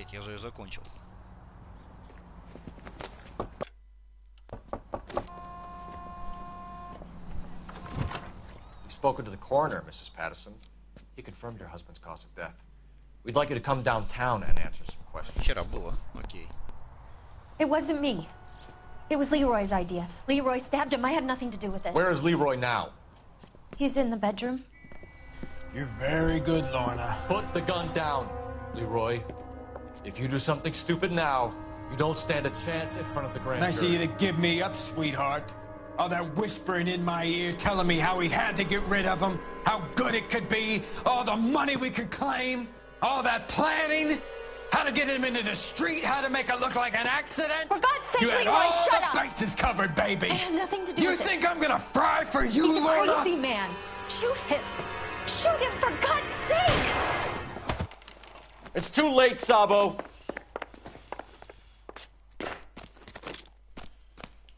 Блять, я же ее закончил. We've spoken to the coroner, Mrs. Patterson. He confirmed your husband's cause of death. We'd like you to come downtown and answer some questions. Вчера было, окей. It wasn't me. It was Leroy's idea. Leroy stabbed him. I had nothing to do with it. Where is Leroy now? He's in the bedroom. You're very good, Lorna. Put the gun down, Leroy. If you do something stupid now, you don't stand a chance in front of the grand Nice of jury. you to give me up, sweetheart. All that whispering in my ear telling me how we had to get rid of him, how good it could be, all the money we could claim, all that planning, how to get him into the street, how to make it look like an accident. For God's sake, you had Leroy, all shut the up! bases covered, baby. I had nothing to do You with it. think I'm gonna fry for you, He's a Lorna? crazy man. Shoot him. Shoot him, for God's sake! It's too late, Sabo.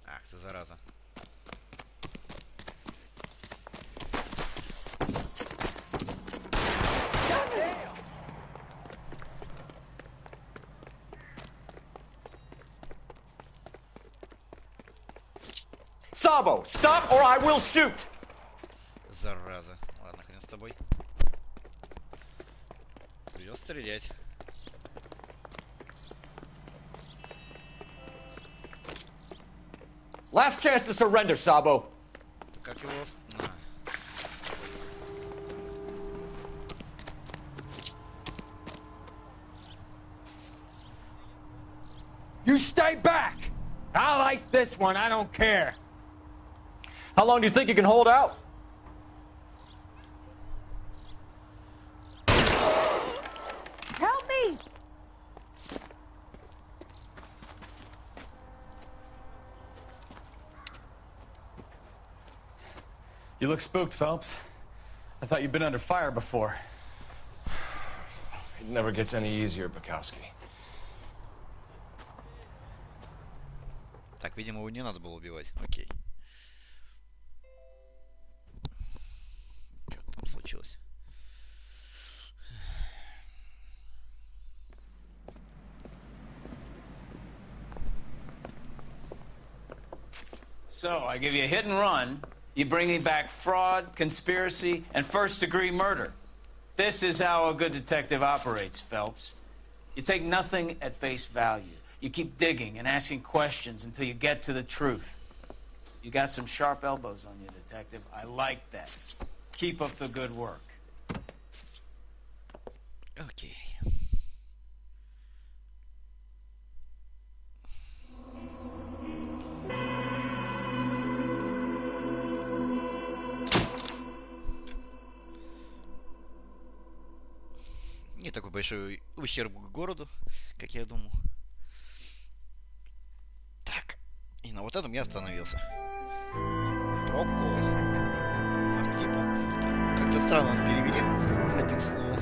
Ах ты зараза. Sabo, stop or I will shoot. Зараза. Ладно, хрен с тобой. Придется стрелять. Last chance to surrender, Sabo. Как его... You stay back. I'll ice this one, I don't care. How long do you think you can hold out? Help me! You look spooked, Phelps. I thought you'd been under fire before. It never gets any easier, Bukowski. Так, видимо, его не надо было убивать. Окей. Что там случилось? So, I give you a hit and run. You bring me back fraud, conspiracy, and first-degree murder. This is how a good detective operates, Phelps. You take nothing at face value. You keep digging and asking questions until you get to the truth. You got some sharp elbows on you, detective. I like that. Keep up the good work. Окей. Не такой большой ущерб к городу, как я думал. Так. И на вот этом я остановился. Прокол. Как-то странно он перевели этим словом.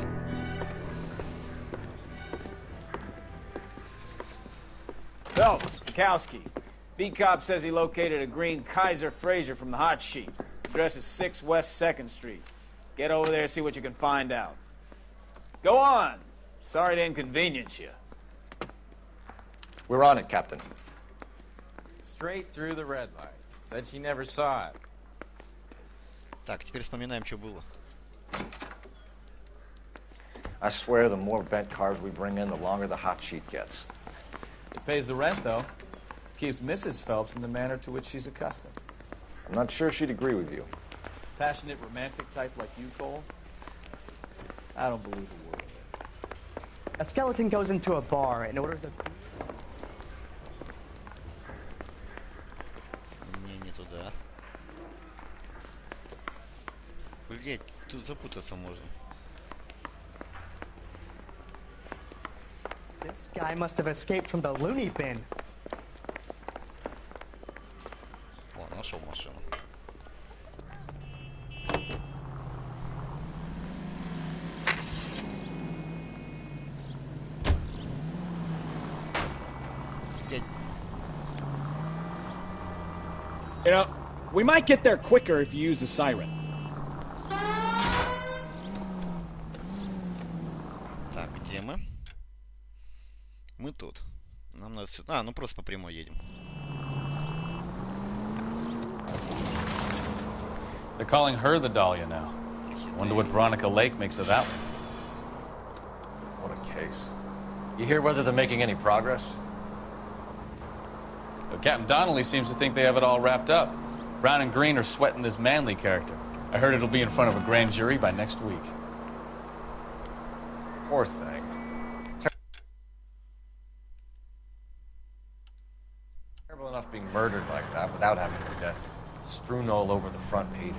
Phelps, Bukowski. Beat cop says he located a green Kaiser Fraser from the hot sheet. Address is 6 West 2nd Street. Get over there and see what you can find out. Go on. Sorry to inconvenience you. We're on it, Captain. Straight through the red light. Said she never saw it. Так, теперь вспоминаем, что было. I swear the more bent cars we bring in, the longer the hot sheet gets. It pays the rent, though. Keeps Mrs. Phelps in the manner to which she's accustomed. I'm not sure she'd agree with you. Passionate, romantic type like you, Cole? I don't believe a word of it. A skeleton goes into a bar and orders a... Не туда. Блять, тут запутаться можно. This guy must have escaped from the loony bin. О, нашел машину. You know, we might get there quicker if you use the siren. Так, где мы? мы тут. Нам надо... ну просто по прямой едем. They're calling her the Dahlia now. Wonder what Veronica Lake makes of that one. What a case. You hear whether they're making any progress? But Captain Donnelly seems to think they have it all wrapped up. Brown and Green are sweating this Manley character. I heard it'll be in front of a grand jury by next week. Poor thing. Terrible enough being murdered like that without having her death strewn all over the front pages.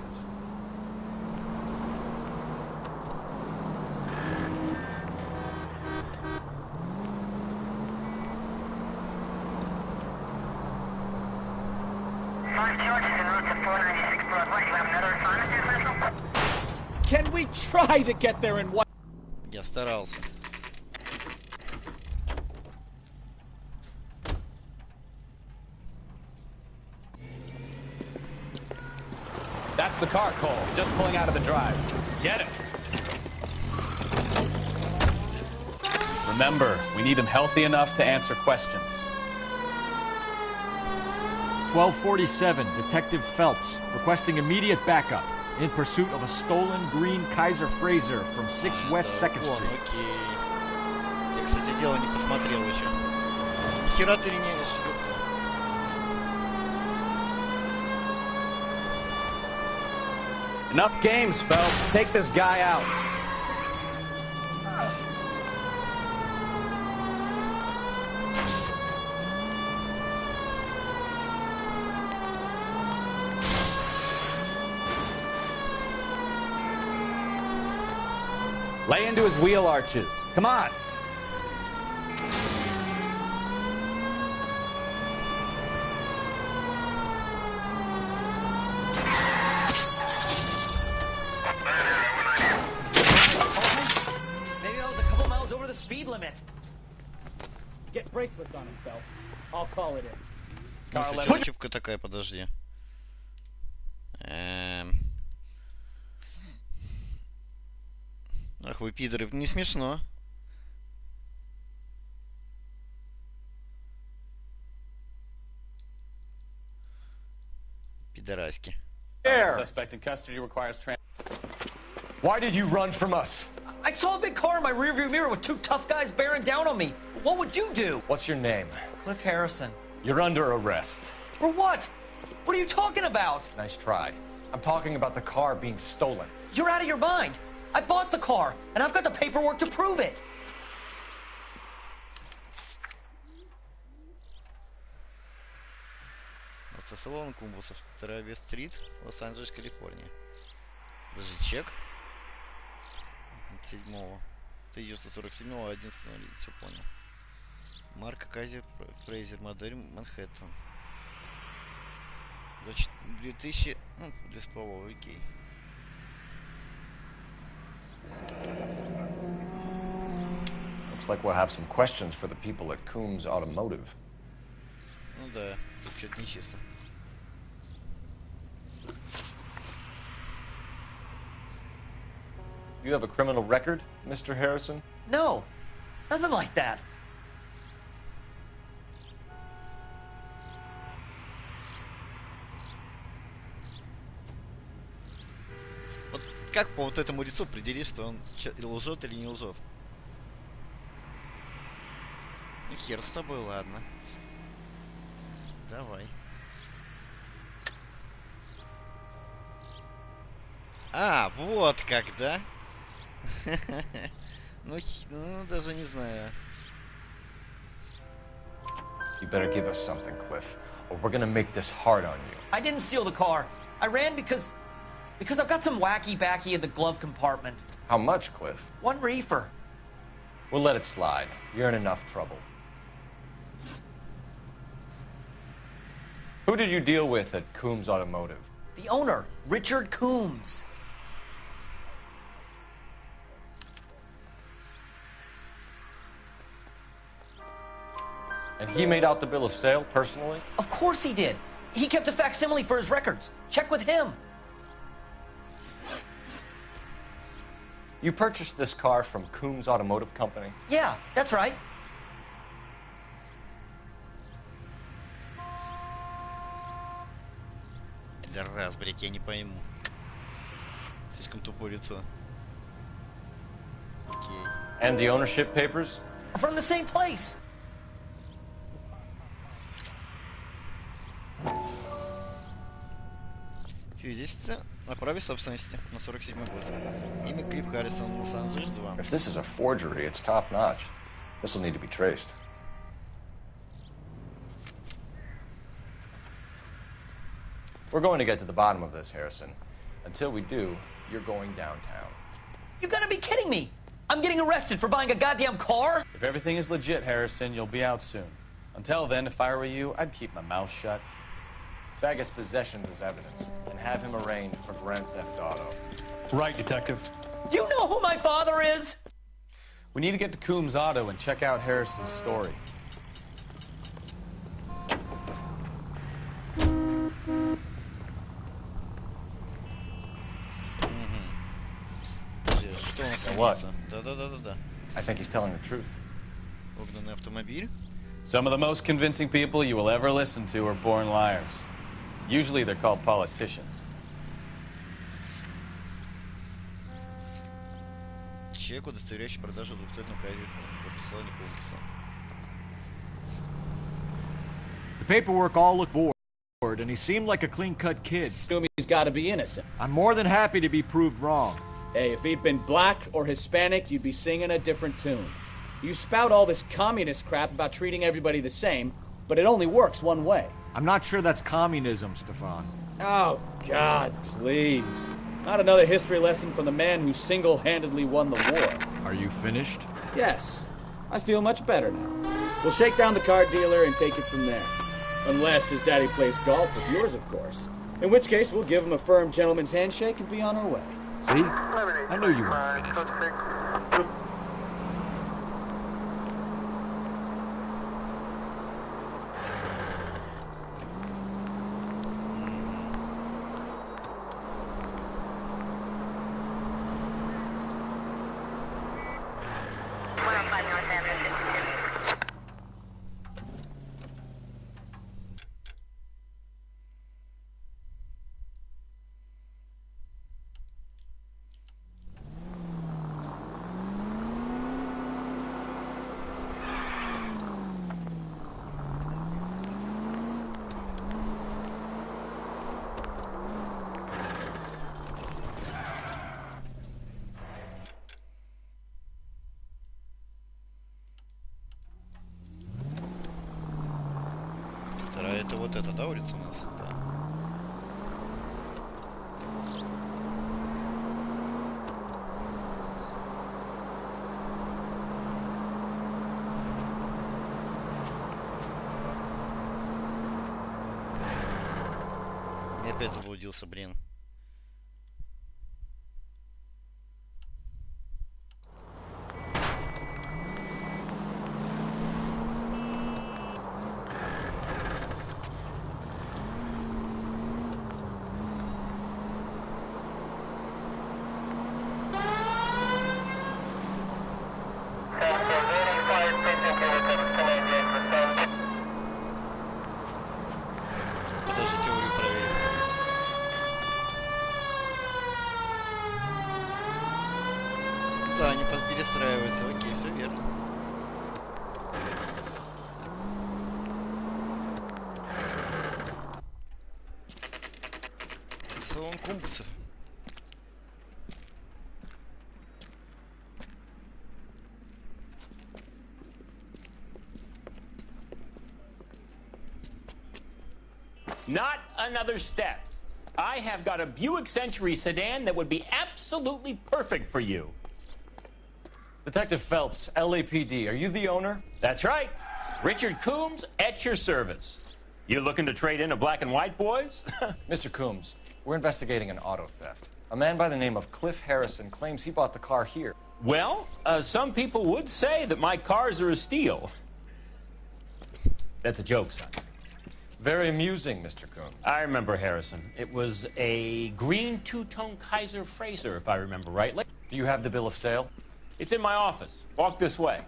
Can we try to get there in one? Я старался. That's the car, Cole. Just pulling out of the drive. Get it. Remember, we need him healthy enough to answer questions. 1247, Detective Phelps, requesting immediate backup in pursuit of a stolen green Kaiser Frazer from 6 West 2nd Вон, Street. окей. Я, кстати, дело не посмотрел еще. Хера ты не... Enough games, Phelps. Take this guy out. Lay into his wheel arches. Come on. Maybe I was a couple miles over the speed limit. Get bracelets on him, Phelps. I'll call it in. В смысле, чё ошибка такая, подожди. Ах вы пидоры, не смешно. Пидораськи. Suspect in custody requires Why did you run from us? I saw a big car in my rearview mirror with two tough guys bearing down on me. What would you do? What's your name? Cliff Harrison. You're under arrest. For what? What are you talking about? Nice try. I'm talking about the car being stolen. You're out of your mind. I bought the car, and I've got the paperwork to prove it. Автосалон Кумбусов, 2 Вест-стрит, Лос-Анджелес, Калифорния. Даже чек. 7-го. 1947-го, 11-го, все понял. Марка Кайзер Фрейзер, модель Манхэттен. 2000, ну, 2,5, окей. Looks like we'll have some questions for the people at Coombs Automotive. Ну да, тут что-то нечисто. You have a criminal record, Mr. Harrison? No, nothing like that. Вот как по вот этому лицу определить, что он лжет или не лжет? Ну хер с тобой, ладно. Давай. А, вот как, да? Ну, даже не знаю. You better give us something, Cliff, or we're gonna make this hard on you. I didn't steal the car. I ran because I've got some wacky backy in the glove compartment. How much, Cliff? 1 reefer. We'll let it slide. You're in enough trouble. Who did you deal with at Coombs Automotive? The owner, Richard Coombs. And he made out the bill of sale personally? Of course he did. He kept a facsimile for his records. Check with him. You purchased this car from Coombs Automotive Company? Yeah, that's right. Разбрик, я не пойму. Слишком тупое лицо. Окей. And the ownership papers? From the same place. Свидетельство о праве собственности на 47-й год. Имя Клип Харрисон, Лос-Анджелес 2. If this is a forgery, it's top-notch. This will need to be traced. We're going to get to the bottom of this, Harrison. Until we do, you're going downtown. You gotta be kidding me! I'm getting arrested for buying a goddamn car? If everything is legit, Harrison, you'll be out soon. Until then, if I were you, I'd keep my mouth shut. Bag his possessions as evidence, and have him arraigned for grand theft auto. Right, Detective. Do you know who my father is? We need to get to Coombs Auto and check out Harrison's story. Что у нас What? имеется? Да. I think he's telling the truth. Огненный автомобиль. Some of the most convincing people you will ever listen to are born liars. Usually they're called politicians. Чек, удостоверяющий продажу двухцветного кайзера в автосалоне комплекса. The paperwork all looked bored, and he seemed like a clean-cut kid. He's got to be innocent. I'm more than happy to be proved wrong. Hey, if he'd been black or Hispanic, you'd be singing a different tune. You spout all this communist crap about treating everybody the same, but it only works one way. I'm not sure that's communism, Stefan. Oh, God, please. Not another history lesson from the man who single-handedly won the war. Are you finished? Yes, I feel much better now. We'll shake down the car dealer and take it from there. Unless his daddy plays golf with yours, of course. In which case, we'll give him a firm gentleman's handshake and be on our way. See? I knew you weren't finished. Вторая это вот эта, да, улица у нас? Да. Я опять заблудился, блин. Даже теорию проверим. Да, они перестраиваются. Окей, все верно. Салон компасов. Not another step. I have got a Buick Century sedan that would be absolutely perfect for you. Detective Phelps, LAPD, are you the owner? That's right. Richard Coombs at your service. You looking to trade in a black and white, boys? Mr. Coombs, we're investigating an auto theft. A man by the name of Cliff Harrison claims he bought the car here. Well, some people would say that my cars are a steal. That's a joke, son. Very amusing, Mr. Coombs. I remember Harrison. It was a green two-tone Kaiser Frazer, if I remember right. Do you have the bill of sale? It's in my office. Walk this way.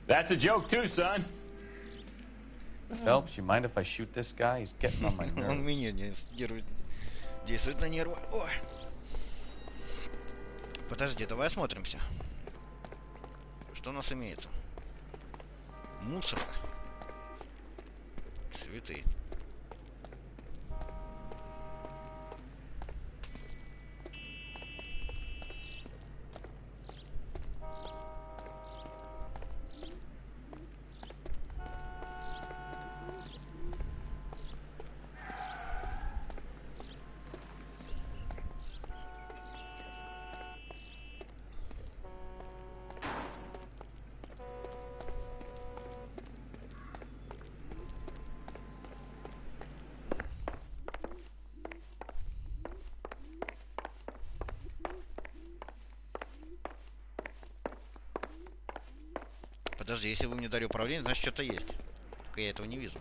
That's a joke too, son. Phelps, you mind if I shoot this guy? He's getting on my nerves. Он меня не действует на нервы. Ой. Подожди, давай осмотримся. Что у нас имеется? Мусор. Цветы. Подожди, если вы мне дали управление, значит что-то есть. Только я этого не вижу.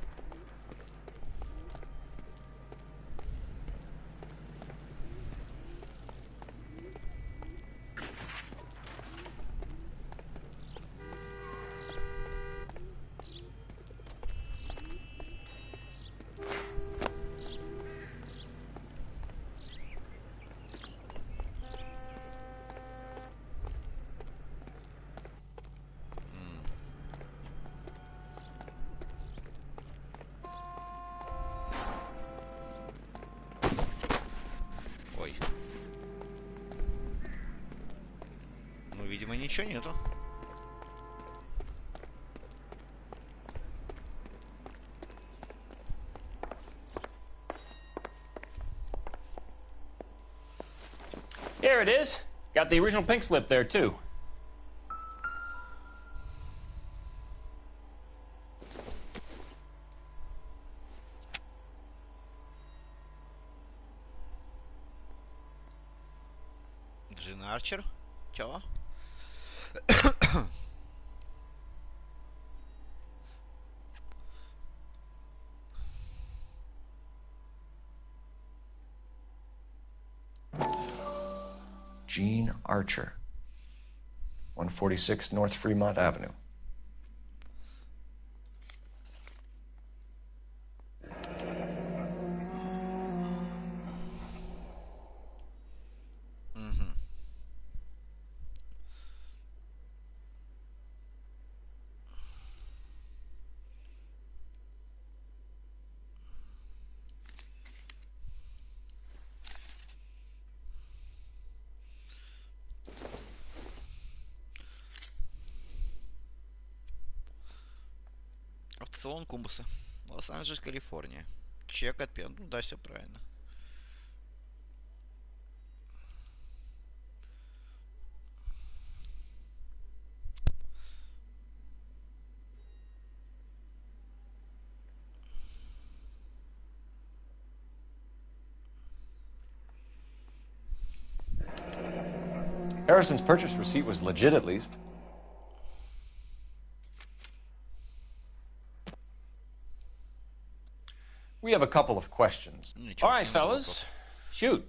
Видимо, ничего нету. Here it is. Got the original pink slip there, too. Джин Арчер? Чё? Gene Archer, 146 North Fremont Avenue. Автосалон Кумбуса. Лос-Анджелес, Калифорния. Чек от Ну да, все правильно. Harrison's purchase receipt was legit, at least. We have a couple of questions. All right, fellas. Shoot.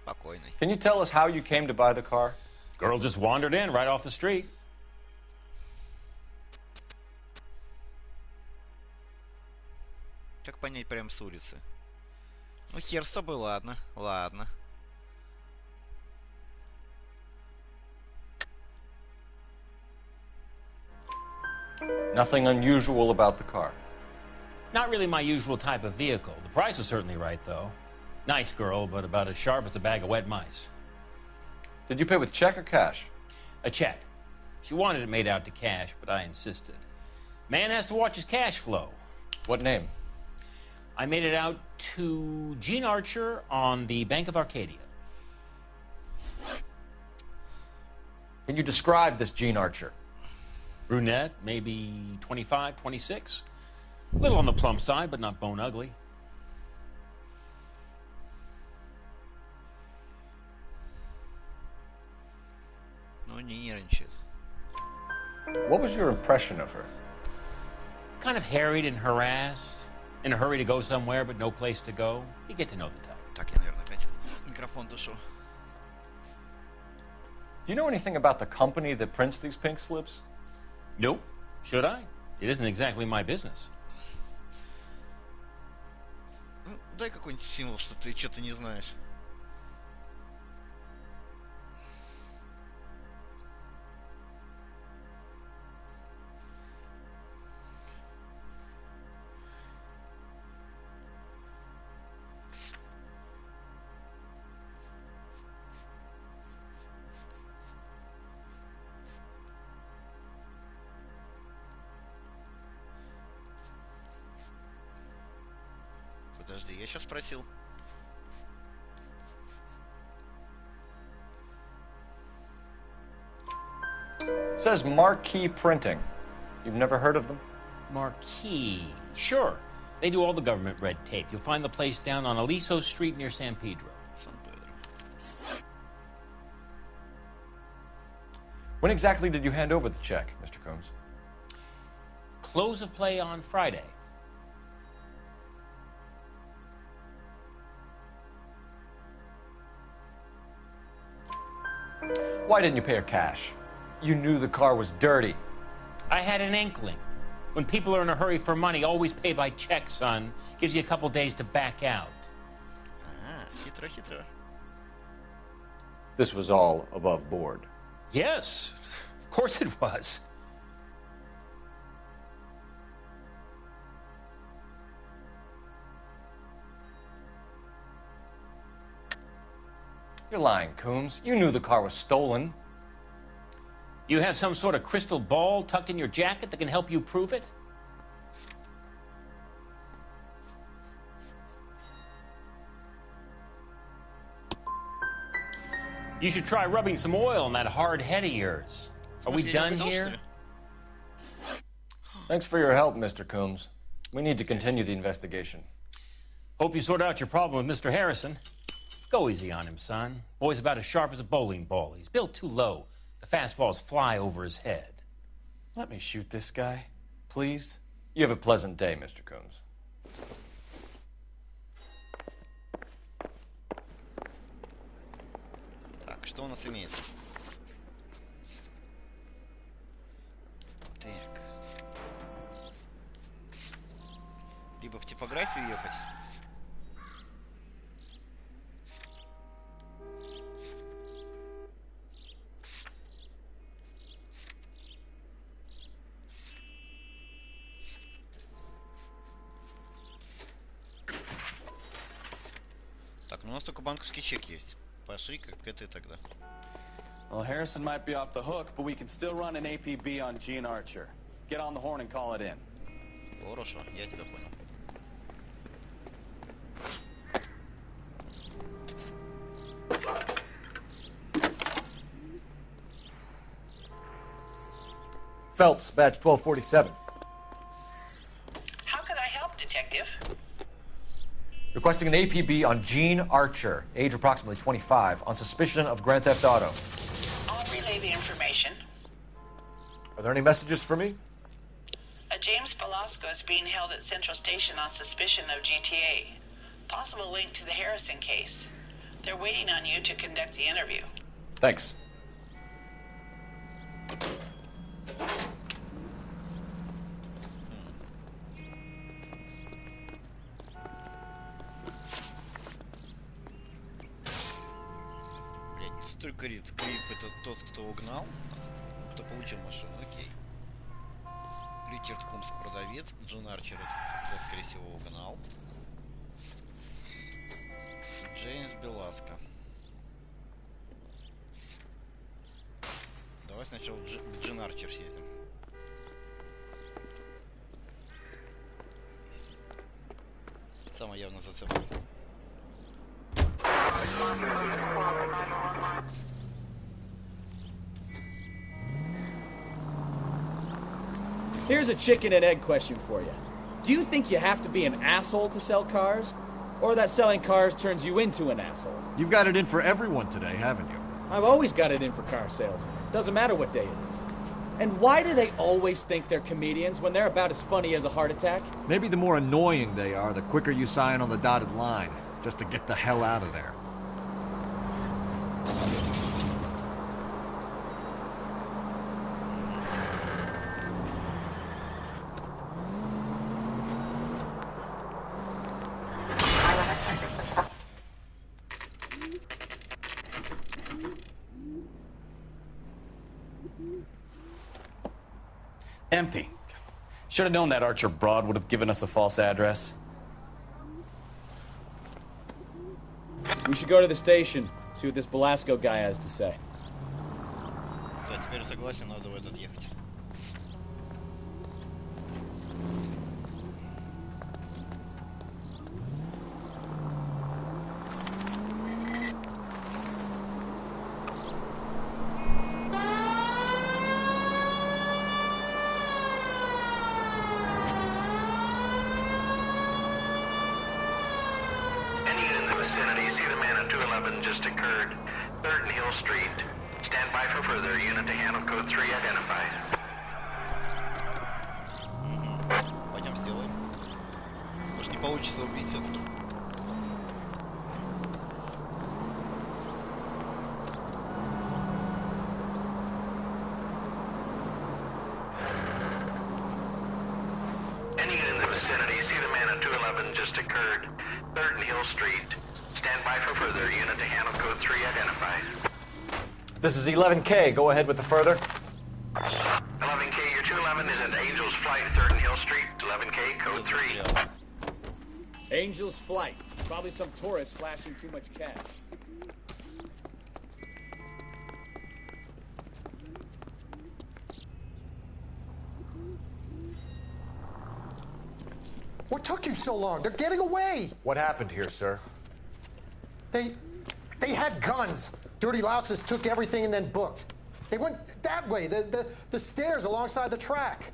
Спокойный. Can you tell us how you came to buy the car? Girl just wandered in right off the street. Как понять прям с улицы? Ну хер с тобой, ладно, ладно. Nothing unusual about the car. Not really my usual type of vehicle. The price was certainly right, though. Nice girl, but about as sharp as a bag of wet mice. Did you pay with check or cash? A check. She wanted it made out to cash, but I insisted. Man has to watch his cash flow. What name? I made it out to Gene Archer on the Bank of Arcadia. Can you describe this Gene Archer? Brunette, maybe 25, 26. A little on the plump side, but not bone ugly. Ну, не нервничает. What was your impression of her? Kind of harried and harassed. In a hurry to go somewhere, but no place to go. You get to know the type. Так, я, наверное, опять. вон душо. Do you know anything about the company that prints these pink slips? Nope. Should I? It isn't exactly my business. Ну, дай какой-нибудь символ, что ты что-то не знаешь. Подожди, я сейчас спросил. Says Marquee Printing. You've never heard of them? Marquee. Sure. They do all the government red tape. You'll find the place down on Aliso Street near San Pedro. Сан Педро. When exactly did you hand over the check, Mr. Combs? Close of play on Friday. Why didn't you pay her cash? You knew the car was dirty. I had an inkling. When people are in a hurry for money, always pay by check, son. Gives you a couple days to back out. Хитро. This was all above board. Yes, of course it was. You're lying, Coombs. You knew the car was stolen. You have some sort of crystal ball tucked in your jacket that can help you prove it? You should try rubbing some oil on that hard head of yours. Are we done here? Thanks for your help, Mr. Coombs. We need to continue the investigation. Hope you sort out your problem with Mr. Harrison. Go easy on him, son. Boy's about as sharp as a bowling ball. He's built too low. The fastballs fly over his head. Let me shoot this guy, please. You have a pleasant day, Mr. Coombs. Так, что у нас имеется? Так. Либо в типографию ехать. Так, ну у нас только банковский чек есть. Пошли, как это и тогда. Well, Harrison might be off the hook, but we can still run an APB on Gene Archer. Get on the horn and call it in. Хорошо, я тебя понял. Phelps, badge 1247. How could I help, Detective? Requesting an APB on Gene Archer, age approximately 25, on suspicion of Grand Theft Auto. I'll relay the information. Are there any messages for me? A James Velasco is being held at Central Station on suspicion of GTA. Possible link to the Harrison case. They're waiting on you to conduct the interview. Thanks. Только Клип это тот, кто угнал, кто получил машину, окей. Ричард Кумс продавец, Джон Арчер это кто, скорее всего, угнал. Джеймс Беласко. Давай сначала к Джон Арчер съездим. Самое явно зацеплено. Here's a chicken and egg question for you. Do you think you have to be an asshole to sell cars? Or that selling cars turns you into an asshole? You've got it in for everyone today, haven't you? I've always got it in for car salesmen. Doesn't matter what day it is. And why do they always think they're comedians when they're about as funny as a heart attack? Maybe the more annoying they are, the quicker you sign on the dotted line, just to get the hell out of there. Empty. Should have known that Archer broad would have given us a false address. We should go to the station, see what this Belasco guy has to say. Да, теперь согласен, надо в этот ехать. Just occurred. 3rd and Hill Street. Stand by for further. Unit to handle code 3 identified. Пойдем сделаем. Может не получится убить все-таки. Any unit in the vicinity, see the man at 211 just occurred. 3rd and Hill Street. Stand by for further. Unit to handle code 3 identified. This is 11K. Go ahead with the further. 11K, your 211 is at Angel's Flight, 3rd and Hill Street. 11K, code 3. Angel's Flight. Probably some tourist flashing too much cash. What took you so long? They're getting away! What happened here, sir? They had guns. Dirty louses took everything and then booked. They went that way, the stairs alongside the track.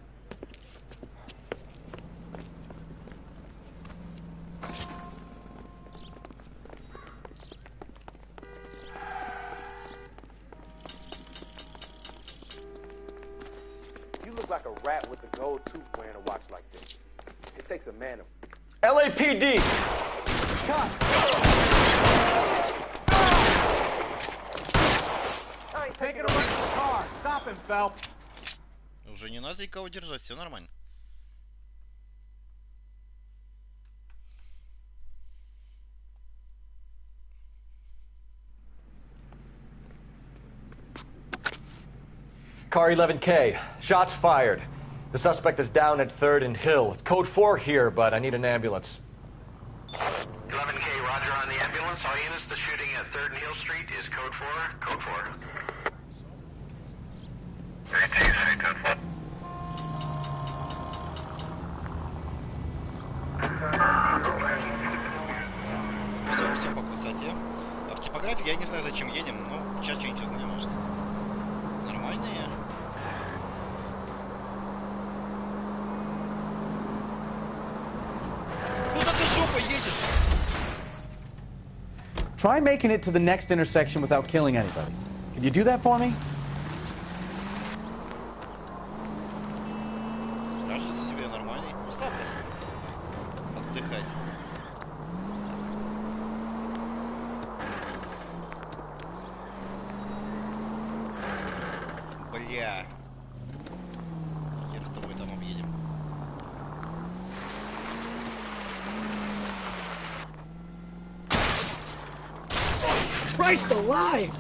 You look like a rat with a gold tooth wearing a watch like this. It takes a man of... LAPD! Cut! Hey, take it away from the car. Stop him, Phelps. Уже не надо никого держать, все нормально. Car 11K. Shots fired. The suspect is down at 3rd and Hill. It's code 4 here, but I need an ambulance. 11K, roger on the ambulance. All units, the shooting at 3rd and Hill Street is code 4. Code 4. Code 4. Все по красоте. А в типографии я не знаю, зачем едем, но сейчас что-нибудь узнаем, может. Нормальные. Куда ты жопой едешь? Try making it to the next intersection without killing anybody. Can you do that for me? Кажется себе нормальный. Устал просто. Отдыхать. Бля. Хер с тобой там объедем. Christ alive!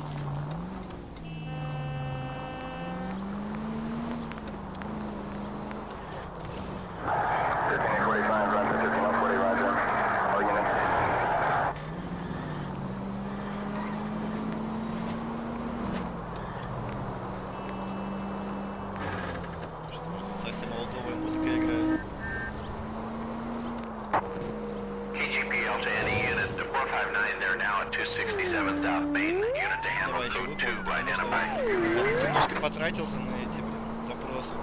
Совсем молодовая музыка играет. KGPL to any unit. The 459, they're now at 267 South Main. Unit to handle code 2 identified. Немножко потратился на эти допросы.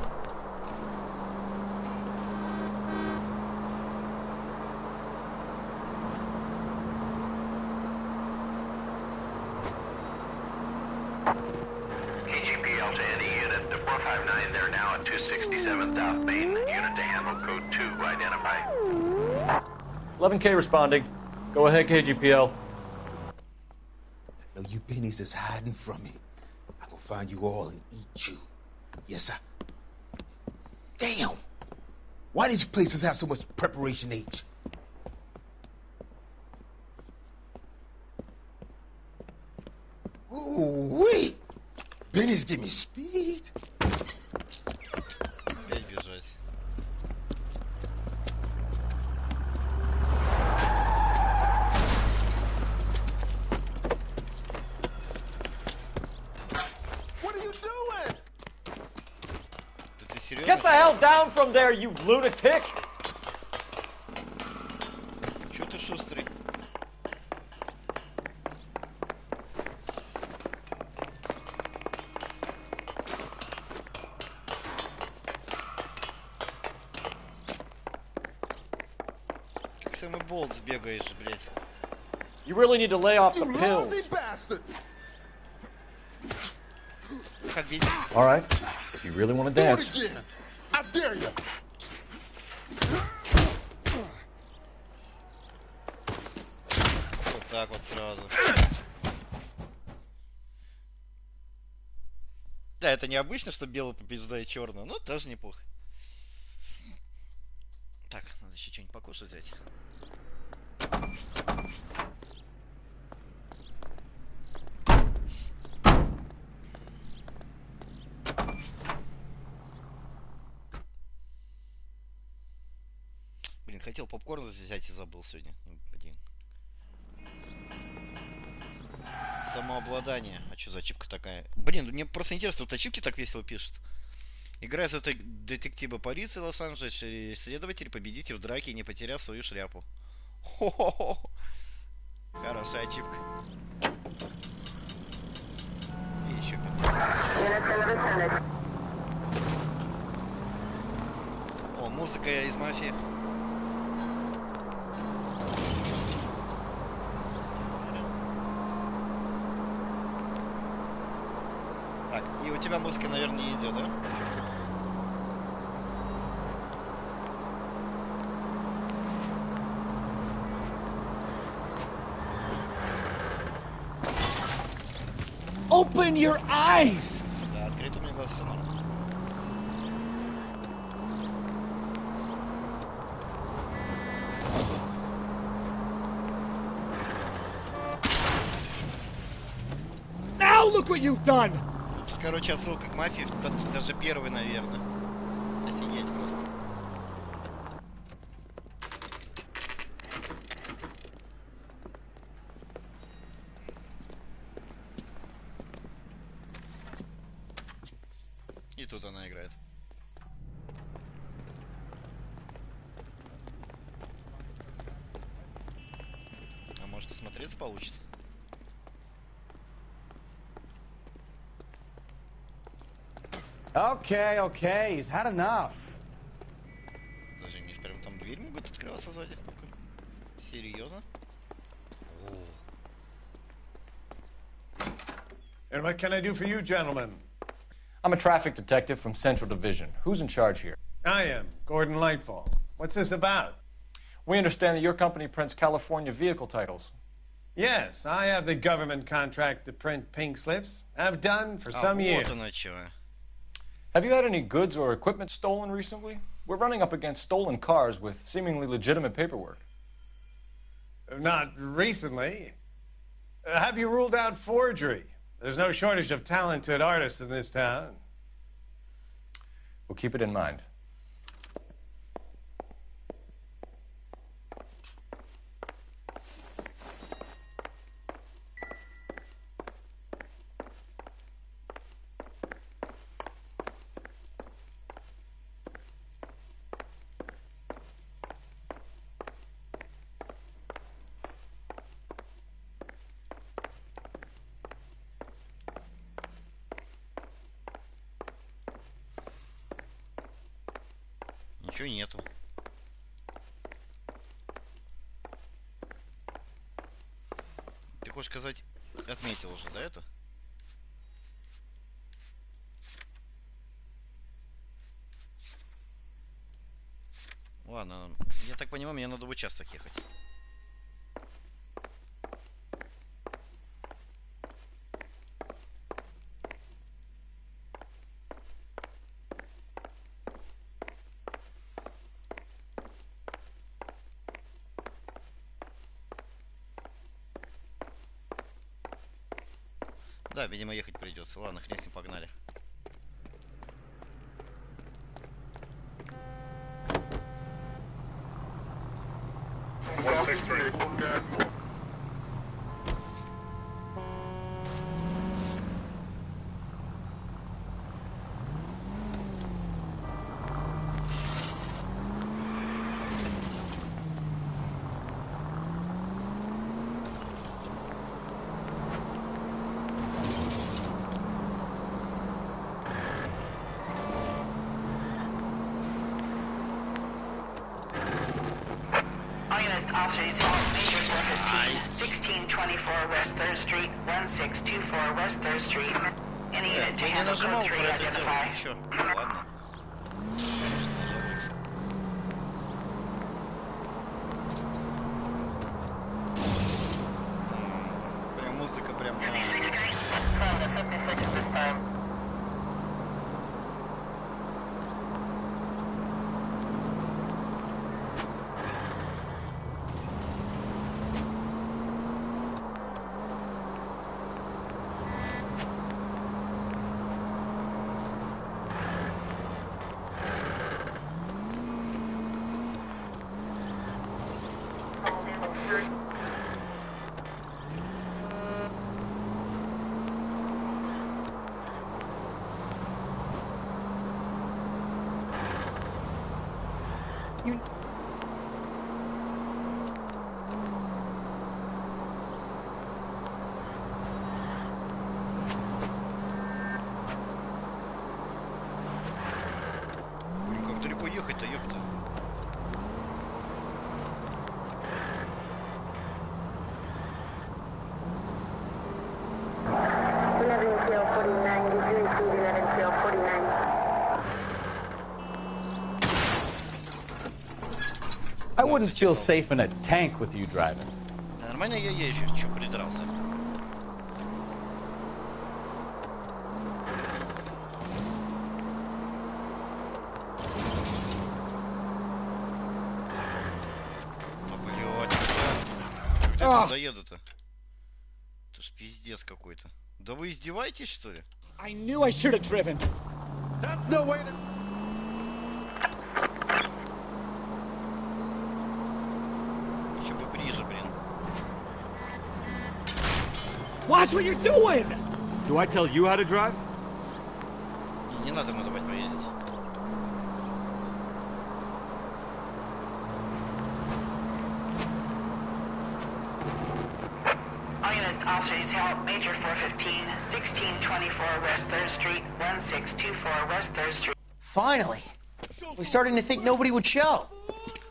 KGPL to any unit. The 459, they're now at 267 South Main. Unit to handle code 2 identified. 11K responding. Go ahead, KGPL. No, you pennies is hiding from me. I'm gonna find you all and eat you. Yes, sir. Damn! Why these places have so much preparation H? Ooh-wee! Benny's give me speed. Опять бежать. What are you doing? Да ты серьезно? Get the hell down from there, you lunatic! Чё ты шустрый? Как самый болт сбегаешь, блядь. You really need to lay off the You pills. lousy bastard! Как бить? All right, if you really want to Do dance. it again. I dare you. Вот так вот сразу. Да, это необычно, что белый побеждает черного, но тоже неплохо. Так, надо еще что-нибудь покушать взять. Блин, хотел попкорн взять и забыл сегодня. Блин. Самообладание. А что за ачивка такая? Блин, мне просто интересно, тут ачивки так весело пишут. Играя за детектива полиции Лос-Анджелесе, исследователь, победите в драке, не потеряв свою шляпу. Хо-хо-хо. Хорошая ачивка. И еще 15. О, музыка из мафии. Так, и у тебя музыка, наверное, не идет, да? Open your eyes! Да, открыт у меня глаз, все нормально. Now look what you've done! Тут, короче, отсылка к мафии, даже первый, наверное. Офигеть просто. И тут она играет. А может и смотреться получится? Okay, okay, he's had enough. Даже не прям там дверь могут открываться сзади. Ну-ка. Серьезно? О. And what can I do for you, gentlemen? I'm a traffic detective from Central Division. Who's in charge here? I am, Gordon Lightfall. What's this about? We understand that your company prints California vehicle titles. Yes, I have the government contract to print pink slips. I've done for some years. Вот оно чего. Have you had any goods or equipment stolen recently? We're running up against stolen cars with seemingly legitimate paperwork. Not recently. Have you ruled out forgery? There's no shortage of talented artists in this town. We'll keep it in mind. Ничего нету. Ты хочешь сказать, отметил уже, да, это? Ладно, я так понимаю, мне надо в участок ехать. Да, видимо, ехать придется. Ладно, хрен с ним, погнали. Officers, Major 415, 1624 West 3rd Street, 1624 West 3rd Street. Any unit to handle code 3, identify. Еще. Ладно. Прям музыка прям. Блин, как далеко ехать-то, ёпта. I wouldn't feel safe in a tank with you driving. Да нормально я езжу, чё придрался? Ну, блядь, когда я там доеду-то? Это ж пиздец какой-то. Да вы издеваетесь, что ли? I knew I should have driven. That's no way to... Еще бы ближе, блин. Watch what you're doing! Do I tell you how to drive? Не надо ему давать поездить. All units, officers, help. Major 415, 1624 West 3rd Street, 1624 West 3rd Street. Finally! We're starting to think nobody would show.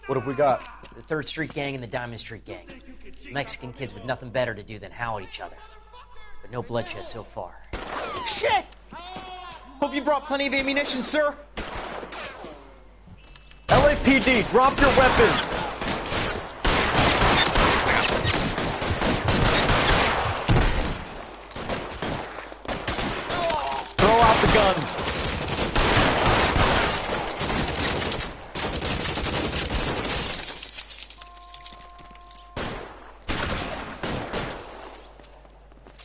What have we got? The 3rd Street Gang and the Diamond Street Gang. Mexican kids with nothing better to do than howl at each other. But no bloodshed so far. Shit! Hope you brought plenty of ammunition, sir. LAPD, drop your weapons! Throw out the guns.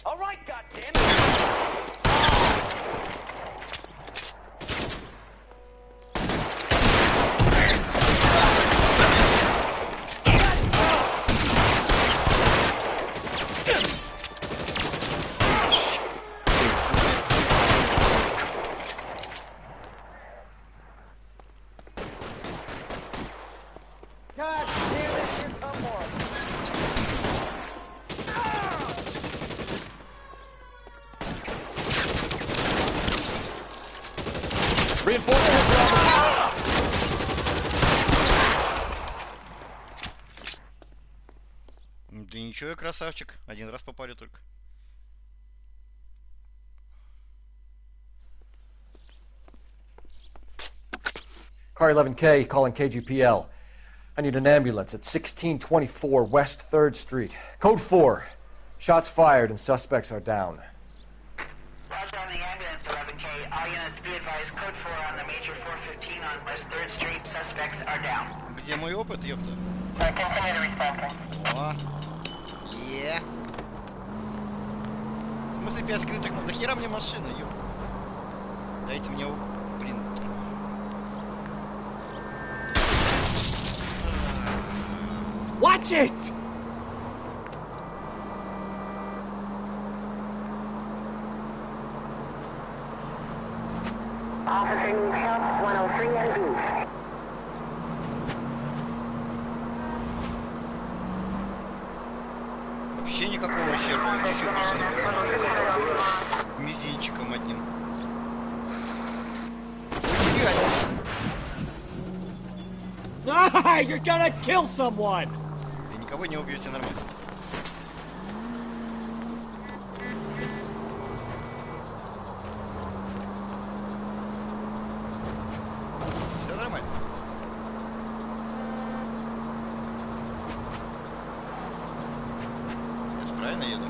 All right, goddammit! God damn it, here come more. Reinforcements are on the way. Да ничего, я красавчик. Один раз попали только. Car 11K, calling KGPL. I need an ambulance at 1624 West 3rd Street. Code 4. Shots fired and suspects are down. Roger on the ambulance, 11K. All units be advised, code 4 on the Major 415 on West 3rd Street. Suspects are down. Где мой опыт, ёпта? Continue to respond. О, е. В после 5 скрытых, ну до хера мне машина, ё. Дайте мне, блин. Watch it! Officer needs help, 103 and B. Вообще никакого ущерба, чуть-чуть машина прицепила. Мизинчиком одним. Ah, you're gonna kill someone! Да никого не убью, все нормально. Все нормально. Я же правильно еду?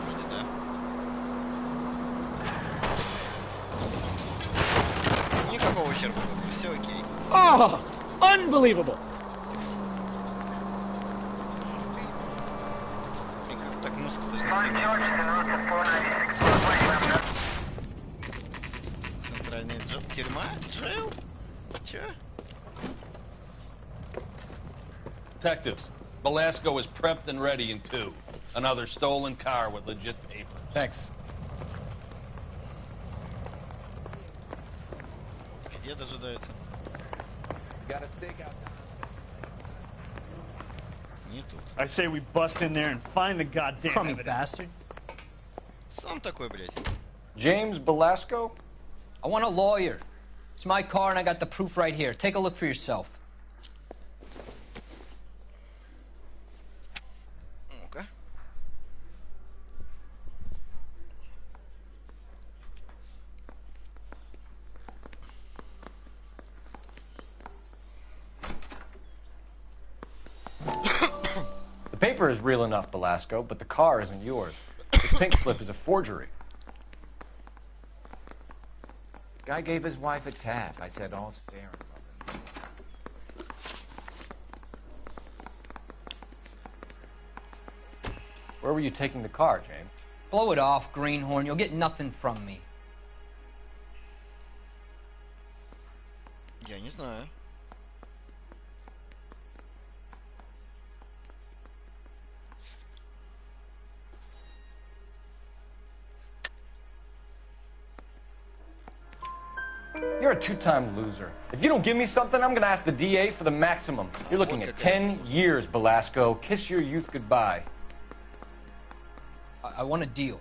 Вроде да. Никакого ущерба, все окей. Oh, unbelievable! Блин, как так музыку должна снимать? Центральная тюрьма? Джейл? Че? Detectives, Belasco is prepped and ready in 2. Another stolen car with legit papers. Thanks. Где дожидаются? Не тут. I say we bust in there and find the goddamn Crummy evidence. bastard. Сам такой, блядь. James Belasco? I want a lawyer. It's my car and I got the proof right here. Take a look for yourself. Ну-ка. The paper is real enough, Belasco, but the car isn't yours. This pink slip is a forgery. Guy gave his wife a tap. I said all's fair in love. Where were you taking the car, James? Blow it off, greenhorn. You'll get nothing from me. Я не знаю. You're a two-time loser. If you don't give me something, I'm gonna ask the DA for the maximum. You're looking at 10 years, Belasco. Kiss your youth goodbye. I want a deal.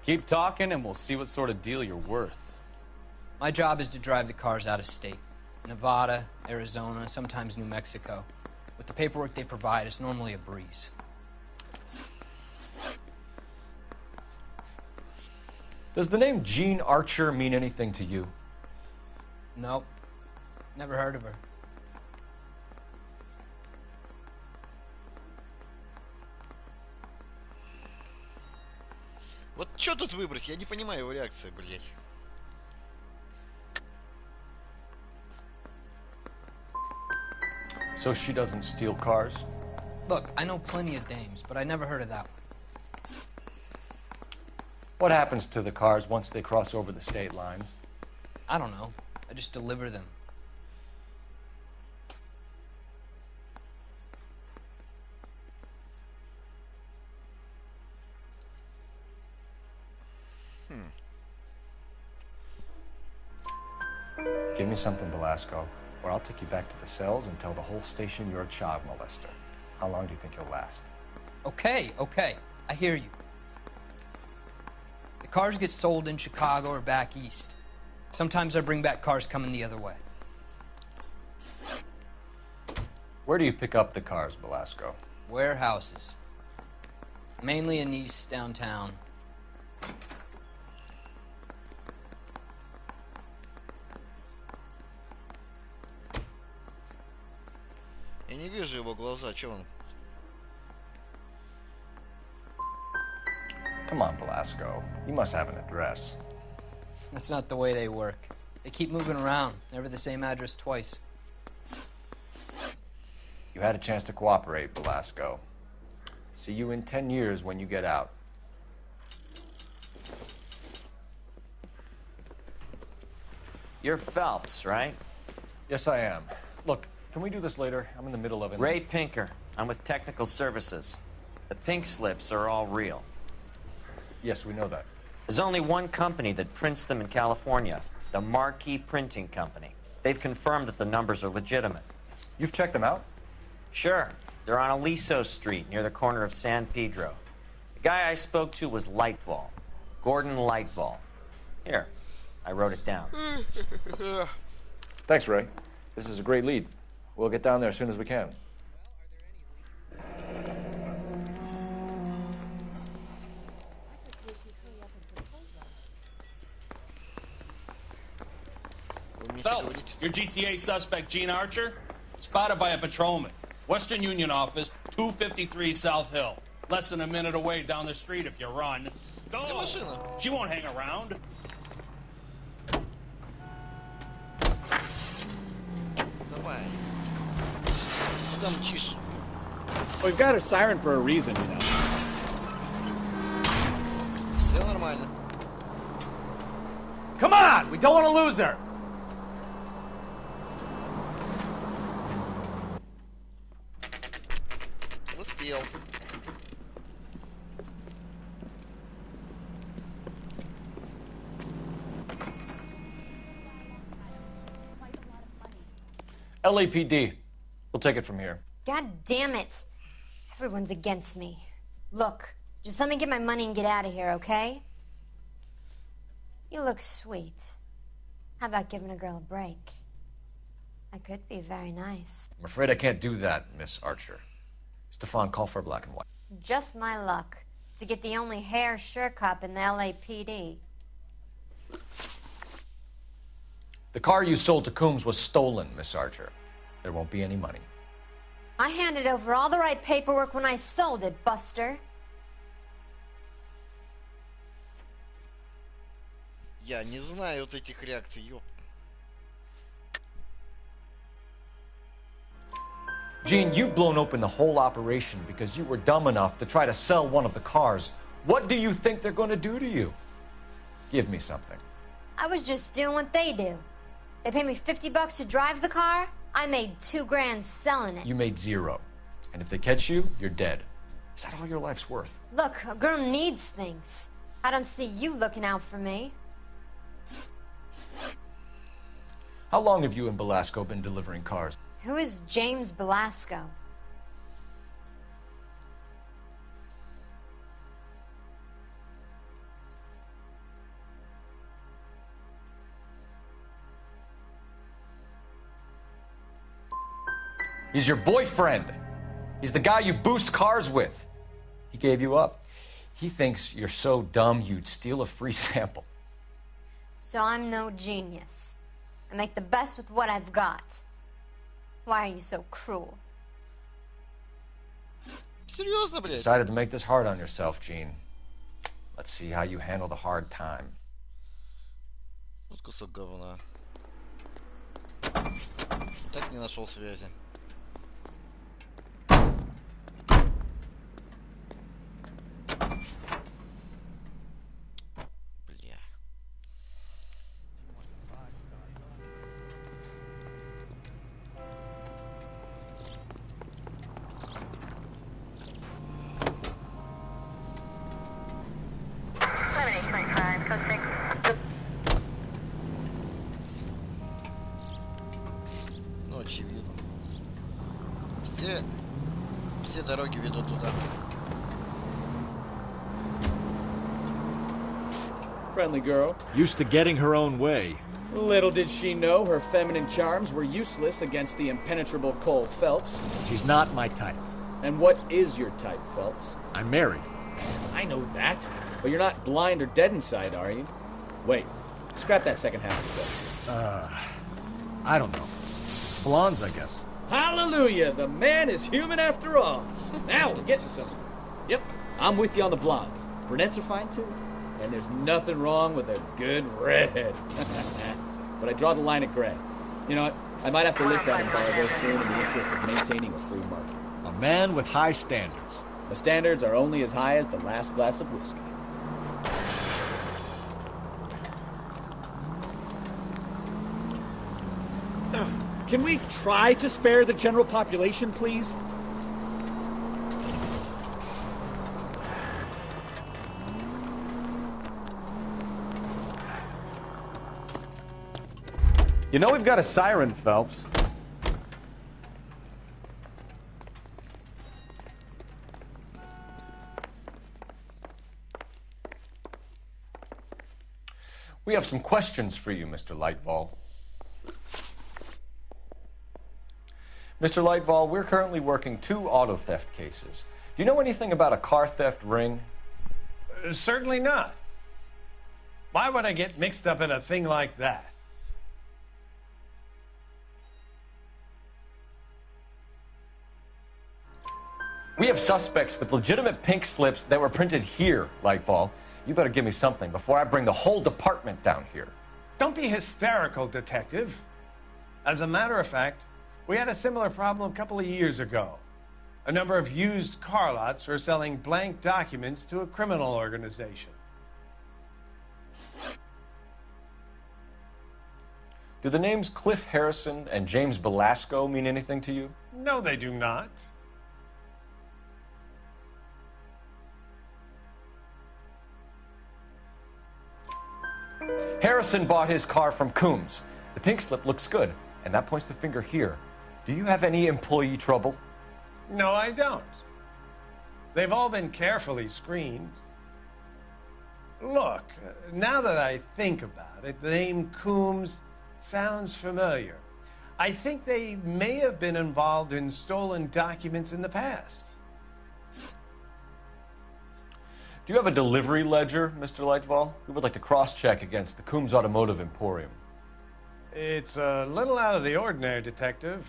Keep talking and we'll see what sort of deal you're worth. My job is to drive the cars out of state. Nevada, Arizona, sometimes New Mexico. With the paperwork they provide, it's normally a breeze. Does the name Jean Archer mean anything to you? Nope. Never heard of her. Вот что тут выбрать? Я не понимаю его реакции, блять. So she doesn't steal cars? Look, I know plenty of dames, but I never heard of that one. What happens to the cars once they cross over the state lines? I don't know. I just deliver them. Give me something, Belasco, or I'll take you back to the cells and tell the whole station you're a child molester. How long do you think you'll last? Okay, okay. I hear you. The cars get sold in Chicago or back east. Sometimes I bring back cars coming the other way. Where do you pick up the cars, Belasco? Warehouses. Mainly in East downtown. Я не вижу его глаза, что он? Come on, Belasco. You must have an address. That's not the way they work. They keep moving around, never the same address twice. You You had a chance to cooperate, Belasco. See you in 10 years when you get out. You're Phelps, right? Yes, I am. Look, can we do this later? I'm in the middle of it. Ray Pinker. I'm with Technical Services. The pink slips are all real. Yes, we know that. There's only one company that prints them in California, the Marquee Printing Company. They've confirmed that the numbers are legitimate. You've checked them out? Sure. They're on Aliso Street, near the corner of San Pedro. The guy I spoke to was Lightval. Gordon Lightval. Here, I wrote it down. Thanks, Ray. This is a great lead. We'll get down there as soon as we can. Phelps, your GTA suspect, Gene Archer, spotted by a patrolman. Western Union office, 253 South Hill. Less than a minute away down the street if you run. Go! She won't hang around. Давай. Куда мчишь? We've got a siren for a reason, you know. Все нормально. Come on! We don't want to lose her! Успел. LAPD. We'll take it from here. God damn it. Everyone's against me. Look, just let me get my money and get out of here, okay? You look sweet. How about giving a girl a break? I could be very nice. I'm afraid I can't do that, Miss Archer. Stefan, call for black and white. Just my luck to get the only hair sure cop in the LAPD. The car you sold to Coombs was stolen, Miss Archer. There won't be any money. I handed over all the right paperwork when I sold it, Buster. Я не знаю вот этих реакций, ёп. Gene, you've blown open the whole operation because you were dumb enough to try to sell one of the cars. What do you think they're going to do to you? Give me something. I was just doing what they do. They paid me $50 to drive the car. I made $2 grand selling it. You made zero. And if they catch you, you're dead. Is that all your life's worth? Look, a girl needs things. I don't see you looking out for me. How long have you and Belasco been delivering cars? Who is James Belasco? He's your boyfriend. He's the guy you boost cars with. He gave you up. He thinks you're so dumb you'd steal a free sample. So I'm no genius. I make the best with what I've got. Why are you so cruel? Серьезно, блядь? Decided to make this hard on yourself, Gene. Let's see how you handle the hard time. Вот кусок говна. Так не нашел связи. Бля. Ну, очевидно. Все дороги ведут туда. Friendly girl. Used to getting her own way. Little did she know her feminine charms were useless against the impenetrable Cole Phelps. She's not my type. And what is your type, Phelps? I'm married. I know that. But you're not blind or dead inside, are you? Wait. Scrap that second half of it. I don't know. Blondes, I guess. Hallelujah! The man is human after all. Now we're getting somewhere. Yep, I'm with you on the blondes. Brunettes are fine too. And there's nothing wrong with a good redhead. But I draw the line at gray. You know what? I might have to lift that embargo soon in the interest of maintaining a free market. A man with high standards. The standards are only as high as the last glass of whiskey. Can we try to spare the general population, please? You know we've got a siren, Phelps. We have some questions for you, Mr. Lightval. Mr. Lightval, we're currently working 2 auto theft cases. Do you know anything about a car theft ring? Certainly not. Why would I get mixed up in a thing like that? We have suspects with legitimate pink slips that were printed here, Lightval. You better give me something before I bring the whole department down here. Don't be hysterical, Detective. As a matter of fact, we had a similar problem a couple of years ago. A number of used car lots were selling blank documents to a criminal organization. Do the names Cliff Harrison and James Belasco mean anything to you? No, they do not. Harrison bought his car from Coombs. The pink slip looks good, and that points the finger here. Do you have any employee trouble? No, I don't. They've all been carefully screened. Look, now that I think about it, the name Coombs sounds familiar. I think they may have been involved in stolen documents in the past. Do you have a delivery ledger, Mr. Lightval? We would like to cross-check against the Coombs Automotive Emporium. It's a little out of the ordinary, Detective.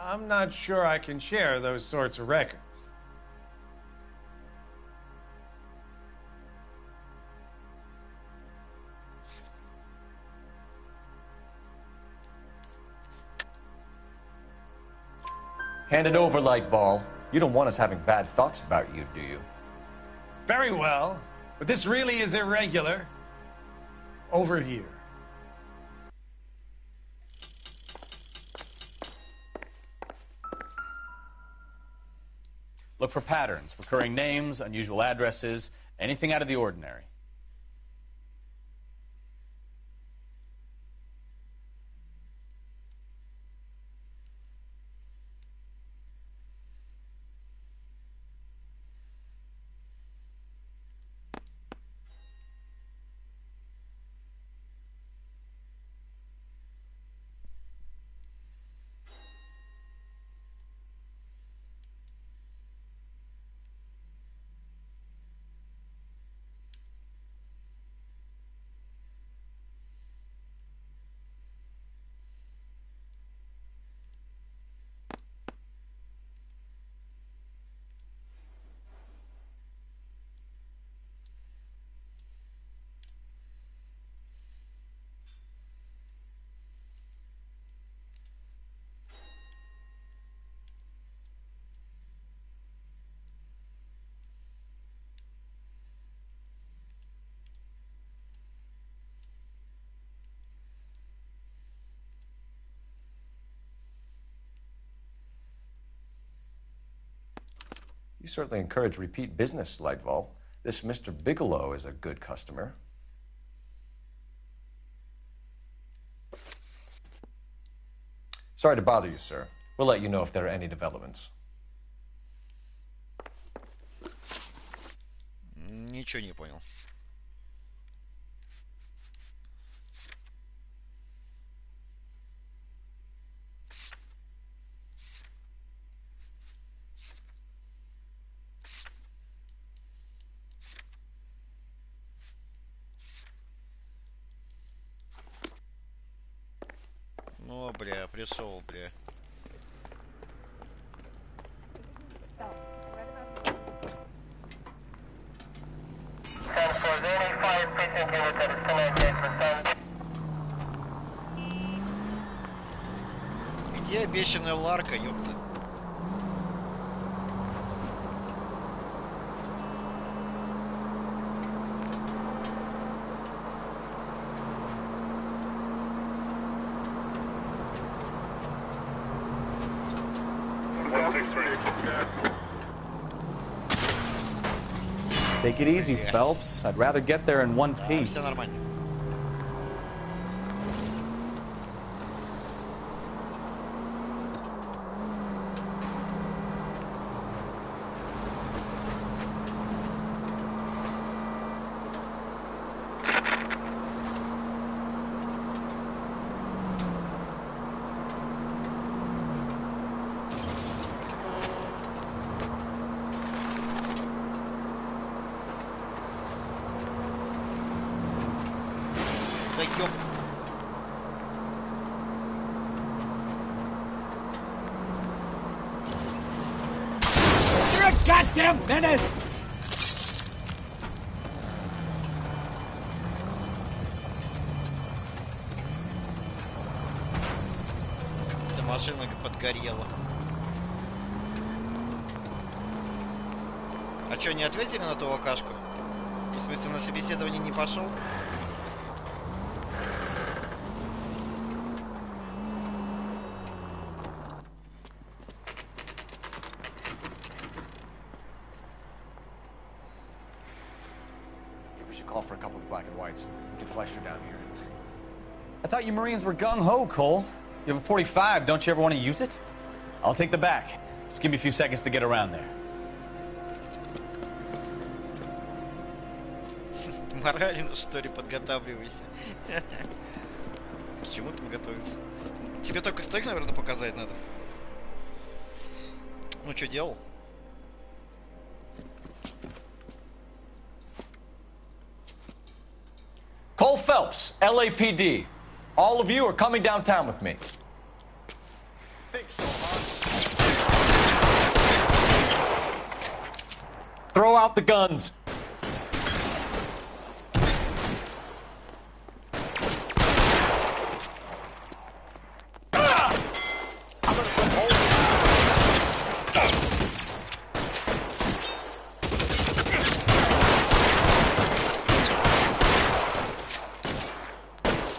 I'm not sure I can share those sorts of records. Hand it over, Lightval. You don't want us having bad thoughts about you, do you? Very well, but this really is irregular. Over here. Look for patterns, recurring names, unusual addresses, anything out of the ordinary. You certainly encourage repeat business, Lightval. This Mr. Bigelow is a good customer. Sorry to bother you, sir. We'll let you know if there are any developments. Ничего не понял. Ну, бля, пришел, бля. Где обещанная Ларка, ёпта? Take it easy, Phelps. I'd rather get there in one piece. Все нормально. Да ёп. You're a goddamn menace! Эта машина подгорела. А чё, не ответили на ту алкашку? В смысле, на собеседование не пошел? We should call for a couple of black and whites. We can flush her down here. I thought you Marines were gung-ho, Cole. You have a 45, don't you ever want to use it? I'll take the back. Just give me a few seconds to get around there. Морально, что ли, подготавливайся. К чему там готовиться? Тебе только стейк, наверное, показать надо. Ну, что делал? Cole Phelps, LAPD. All of you are coming downtown with me. Throw out the guns.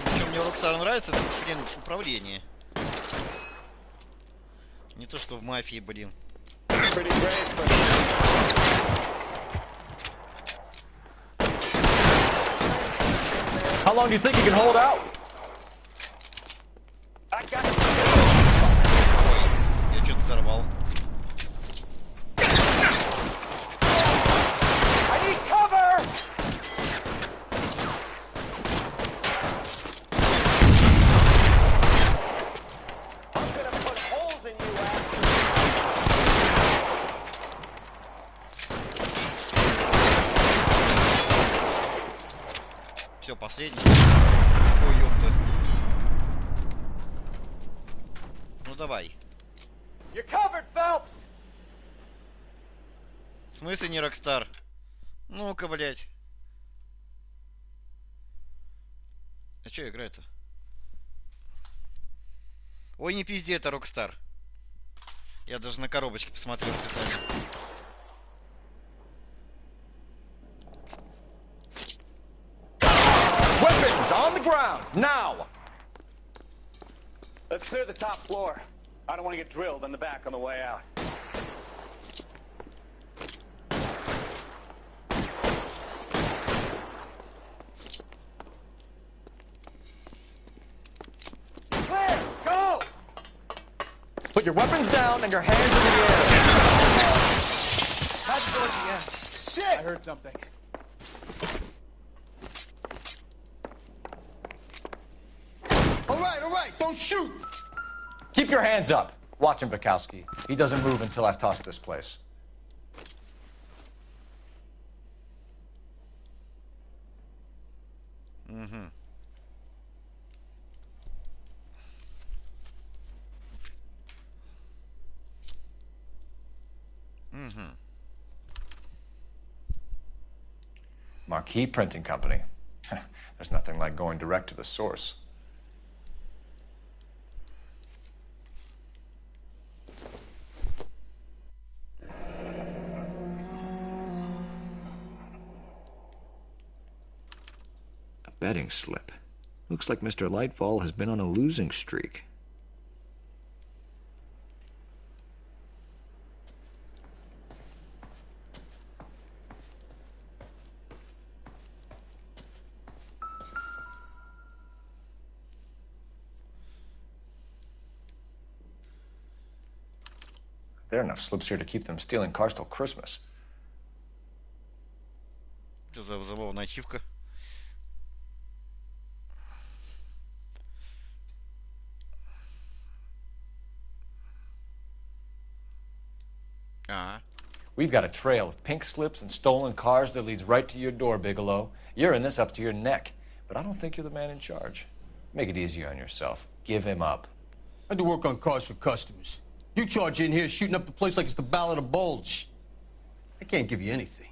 Причем мне Рокстар нравится, это, блин, управление. Не то, что в мафии, блин. How long do you think you can hold out? Я что-то взорвал. I need cover! I'm gonna put holes in you, Все, последний. Ой, ёпта. Ну давай. You're covered, Phelps! В смысле не Рокстар? Ну-ка, блядь. А чё играет-то? Ой, не пизди, это Рокстар. Я даже на коробочке посмотрел специально. Weapons on the ground, now! Let's clear the top floor. I don't want to get drilled in the back on the way out. Clear! Go! Put your weapons down and your hands in the air. That's towards the end. Shit! I heard something. All right, don't shoot! Keep your hands up. Watch him, Bukowski. He doesn't move until I've tossed this place. Угу. Угу. Marquee Printing Company. There's nothing like going direct to the source. betting slip. Looks like Mr. Lightfall has been on a losing streak. There are enough slips here to keep them stealing cars till Christmas. Что за забавная ачивка? We've got a trail of pink slips and stolen cars that leads right to your door, Bigelow. You're in this up to your neck, but I don't think you're the man in charge. Make it easier on yourself. Give him up. I do work on cars for customers. You charge in here shooting up the place like it's the Ballad of Bulge. I can't give you anything.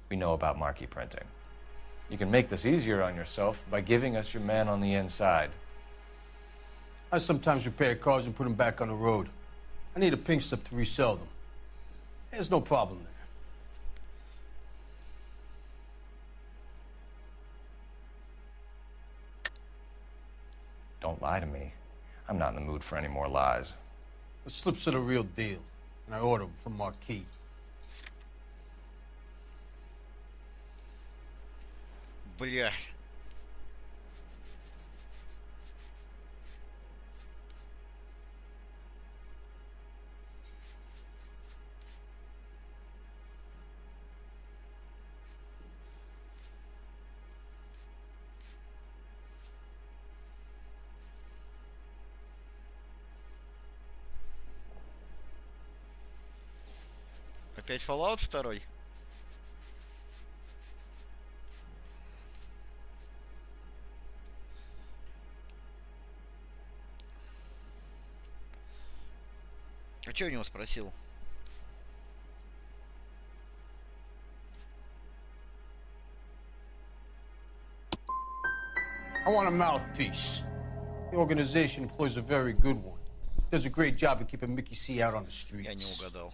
We know about marquee printing. You can make this easier on yourself by giving us your man on the inside. I sometimes repair cars and put them back on the road. I need a pink slip to resell them. There's no problem there. Don't lie to me. I'm not in the mood for any more lies. The slips are the real deal, and I ordered them from Marquis. Бля. Опять Fallout 2? А что у него спросил? I want a mouthpiece. The organization employs a very good one. Does a great job of keeping Mickey C out on the streets. Я не угадал.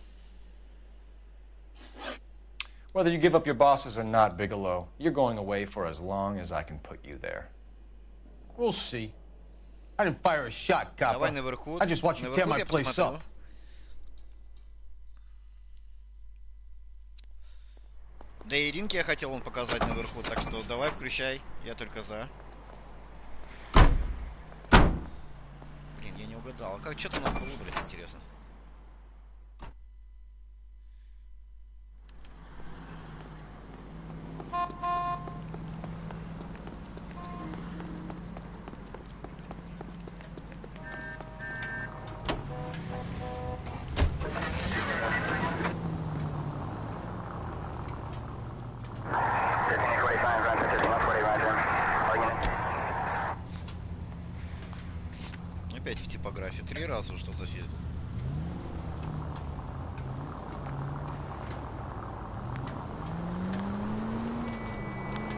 Whether you give up your bosses or not, Bigelow, you're going away for as long as I can put you there. We'll see. I didn't fire a shot, copper. Давай наверху. I just want you to tear my place up. Да и ринг я хотел вам показать наверху, так что давай включай, я только за. Блин, я не угадал. А как что-то надо было выбрать, интересно. Опять в типографию. 3 раза уже туда съездил.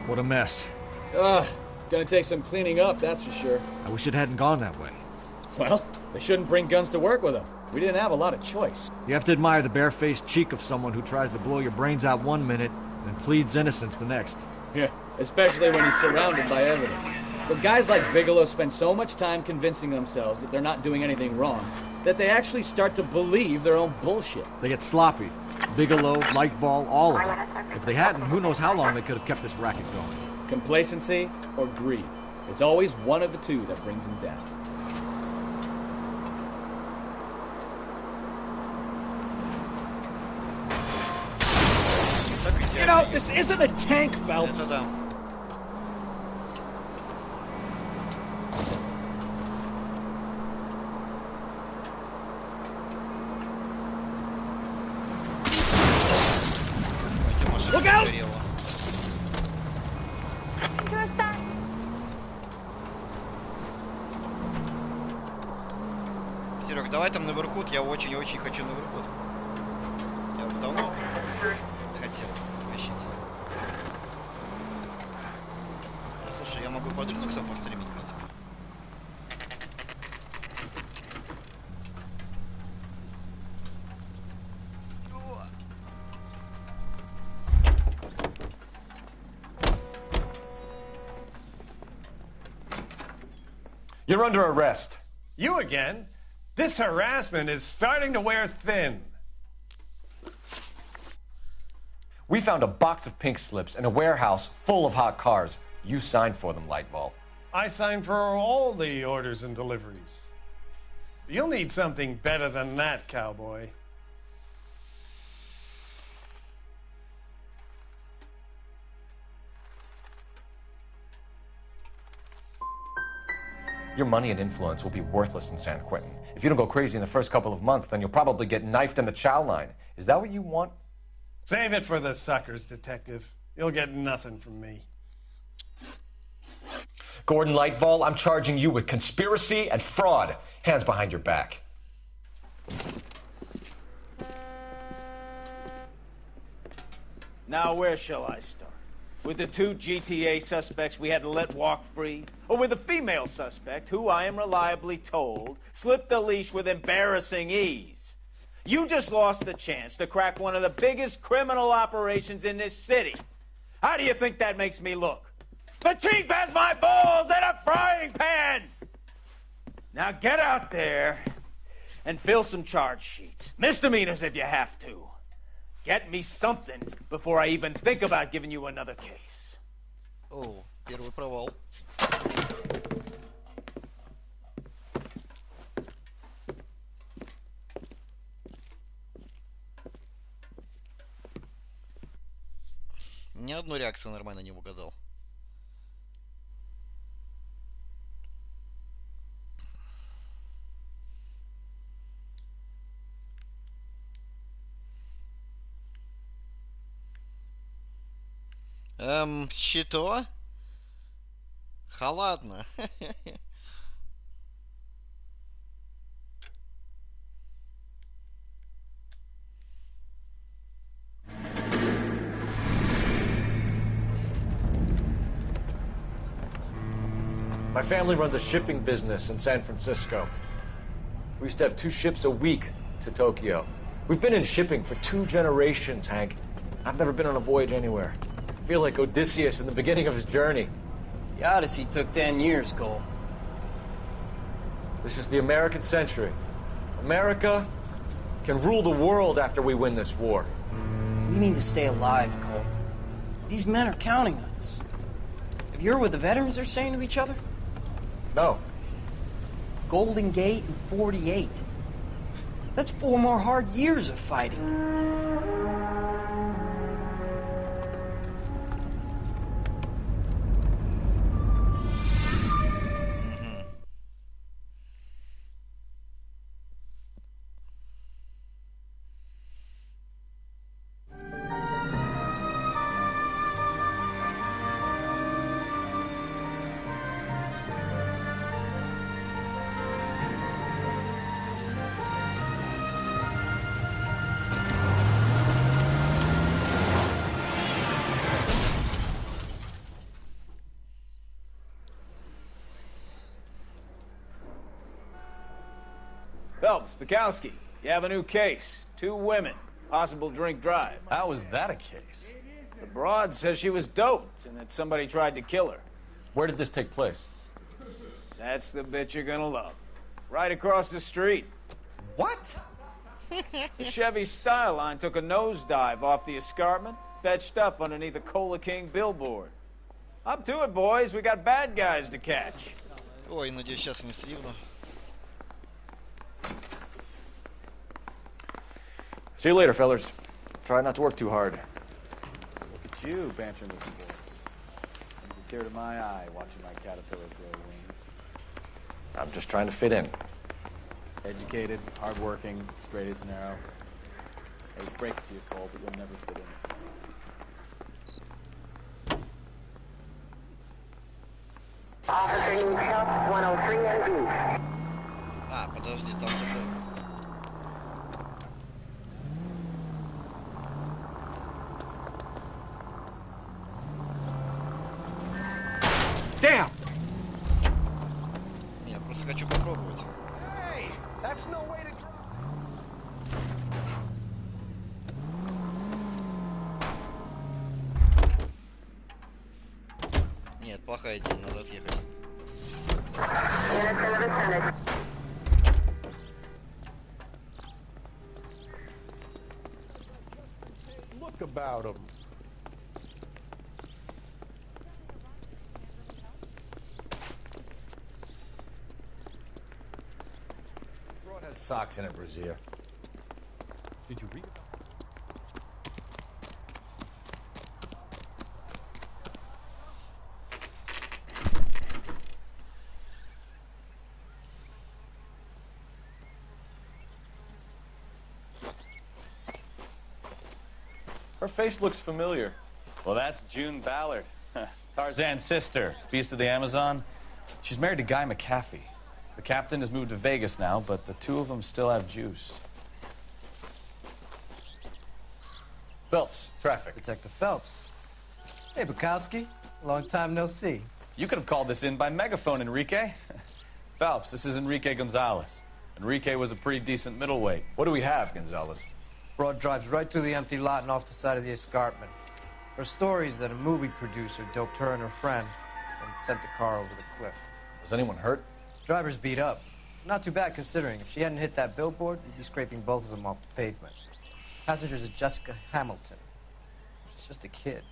What a mess. Gonna take some cleaning up, that's for sure. I wish it hadn't gone that way. Well, they shouldn't bring guns to work with them. We didn't have a lot of choice. You have to admire the barefaced cheek of someone who tries to blow your brains out one minute and pleads innocence the next. Yeah, especially when he's surrounded by evidence. But guys like Bigelow spend so much time convincing themselves that they're not doing anything wrong, that they actually start to believe their own bullshit. They get sloppy. Bigelow, Lightball, all of them. If they hadn't, who knows how long they could have kept this racket going. Complacency or greed. It's always one of the two that brings them down. You know, this isn't a tank, Phelps. Look out! Серег, давай там наверху, я очень-очень хочу наверху. Я уже давно хотел тащить. Слушай, я могу под Linux постримить, в принципе. You're under arrest. You again? This harassment is starting to wear thin. We found a box of pink slips in a warehouse full of hot cars. You signed for them, Lightball. I signed for all the orders and deliveries. You'll need something better than that, cowboy. Your money and influence will be worthless in San Quentin. If you don't go crazy in the first couple of months, then you'll probably get knifed in the chow line. Is that what you want? Save it for the suckers, Detective. You'll get nothing from me. Gordon Lightball, I'm charging you with conspiracy and fraud. Hands behind your back. Now, where shall I start? With the 2 GTA suspects we had to let walk free? Or with the female suspect, who I am reliably told slipped the leash with embarrassing ease? You just lost the chance to crack one of the biggest criminal operations in this city. How do you think that makes me look? The chief has my balls in a frying pan! Now get out there and fill some charge sheets. Misdemeanors if you have to. Get me something before I even think about giving you another case. О, первый провал. Ни одну реакцию нормально не угадал. Что? Халатно. My family runs a shipping business in San Francisco. We used to have 2 ships a week to Tokyo. We've been in shipping for 2 generations, Hank. I've never been on a voyage anywhere. I feel like Odysseus in the beginning of his journey. The Odyssey took 10 years, Cole. This is the American century. America can rule the world after we win this war. We need to stay alive, Cole. These men are counting on us. Have you heard what the veterans are saying to each other? No. Golden Gate and 48. That's 4 more hard years of fighting. Phelps, Bukowski, you have a new case. 2 women, possible drink drive. How is that a case? The broad says she was doped and that somebody tried to kill her. Where did this take place? That's the bit you're gonna love. Right across the street. What? The Chevy Style Line took a nosedive off the escarpment, fetched up underneath a Cola King billboard. Up to it, boys. We got bad guys to catch. Ой, надеюсь, сейчас не сливно. See you later, fellas. Try not to work too hard. Look at you, bantering with the boys. Brings a tear to my eye watching my caterpillar grow wings. I'm just trying to fit in. Educated, hardworking, straight as an arrow. I would break it to you, Cole, but you'll never fit in this. Officer needs help, 103 and B. А, подожди, там же... Damn! Я просто хочу попробовать. Hey, that's no way to drive. Нет, плохая идея, надо отъехать. Units in the vicinity. Look about him. Broad has socks in it, Brazier. Did you read about Her face looks familiar. Well, that's June Ballard, Tarzan's sister, beast of the Amazon. She's married to Guy McAfee. The captain has moved to Vegas now, but the two of them still have juice. Phelps, traffic. Detective Phelps. Hey, Bukowski. Long time no see. You could have called this in by megaphone, Enrique. Phelps, this is Enrique Gonzalez. Enrique was a pretty decent middleweight. What do we have, Gonzalez? Broad drives right through the empty lot and off the side of the escarpment. Her story is that a movie producer doped her and her friend and sent the car over the cliff. Was anyone hurt? Driver's beat up. Not too bad considering. If she hadn't hit that billboard, we'd be scraping both of them off the pavement. Passengers are Jessica Hamilton. She's just a kid.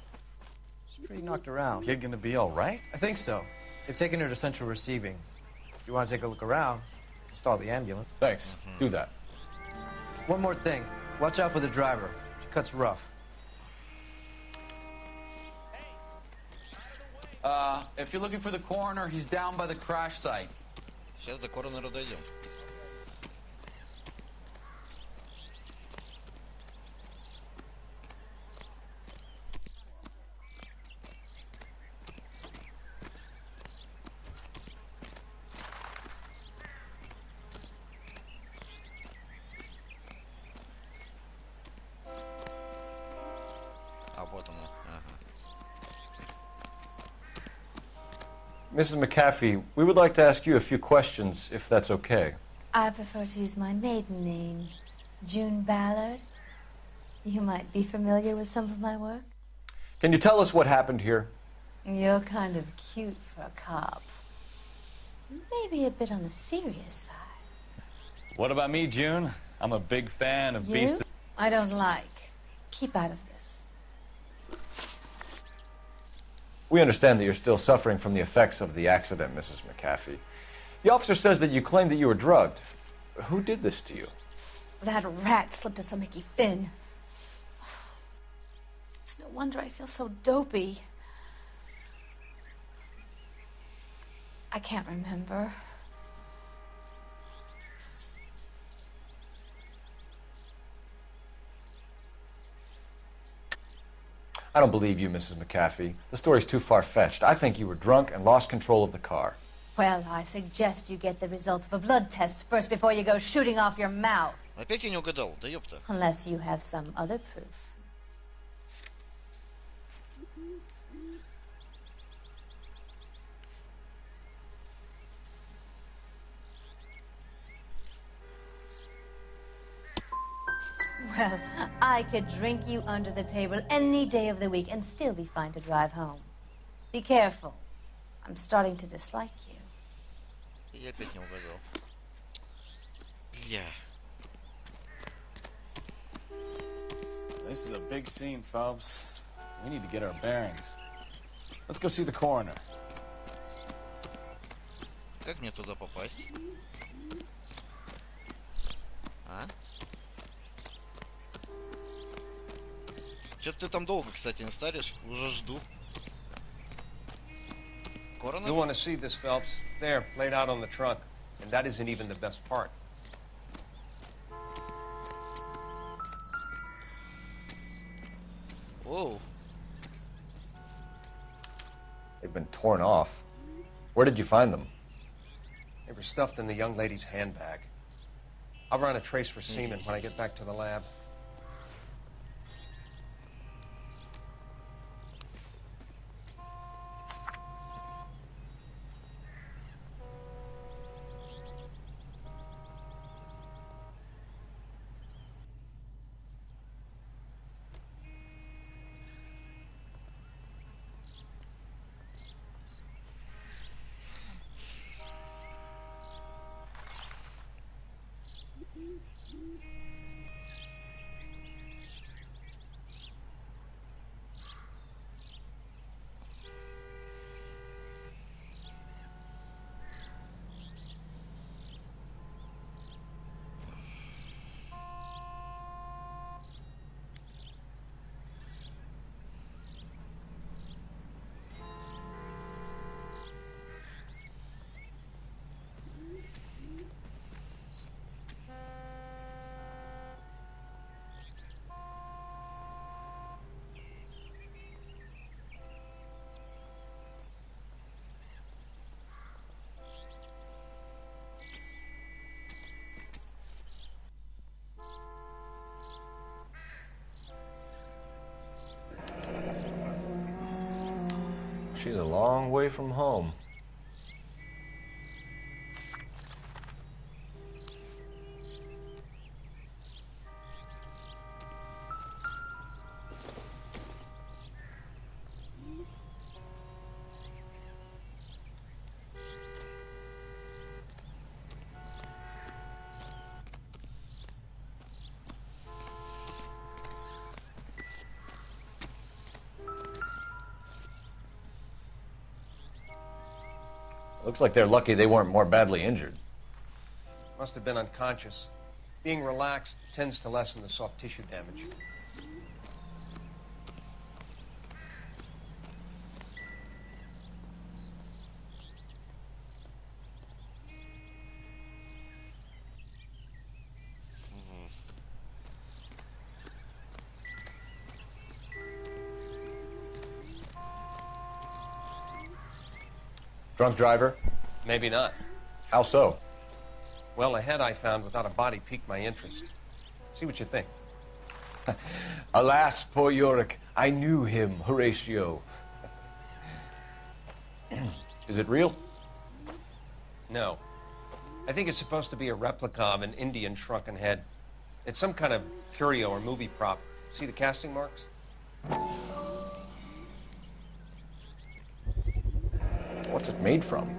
She's pretty knocked around. Kid gonna be all right? I think so. They've taken her to central receiving. If you want to take a look around, stall the ambulance. Thanks. Do that. One more thing. Watch out for the driver. She cuts rough. If you're looking for the coroner, he's down by the crash site. Сейчас до коронера дойдем. А вот она. Ага. Mrs. McAfee, we would like to ask you a few questions, if that's okay. I prefer to use my maiden name, June Ballard. You might be familiar with some of my work. Can you tell us what happened here? You're kind of cute for a cop. Maybe a bit on the serious side. What about me, June? I'm a big fan of Beast. You? I don't like. Keep out of this. We understand that you're still suffering from the effects of the accident, Mrs. McAfee. The officer says that you claimed that you were drugged. Who did this to you? That rat slipped us some Mickey Finn. It's no wonder I feel so dopey. I can't remember. I don't believe you, Mrs. McAfee. The story's too far-fetched. I think you were drunk and lost control of the car. Well, I suggest you get the results of a blood test first before you go shooting off your mouth. Опять я не угадал, да ёпта. Unless you have some other proof. Well, I could drink you under the table any day of the week and still be fine to drive home. Be careful. I'm starting to dislike you. Я опять не угадал. Бля. This is a big scene, Phelps. We need to get our bearings. Let's go see the coroner. Как мне туда попасть? А? Чё-то ты там долго, кстати, не старишь? Уже жду. Коронер? You'll want to see this, Phelps. There, laid out on the trunk. And that isn't even the best part. Whoa. They've been torn off. Where did you find them? They were stuffed in the young lady's handbag. I'll run a trace for semen when I get back to the lab. She's a long way from home. Looks like they're lucky they weren't more badly injured. Must have been unconscious. Being relaxed tends to lessen the soft tissue damage. Drunk driver? Maybe not. How so? Well, a head I found without a body piqued my interest. See what you think. Alas, poor Yorick. I knew him, Horatio. Is it real? No. I think it's supposed to be a replica of an Indian shrunken head. It's some kind of curio or movie prop. See the casting marks? What's it made from?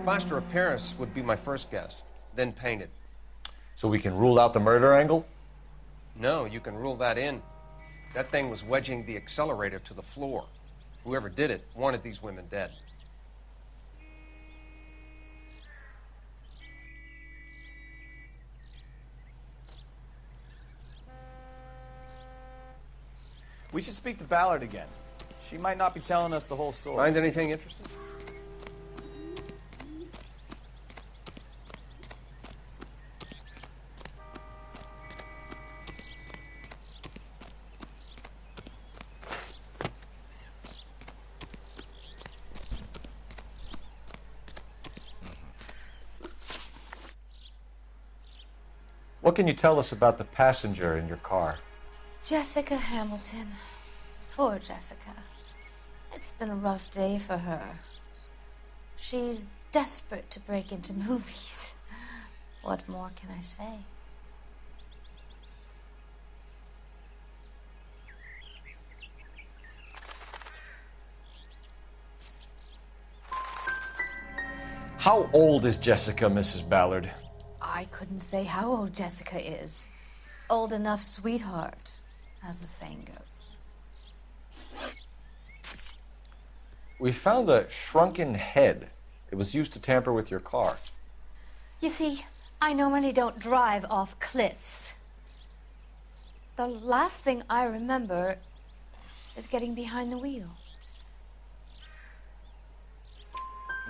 Plaster of Paris would be my first guess, then painted. So we can rule out the murder angle? No, you can rule that in. That thing was wedging the accelerator to the floor. Whoever did it wanted these women dead. We should speak to Ballard again. She might not be telling us the whole story. Find anything interesting? What can you tell us about the passenger in your car? Jessica Hamilton. Poor Jessica. It's been a rough day for her. She's desperate to break into movies. What more can I say? How old is Jessica, Mrs. Ballard? I couldn't say how old Jessica is. Old enough, sweetheart, as the saying goes. We found a shrunken head. It was used to tamper with your car. You see, I normally don't drive off cliffs. The last thing I remember is getting behind the wheel.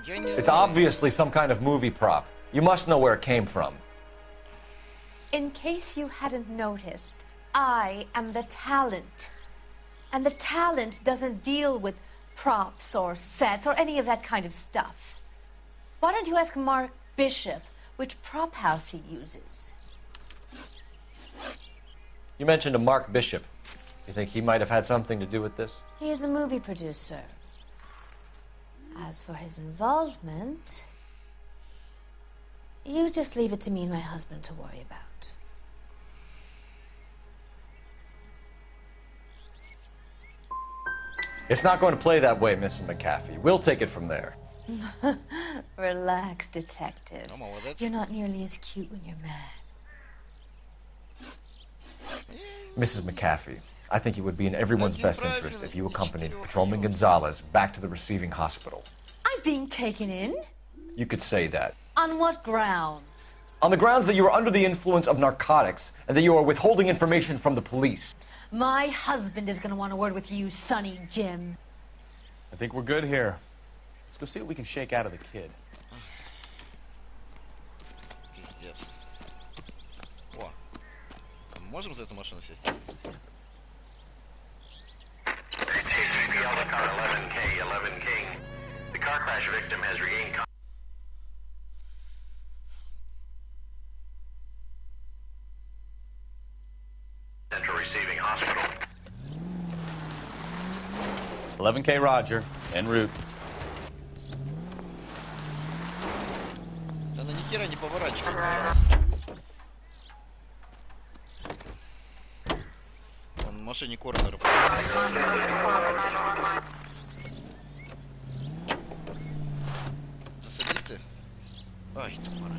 It's obviously some kind of movie prop. You must know where it came from. In case you hadn't noticed, I am the talent. And the talent doesn't deal with props or sets or any of that kind of stuff. Why don't you ask Mark Bishop which prop house he uses? You mentioned a Mark Bishop. You think he might have had something to do with this? He is a movie producer. As for his involvement, you just leave it to me and my husband to worry about. It's not going to play that way, Mrs. McAfee. We'll take it from there. Relax, detective. You're not nearly as cute when you're mad. Mrs. McAfee, I think it would be in everyone's best interest if you accompanied Patrolman Gonzalez back to the receiving hospital. I'm being taken in? You could say that. On what grounds? On the grounds that you are under the influence of narcotics and that you are withholding information from the police. My husband is going to want a word with you, Sonny Jim. I think we're good here. Let's go see what we can shake out of the kid. Пиздец. О, а можем за эту машину сесть? HCPL car 11K, 11 King. The car crash victim has regained Central Receiving Hospital. 11K Roger, en route. Да она ни хера не поворачивает. Он в машине коронера. Засадись ты. Ай, тупорылый.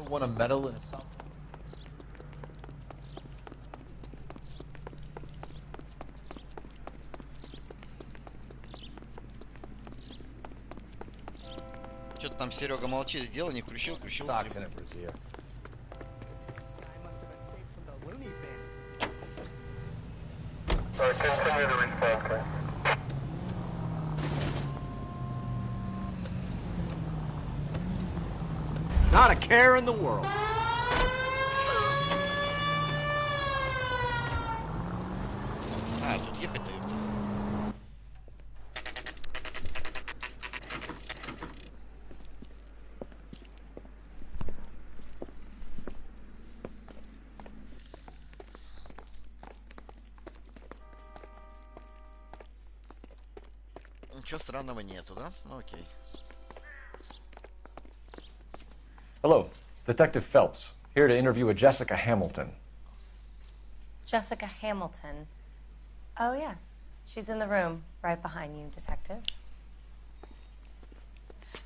Want a medal in a sum? Что-то там Серега молчи, сделал, не включил. Socks in it, Brazier. Continue to respond, sir. Not a care in the world. А, тут ехать-то. Ничего странного нету, да? Ну окей. Hello, Detective Phelps, here to interview a Jessica Hamilton. Jessica Hamilton. Oh, yes. She's in the room right behind you, Detective.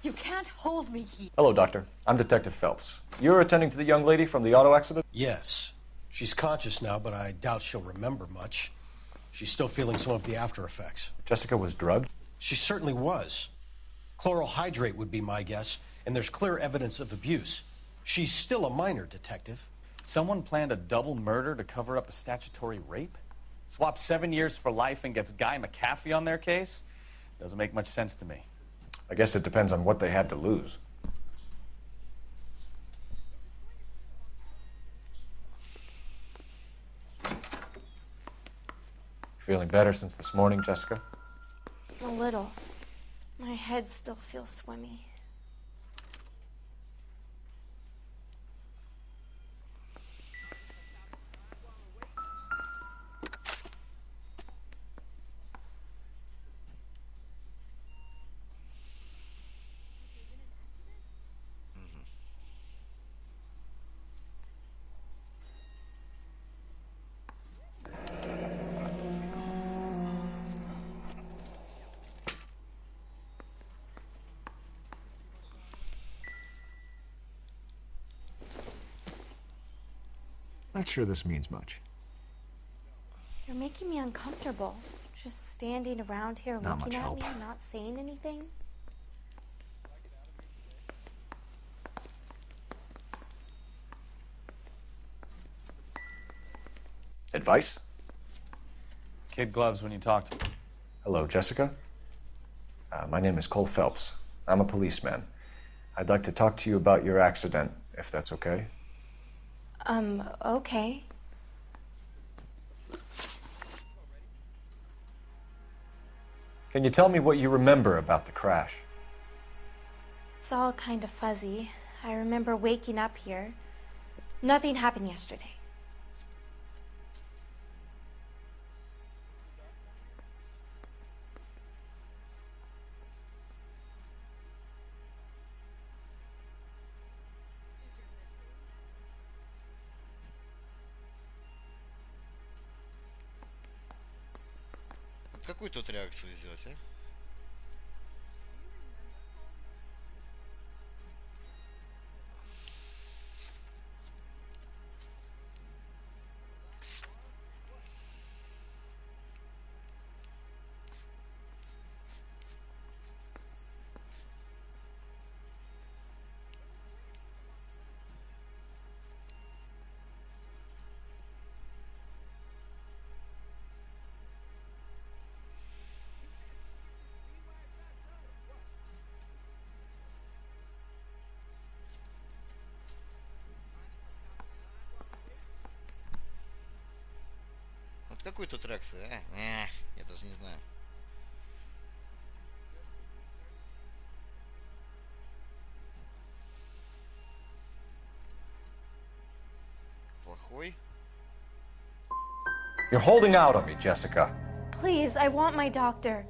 You can't hold me here. Hello, Doctor. I'm Detective Phelps. You're attending to the young lady from the auto accident? Yes. She's conscious now, but I doubt she'll remember much. She's still feeling some of the after effects. Jessica was drugged? She certainly was. Chloral hydrate would be my guess, and there's clear evidence of abuse. She's still a minor, Detective. Someone planned a double murder to cover up a statutory rape? Swapped 7 years for life and gets Guy McAfee on their case? Doesn't make much sense to me. I guess it depends on what they had to lose. Feeling better since this morning, Jessica? A little. My head still feels swimmy. Not sure this means much. You're making me uncomfortable. Just standing around here Not looking much at help. me, not saying anything. Advice? Kid gloves when you talk to me. Hello, Jessica. My name is Cole Phelps. I'm a policeman. I'd like to talk to you about your accident, if that's okay. Okay. Can you tell me what you remember about the crash? It's all kind of fuzzy. I remember waking up here. Nothing happened yesterday. Какую тут реакцию сделать, а? какую тут реакцию? Я даже не знаю. Плохой. You're holding out on me, Jessica. Please, I want my doctor.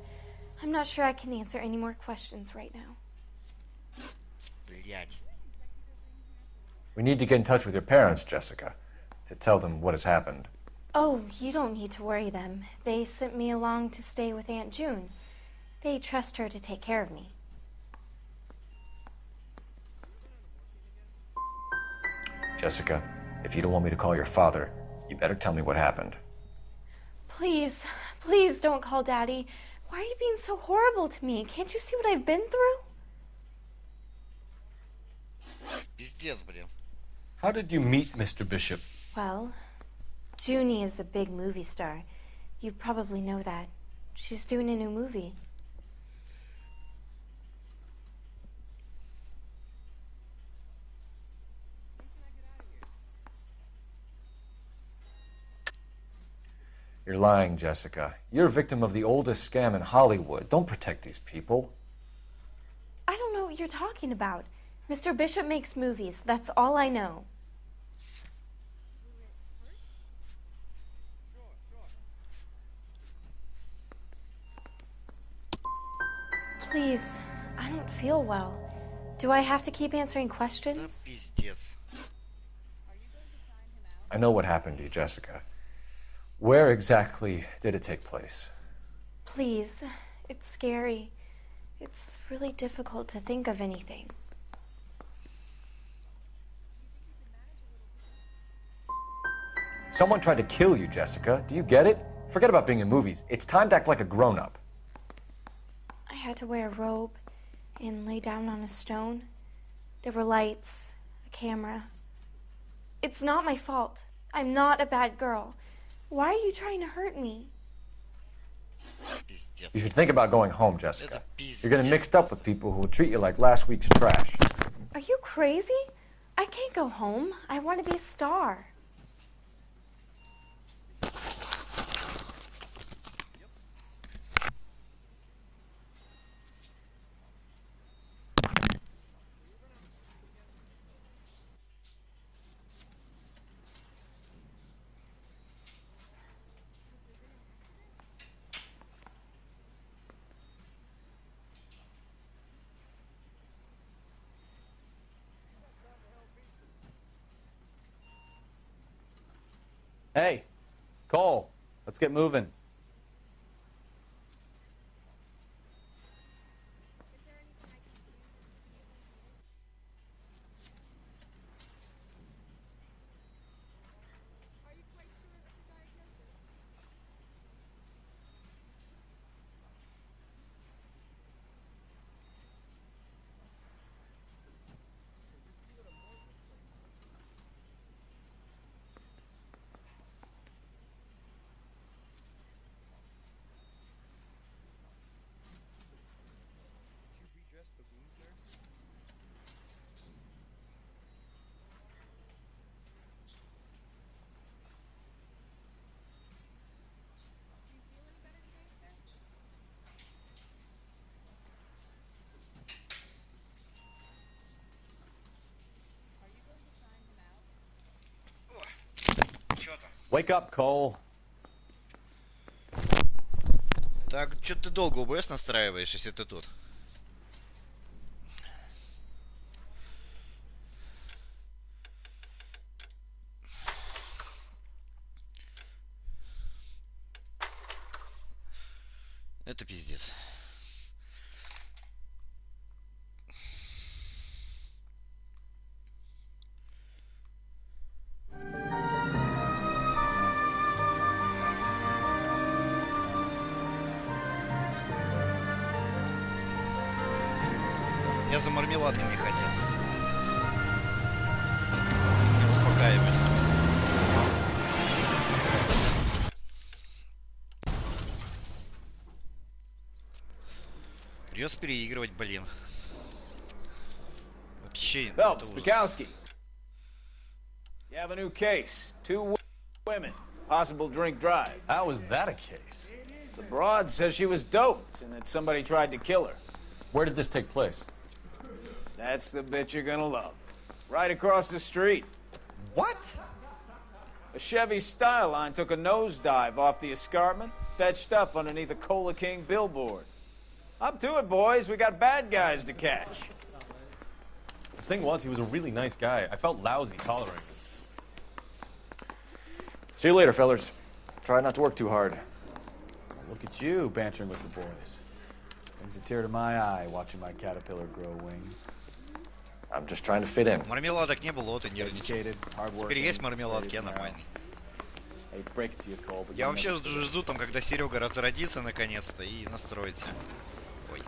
I'm not sure I can answer any more questions right now. Блять. We need to get in touch with your parents, Jessica, to tell them what has happened. Oh, you don't need to worry them. They sent me along to stay with Aunt June. They trust her to take care of me. Jessica, if you don't want me to call your father, you better tell me what happened. Please, please don't call Daddy. Why are you being so horrible to me? Can't you see what I've been through? Пиздец, блин. How did you meet Mr. Bishop? Well, Junie is a big movie star. You probably know that. She's doing a new movie. You're lying, Jessica. You're a victim of the oldest scam in Hollywood. Don't protect these people. I don't know what you're talking about. Mr. Bishop makes movies. That's all I know. Please, I don't feel well. Do I have to keep answering questions? Пиздец. I know what happened to you, Jessica. Where exactly did it take place? Please, it's scary. It's really difficult to think of anything. Someone tried to kill you, Jessica. Do you get it? Forget about being in movies. It's time to act like a grown-up. I had to wear a robe and lay down on a stone. There were lights, a camera. It's not my fault. I'm not a bad girl. Why are you trying to hurt me? You should think about going home, Jessica. You're getting mixed up with people who will treat you like last week's trash. Are you crazy? I can't go home. I want to be a star. Hey, Cole, let's get moving. Wake up, Cole. Так, что ты долго ОБС настраиваешь, если ты тут? Это пиздец. Я за мармеладками хотел. Успокаивать. Придется переигрывать, блин. Вообще. Phelps, Bukowski. You have a new case. Two women. Possible drink drive. How is that a case? The broad says she was doped and that somebody tried to kill her. Where did this take place? That's the bit you're gonna love. Right across the street. What? A Chevy Styline took a nosedive off the escarpment, fetched up underneath a Cola King billboard. Up to it, boys. We got bad guys to catch. The thing was, he was a really nice guy. I felt lousy tolerating him. See you later, fellers. Try not to work too hard. Look at you bantering with the boys. Brings a tear to my eye watching my caterpillar grow wings. I'm just trying to fit in. Мармеладок не было, вот и нервничал. Теперь есть мармеладки, я нормальный. Я вообще жду там, когда Серега разродится наконец-то и настроится. Ой.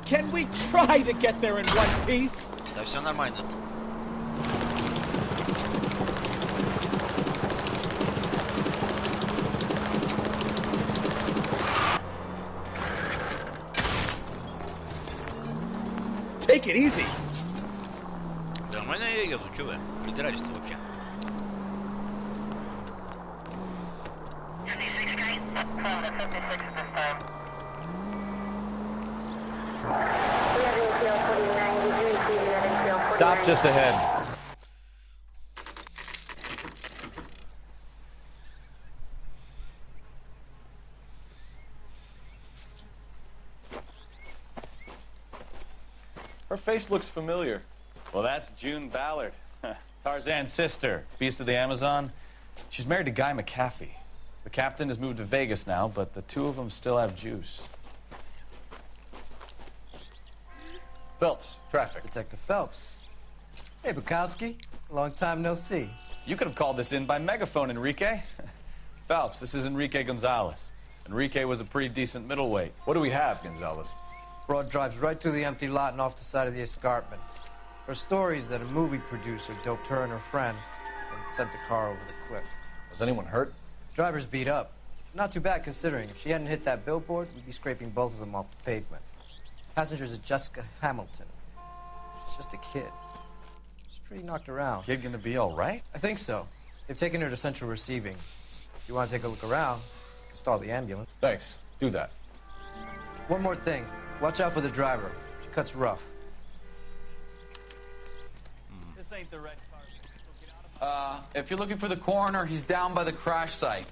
Can we try to get there in one piece? Да все нормально. Take it easy. Нормально я еду, чё вы? Придирались-то вообще. Stop just ahead. Her face looks familiar. Well, that's June Ballard, Tarzan's sister, Beast of the Amazon. She's married to Guy McAfee. The captain has moved to Vegas now, but the two of them still have juice. Phelps, traffic. Detective Phelps. Hey, Bukowski. Long time no see. You could have called this in by megaphone, Enrique. Phelps, this is Enrique Gonzalez. Enrique was a pretty decent middleweight. What do we have, Gonzalez? Broad drives right through the empty lot and off the side of the escarpment. Her stories that a movie producer doped her and her friend and sent the car over the cliff. Was anyone hurt? Driver's beat up. Not too bad considering. If she hadn't hit that billboard, we'd be scraping both of them off the pavement. Passenger's a Jessica Hamilton. She's just a kid. She's pretty knocked around. Kid gonna be all right? I think so. They've taken her to central receiving. If you want to take a look around, stall the ambulance. Thanks. Do that. One more thing. Watch out for the driver. She cuts rough. This ain't the red car. If you're looking for the coroner, he's down by the crash site.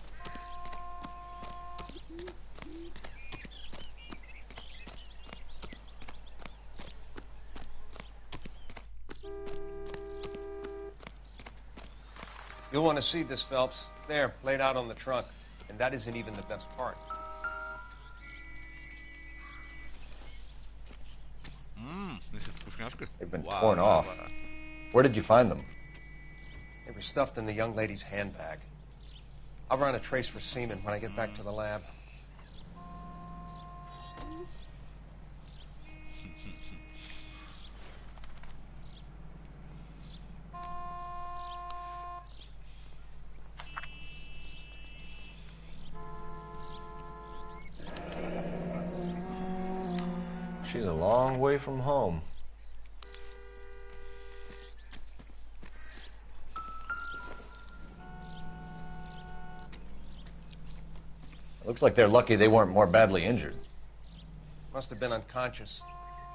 You'll want to see this, Phelps. There, laid out on the trunk. And that isn't even the best part. They've been torn off. Where did you find them? They were stuffed in the young lady's handbag. I'll run a trace for semen when I get back to the lab. She's a long way from home. Looks like they're lucky they weren't more badly injured. Must have been unconscious.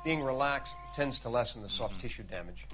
Being relaxed tends to lessen the soft tissue damage.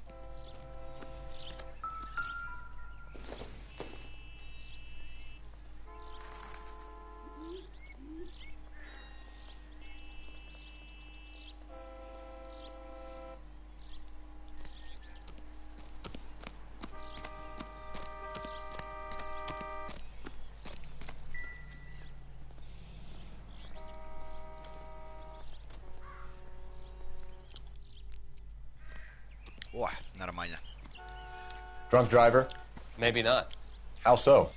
О, нормально. Drunk driver? Maybe not. How so?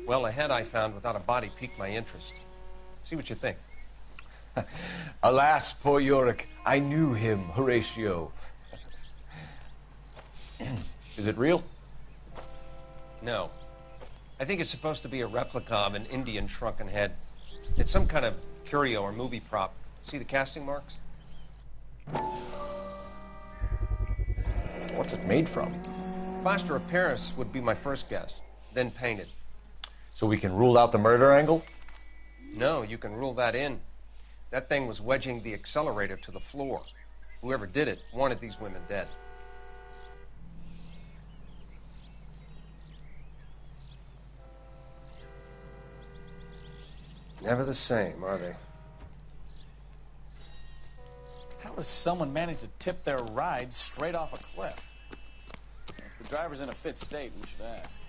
Well, a head I found without a body piqued my interest. See what you think. Alas, poor Yorick, I knew him, Horatio. Is it real? No. I think it's supposed to be a replica of an Indian shrunken head. It's some kind of curio or movie prop. See the casting marks? What's it made from? Plaster of Paris would be my first guess, then painted. So we can rule out the murder angle? No, you can rule that in. That thing was wedging the accelerator to the floor. Whoever did it wanted these women dead. Never the same, are they? How does someone manage to tip their ride straight off a cliff? If the driver's in a fit state, we should ask.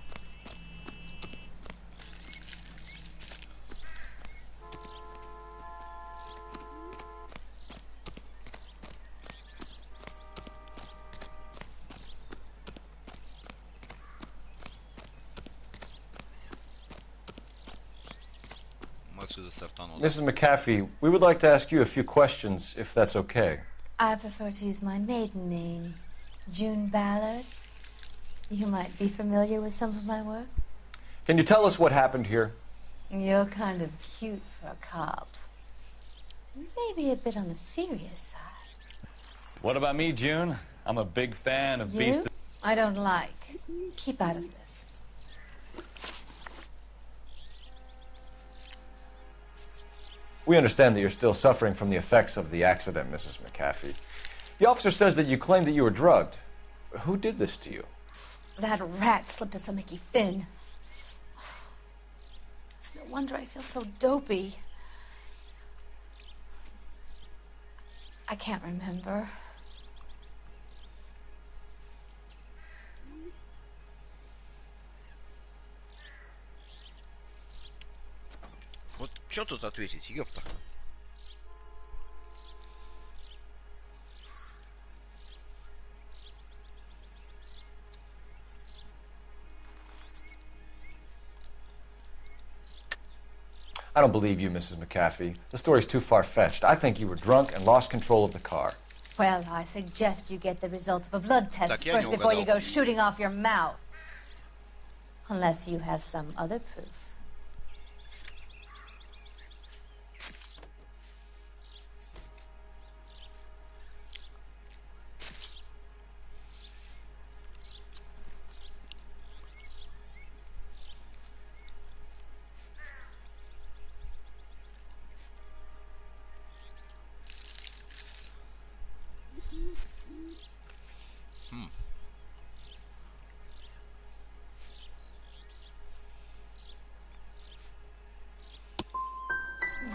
Mrs. McAfee, we would like to ask you a few questions, if that's okay. I prefer to use my maiden name, June Ballard. You might be familiar with some of my work. Can you tell us what happened here? You're kind of cute for a cop. Maybe a bit on the serious side. What about me, June? I'm a big fan of Beast. I don't like. Keep out of this. We understand that you're still suffering from the effects of the accident, Mrs. McAfee. The officer says that you claimed that you were drugged. Who did this to you? That rat slipped us a Mickey Finn. It's no wonder I feel so dopey. I can't remember. Вот что тут ответить, ёпта? I don't believe you, Mrs. McAfee. The story's too far-fetched. I think you were drunk and lost control of the car. Well, I suggest you get the results of a blood test Так, я first не before you угадал. go shooting off your mouth. Unless you have some other proof.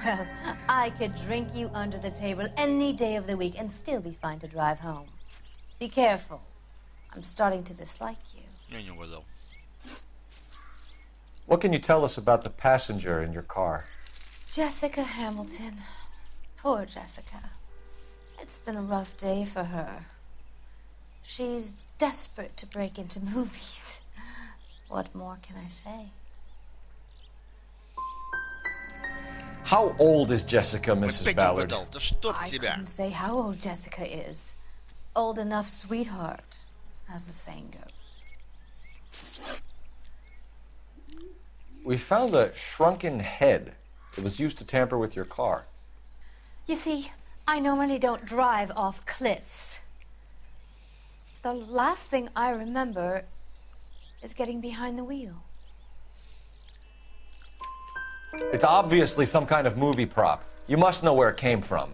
Well, I could drink you under the table any day of the week and still be fine to drive home. Be careful. I'm starting to dislike you. Я не угадал. What can you tell us about the passenger in your car? Jessica Hamilton. Poor Jessica. It's been a rough day for her. She's desperate to break into movies. What more can I say? How old is Jessica, Mrs. Опять не Ballard? угадал. Да чтоб I тебя. couldn't say how old Jessica is. Old enough, sweetheart, as the saying goes. We found a shrunken head that was used to tamper with your car. You see, I normally don't drive off cliffs. The last thing I remember is getting behind the wheel. It's obviously some kind of movie prop. You must know where it came from.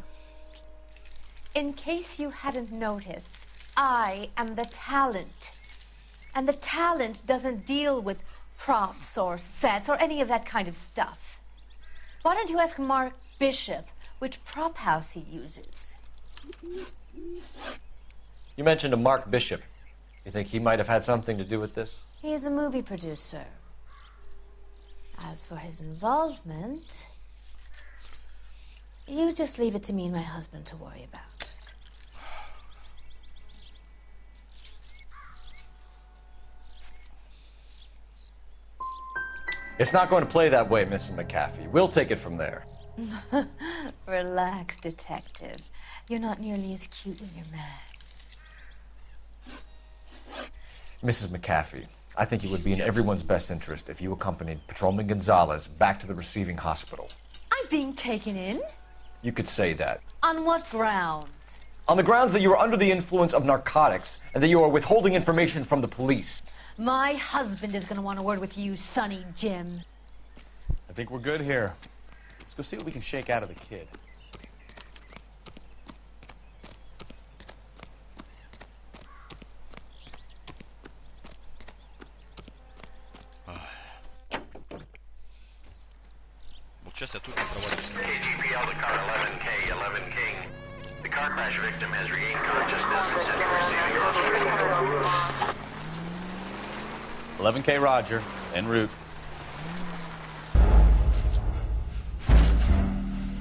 In case you hadn't noticed, I am the talent. And the talent doesn't deal with props or sets or any of that kind of stuff. Why don't you ask Mark Bishop which prop house he uses? You mentioned a Mark Bishop. You think he might have had something to do with this? He's a movie producer. As for his involvement, you just leave it to me and my husband to worry about. It's not going to play that way, Mrs. McAfee. We'll take it from there. Relax, detective. You're not nearly as cute when you're mad. Mrs. McAfee, I think it would be in everyone's best interest if you accompanied Patrolman Gonzalez back to the receiving hospital. I'm being taken in? You could say that. On what grounds? On the grounds that you are under the influence of narcotics and that you are withholding information from the police. My husband is going to want a word with you, Sonny Jim. I think we're good here. Let's go see what we can shake out of the kid. Сейчас я тут не провалюсь. KGPL to car 11K, 11 King. The car crash victim has regained consciousness and sent to receiving hospital. 11K Roger, en route.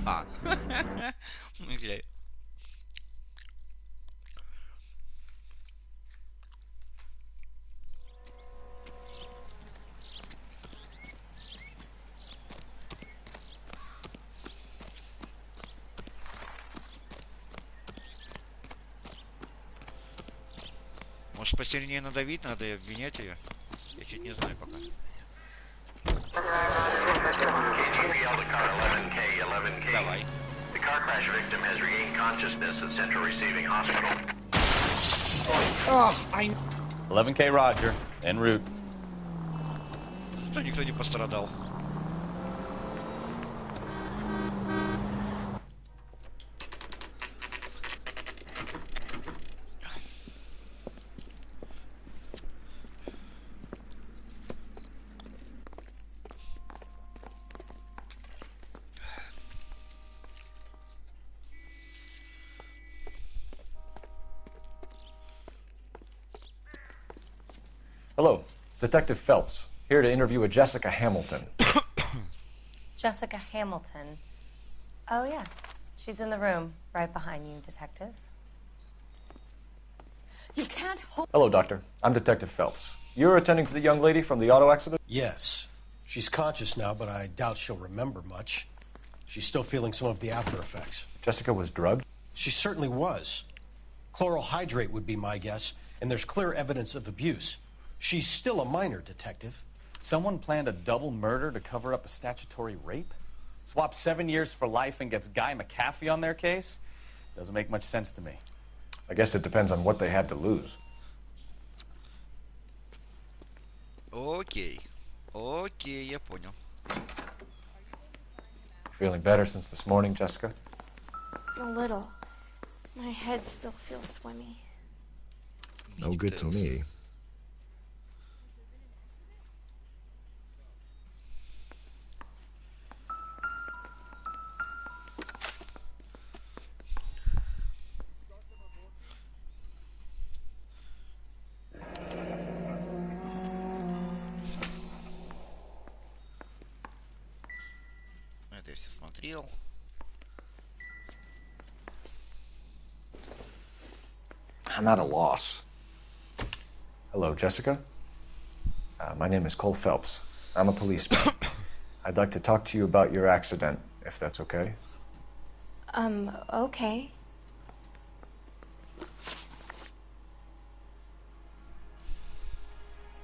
А. Окей. Может, посильнее надавить надо и обвинять ее? Я чуть не знаю пока. Давай. The car crash victim has regained consciousness at Central Receiving Hospital. 11K Roger, en route. Что никто не пострадал? Hello, Detective Phelps, here to interview a Jessica Hamilton. Jessica Hamilton. Oh, yes. She's in the room, right behind you, Detective. You can't hold... Hello, Doctor. I'm Detective Phelps. You're attending to the young lady from the auto accident? Yes. She's conscious now, but I doubt she'll remember much. She's still feeling some of the after effects. Jessica was drugged? She certainly was. Chloral hydrate would be my guess, and there's clear evidence of abuse. She's still a minor, Detective. Someone planned a double murder to cover up a statutory rape? Swap 7 years for life and gets Guy McAfee on their case? Doesn't make much sense to me. I guess it depends on what they had to lose. Окей. Окей, я понял. Feeling better since this morning, Jessica? A little. My head still feels swimmy. No good to me. Это я все смотрел. I'm at a loss. Hello, Jessica. My name is Cole Phelps. I'm a policeman. I'd like to talk to you about your accident, if that's okay. Okay.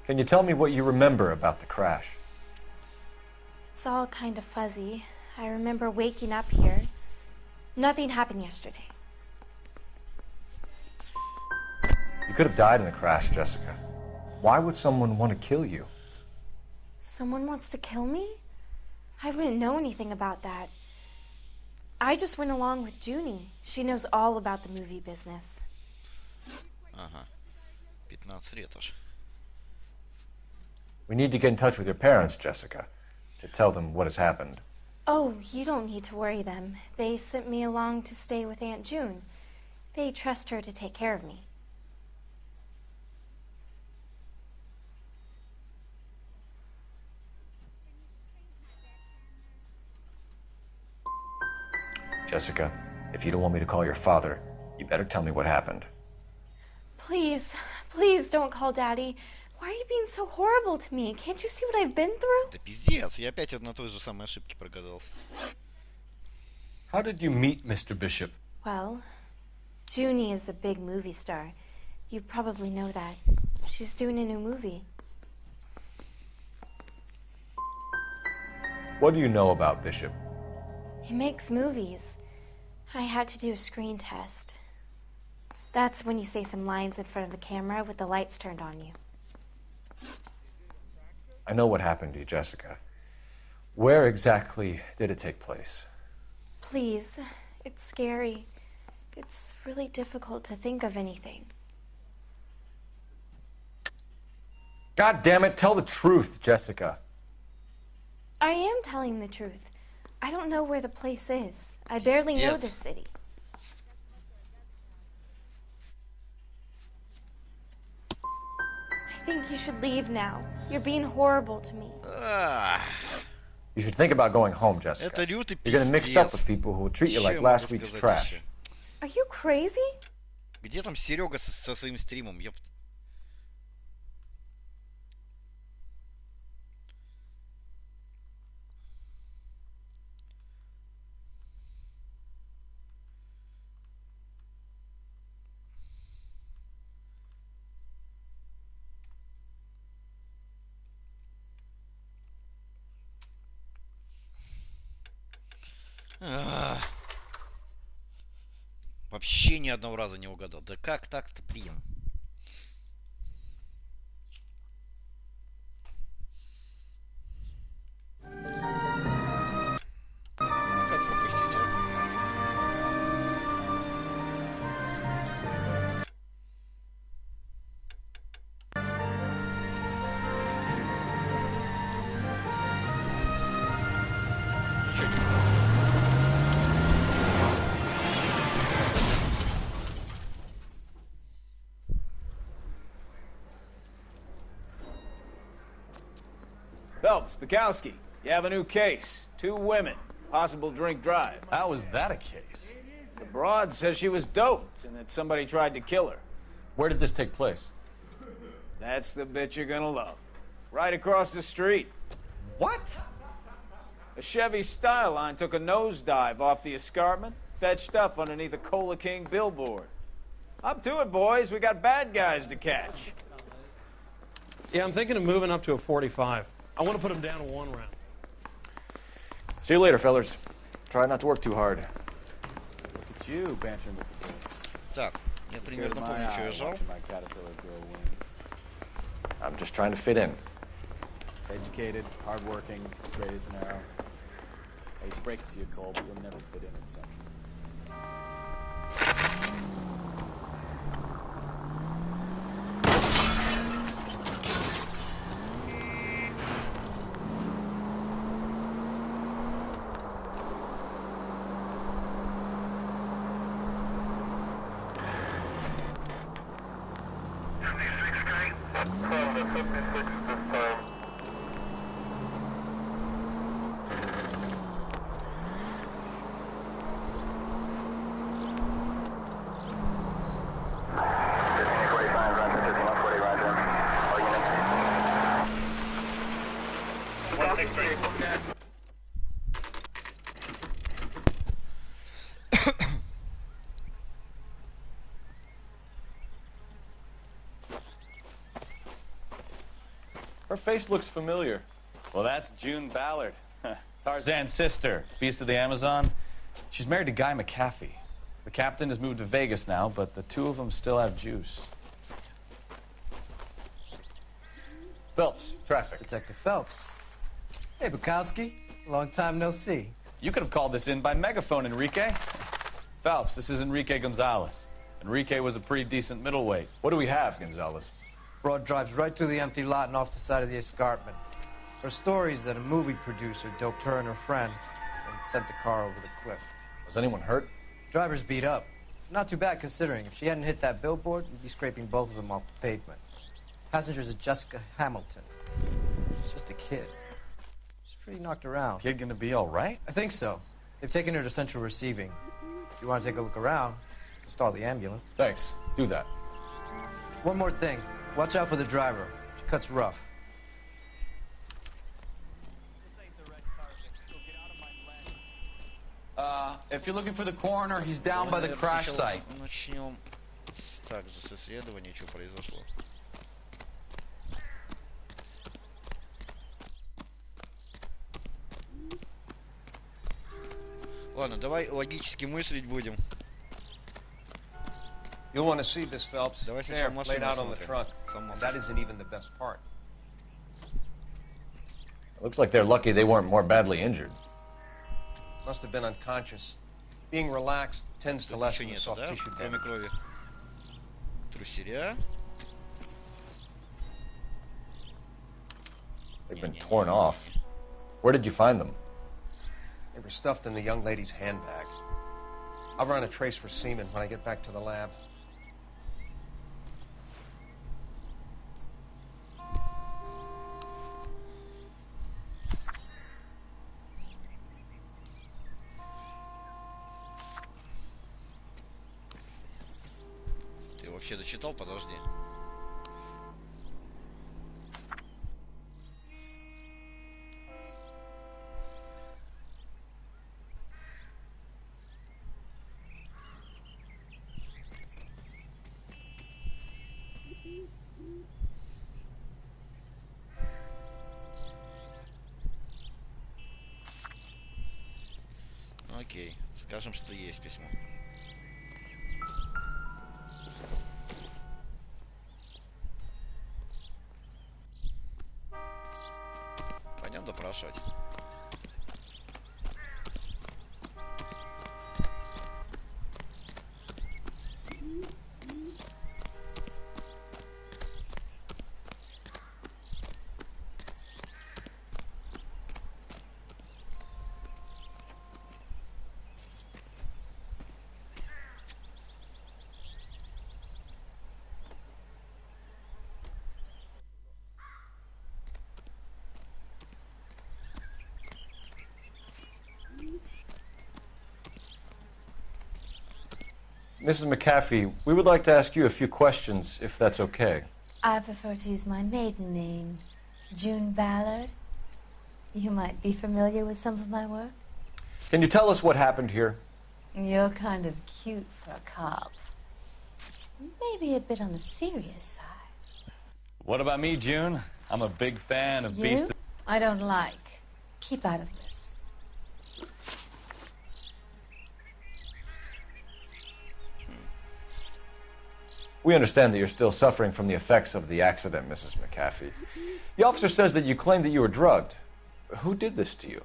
Can you tell me what you remember about the crash? It's all kind of fuzzy. I remember waking up here. Nothing happened yesterday. You could have died in the crash, Jessica. Why would someone want to kill you? Someone wants to kill me? I wouldn't know anything about that. I just went along with Junie. She knows all about the movie business. Ага. 15 лет аж. We need to get in touch with your parents, Jessica, to tell them what has happened. Oh, you don't need to worry them. They sent me along to stay with Aunt June. They trust her to take care of me. Jessica, if you don't want me to call your father, you better tell me what happened. Please, please don't call Daddy. Why are you being so horrible to me? Can't you see what I've been through? Да пиздец, я опять на той же самой ошибке прогадался. How did you meet Mr. Bishop? Well, Junie is a big movie star. You probably know that. She's doing a new movie. What do you know about Bishop? He makes movies. I had to do a screen test. That's when you say some lines in front of the camera with the lights turned on you. I know what happened to you, Jessica. Where exactly did it take place? Please, it's scary. It's really difficult to think of anything. God damn it, tell the truth, Jessica. I am telling the truth. I don't know where the place is. I barely know this city. I think you should leave now. You're being horrible to me. You should think about going home, Jessica. You're getting mixed up with people who will treat you like last week's trash. Are you crazy? Где там Серега со своим стримом, ёпт? Вообще ни одного раза не угадал. Да как так-то, блин? Как пропустить, а? Ничего не пропустил. Phelps, Bukowski, you have a new case. 2 women, possible drink drive. How was that a case? The broad says she was doped and that somebody tried to kill her. Where did this take place? That's the bit you're gonna love. Right across the street. What? A Chevy Styline took a nosedive off the escarpment, fetched up underneath a Cola King billboard. Up to it, boys. We got bad guys to catch. Yeah, I'm thinking of moving up to a 45. I want to put him down to 1 round. See you later, fellas. Try not to work too hard. Look at you, bantering with the boys. Так, я примерно помню, что я жал. I'm just trying to fit in. Educated, hardworking, straight as an arrow. I hate to break it to you, Cole, but you'll never fit in Central. Her face looks familiar. Well, that's June Ballard, Tarzan's sister, Beast of the Amazon. She's married to Guy McAfee. The captain has moved to Vegas now, but the 2 of them still have juice. Phelps, traffic. Detective Phelps. Hey, Bukowski. Long time no see. You could have called this in by megaphone, Enrique. Phelps, this is Enrique Gonzalez. Enrique was a pretty decent middleweight. What do we have, Gonzalez? Broad drives right through the empty lot and off the side of the escarpment. Her story is that a movie producer doped her and her friend and sent the car over the cliff. Was anyone hurt? Driver's beat up. Not too bad considering. If she hadn't hit that billboard, we'd be scraping both of them off the pavement. Passenger's a Jessica Hamilton. She's just a kid. She's pretty knocked around. Kid gonna be all right? I think so. They've taken her to central receiving. If you want to take a look around, stall the ambulance. Thanks. Do that. One more thing. Watch out for the driver. She cuts rough. If you're looking for the coroner, he's down by the crash site. Начнем также с исследования, что произошло. Ладно, давай логически мыслить будем. You'll want to see this, Phelps. Давай There, сначала laid машину out on the осмотрим. trunk. Само And that собой. isn't even the best part. Looks like they're lucky they weren't more badly injured. Must have been unconscious. Being relaxed tends to Тут lessen ничего the нету, soft да? tissue Кроме damage. крови. Труселя. They've been torn off. Where did you find them? They were stuffed in the young lady's handbag. I'll run a trace for semen when I get back to the lab. Ты вообще дочитал? Подожди. Окей, скажем, что есть письмо. Пойдем допрашивать. Mrs. McAfee, we would like to ask you a few questions, if that's okay. I prefer to use my maiden name, June Ballard. You might be familiar with some of my work. Can you tell us what happened here? You're kind of cute for a cop. Maybe a bit on the serious side. What about me, June? I'm a big fan of Beast. I don't like. Keep out of this. We understand that you're still suffering from the effects of the accident, Mrs. McAfee. The officer says that you claimed that you were drugged. Who did this to you?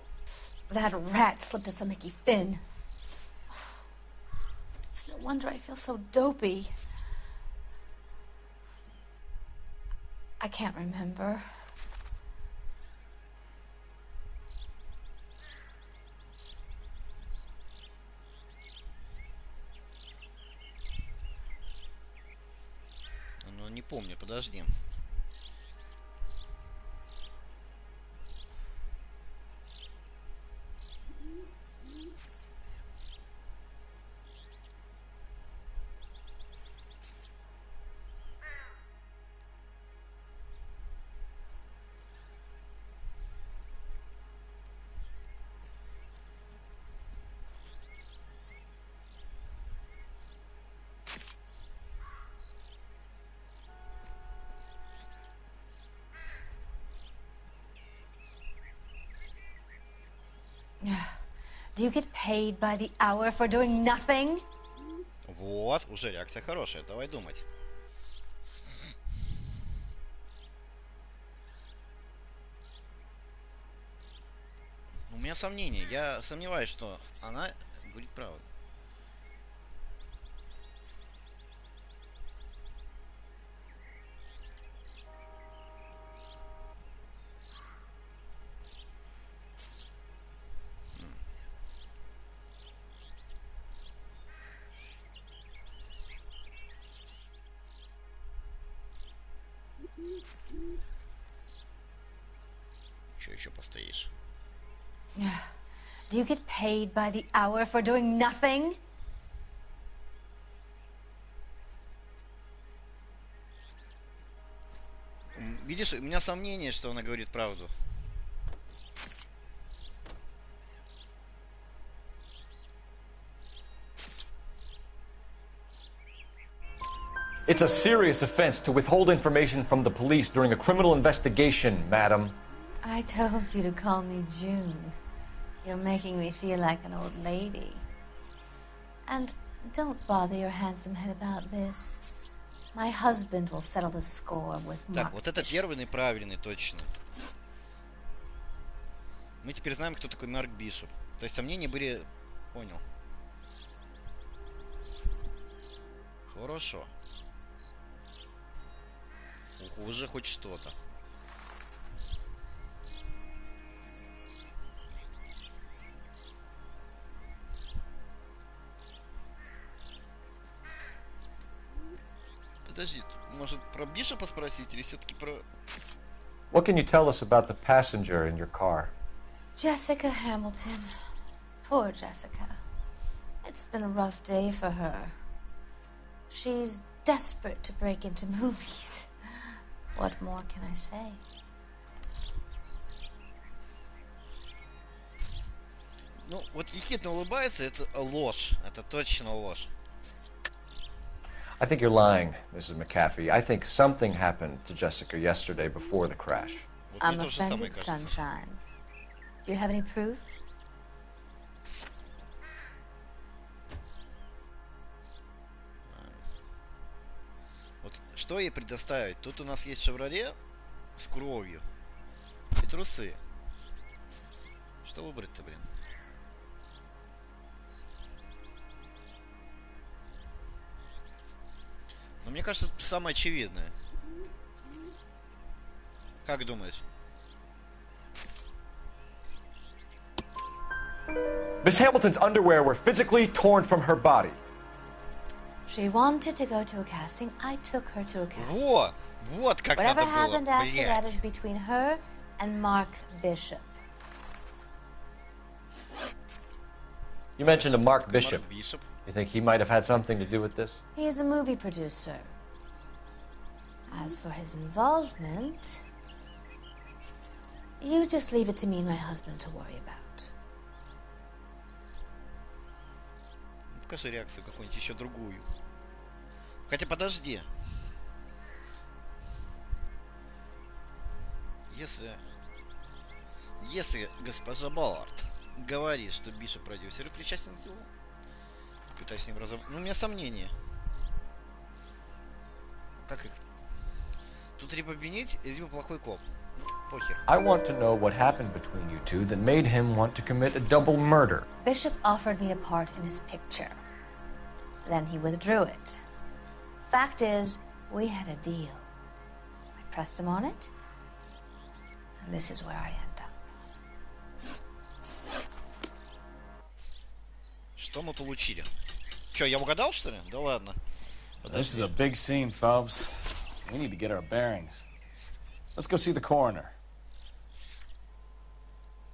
That rat slipped us a Mickey Finn. It's no wonder I feel so dopey. I can't remember. Ну, не помню, подожди. Do you get paid by the hour for doing nothing? Вот, уже реакция хорошая, давай думать. У меня сомнения, я сомневаюсь, что она говорит правду. Че еще постоишь? Do you get paid by the hour for doing nothing? Видишь, у меня сомнение, что она говорит правду. It's a serious offense to withhold information from the police during a criminal investigation, madam. I told you to call me June. You're making me feel like an old lady. And don't bother your handsome head about this. My husband will settle the score with Так, Mark вот это Bishop. первый правильный, точно. Мы теперь знаем, кто такой Марк Бишоп. То есть сомнения были... Понял. Хорошо. Ух, уже хоть что-то. Подожди, может про Бишопа спросить или все-таки про... What can you tell us about the passenger in your car? Jessica Hamilton. Poor Jessica. It's been a rough day for her. She's desperate to break into movies. What more can I say? Ну, вот ехидно улыбается, это ложь. Это точно ложь. I think you're lying, Mrs. McAfee. I think something happened to Jessica yesterday before the crash. I'm offended, Sunshine. Do you have any proof? Вот что ей предоставить? Тут у нас есть «Шевроле» с кровью и трусы. Что выбрать-то, блин? Но мне кажется, это самое очевидное. Как думаешь? Miss Hamilton's underwear were physically torn from her body. She wanted to go to a casting. I took her to a casting. Во! Вот как Whatever надо было, happened after that is блядь. between her and Mark Bishop. You mentioned a Mark Bishop. Bishop. You think he might have had something to do with this? He is a movie producer. As for his involvement, you just leave it to me and my husband to worry about. Покажи реакцию какую-нибудь еще другую. Хотя подожди. Если госпожа Баллард говорит, что Бишоп продюсер и причастен к делу, пытаюсь с ним разобраться. Ну, у меня сомнения. Как их? Тут либо обвинить, либо плохой коп. Ну, похер. I want to know what happened between you two that made him want to commit a double murder. Bishop offered me a part in his picture. Then he withdrew it. Fact is, we had a deal. I pressed him on it, and this is where I end up. Что мы получили? Че, я угадал, что ли? Да ладно. This is a big scene, Phelps. We need to get our bearings. Let's go see the coroner.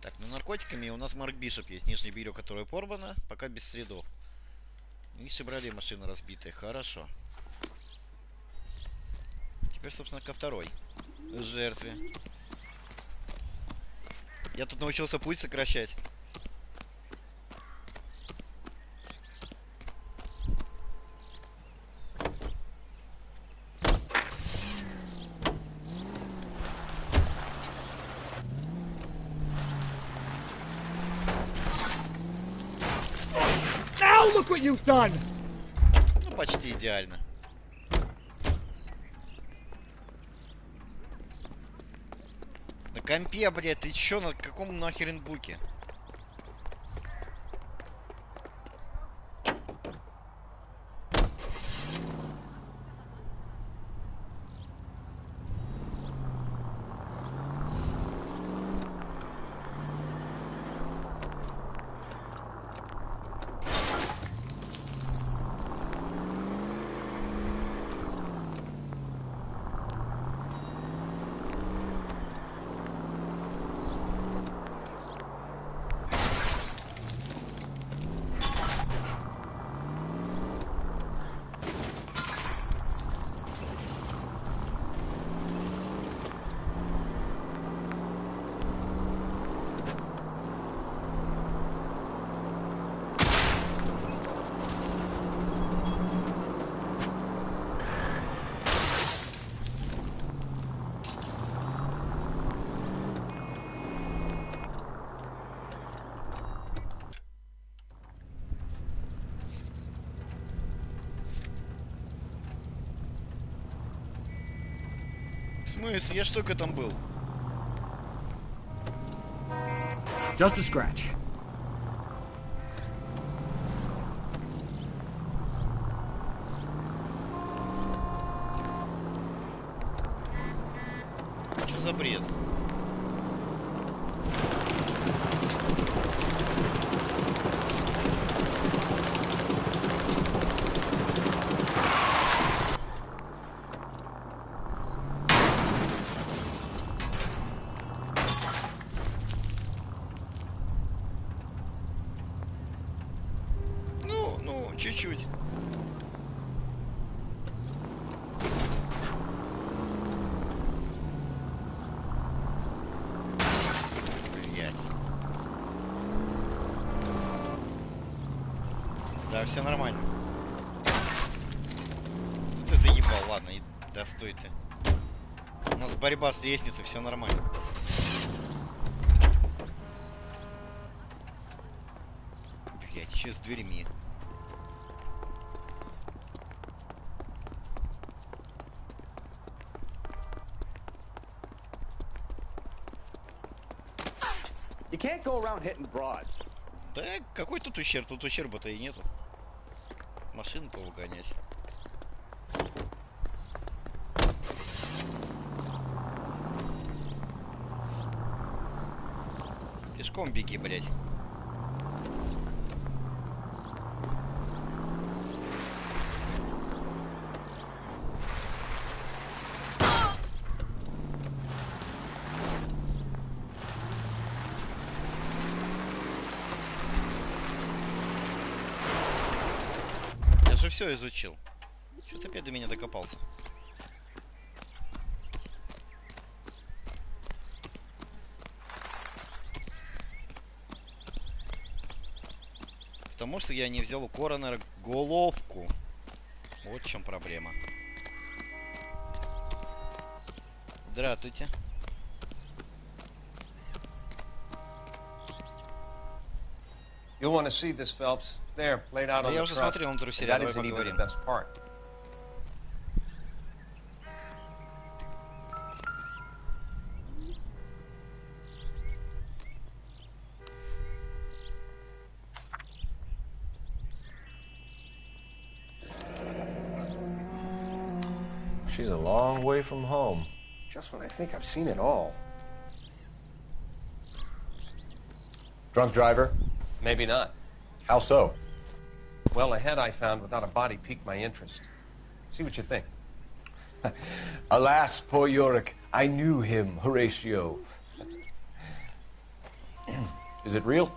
Так, ну наркотиками у нас Марк Бишоп есть. Нижнее белье, которое порвано, пока без следов. И «Шевроле» машина разбитая. Хорошо. Теперь, собственно, ко второй жертве. Я тут научился путь сокращать. Now look what you've done! Ну, почти идеально. На компе, блядь, ты чё, на каком нахерен буке? смысле? Я ж только там был. Just a scratch. Что за бред? Ну, чуть-чуть. Блять. Да, все нормально. Ты заебал, ладно, и да стой ты. У нас борьба с лестницей, все нормально. Блять, еще с дверьми. You can't go around hitting broads. Да какой тут ущерб? Тут ущерба-то и нету. Машину повыгонять. Пешком беги, блять. Я же все изучил. Что ты опять до меня докопался? Потому что я не взял у коронера головку. Вот в чем проблема. Здравствуйте. You'll want to see this, Phelps. There, laid out Да on я the уже truck. смотрел на труселя, That давай isn't even the поговорим. best part. She's a long way from home. Just when I think I've seen it all. Drunk driver? Maybe not. How so? Well, a head I found without a body piqued my interest. See what you think. Alas, poor Yorick. I knew him, Horatio. Is it real?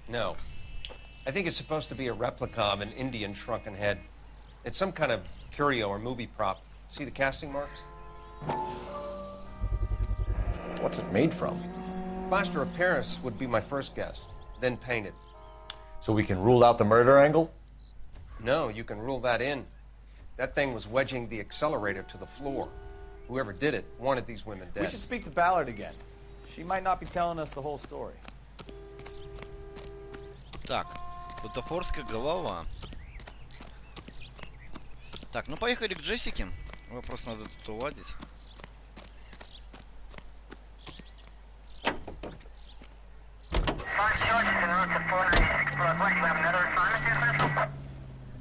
No. I think it's supposed to be a replica of an Indian shrunken head. It's some kind of curio or movie prop. See the casting marks? What's it made from? Plaster of Paris would be my first guess, then painted. So we can rule out the murder angle? No, you can rule that in. That thing was wedging the accelerator to the floor. Whoever did it wanted these women dead. We should speak to Ballard again. She might not be telling us the whole story. Так, бутафорская голова. Так, ну поехали к Джессике. Вопрос надо тут уладить.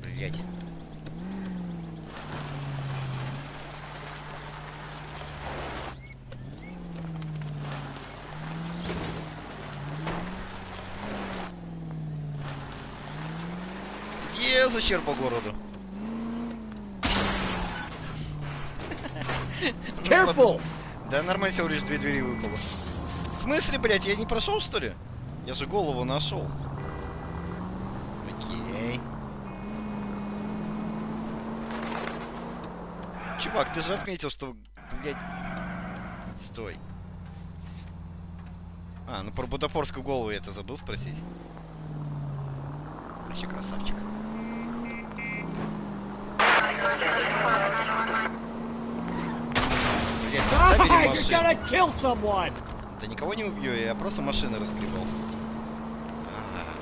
Блять. Ущерб по городу. Careful! Да нормально, всего лишь 2 двери выпало. В смысле, блять, я не прошел, что ли? Я же голову нашел. Окей. Чувак, ты же отметил, что, блять... Стой. А, ну про бутафорскую голову я это забыл спросить. Вообще красавчик. You're gonna kill someone! Да никого не убью, я просто машины разгребал. Ага.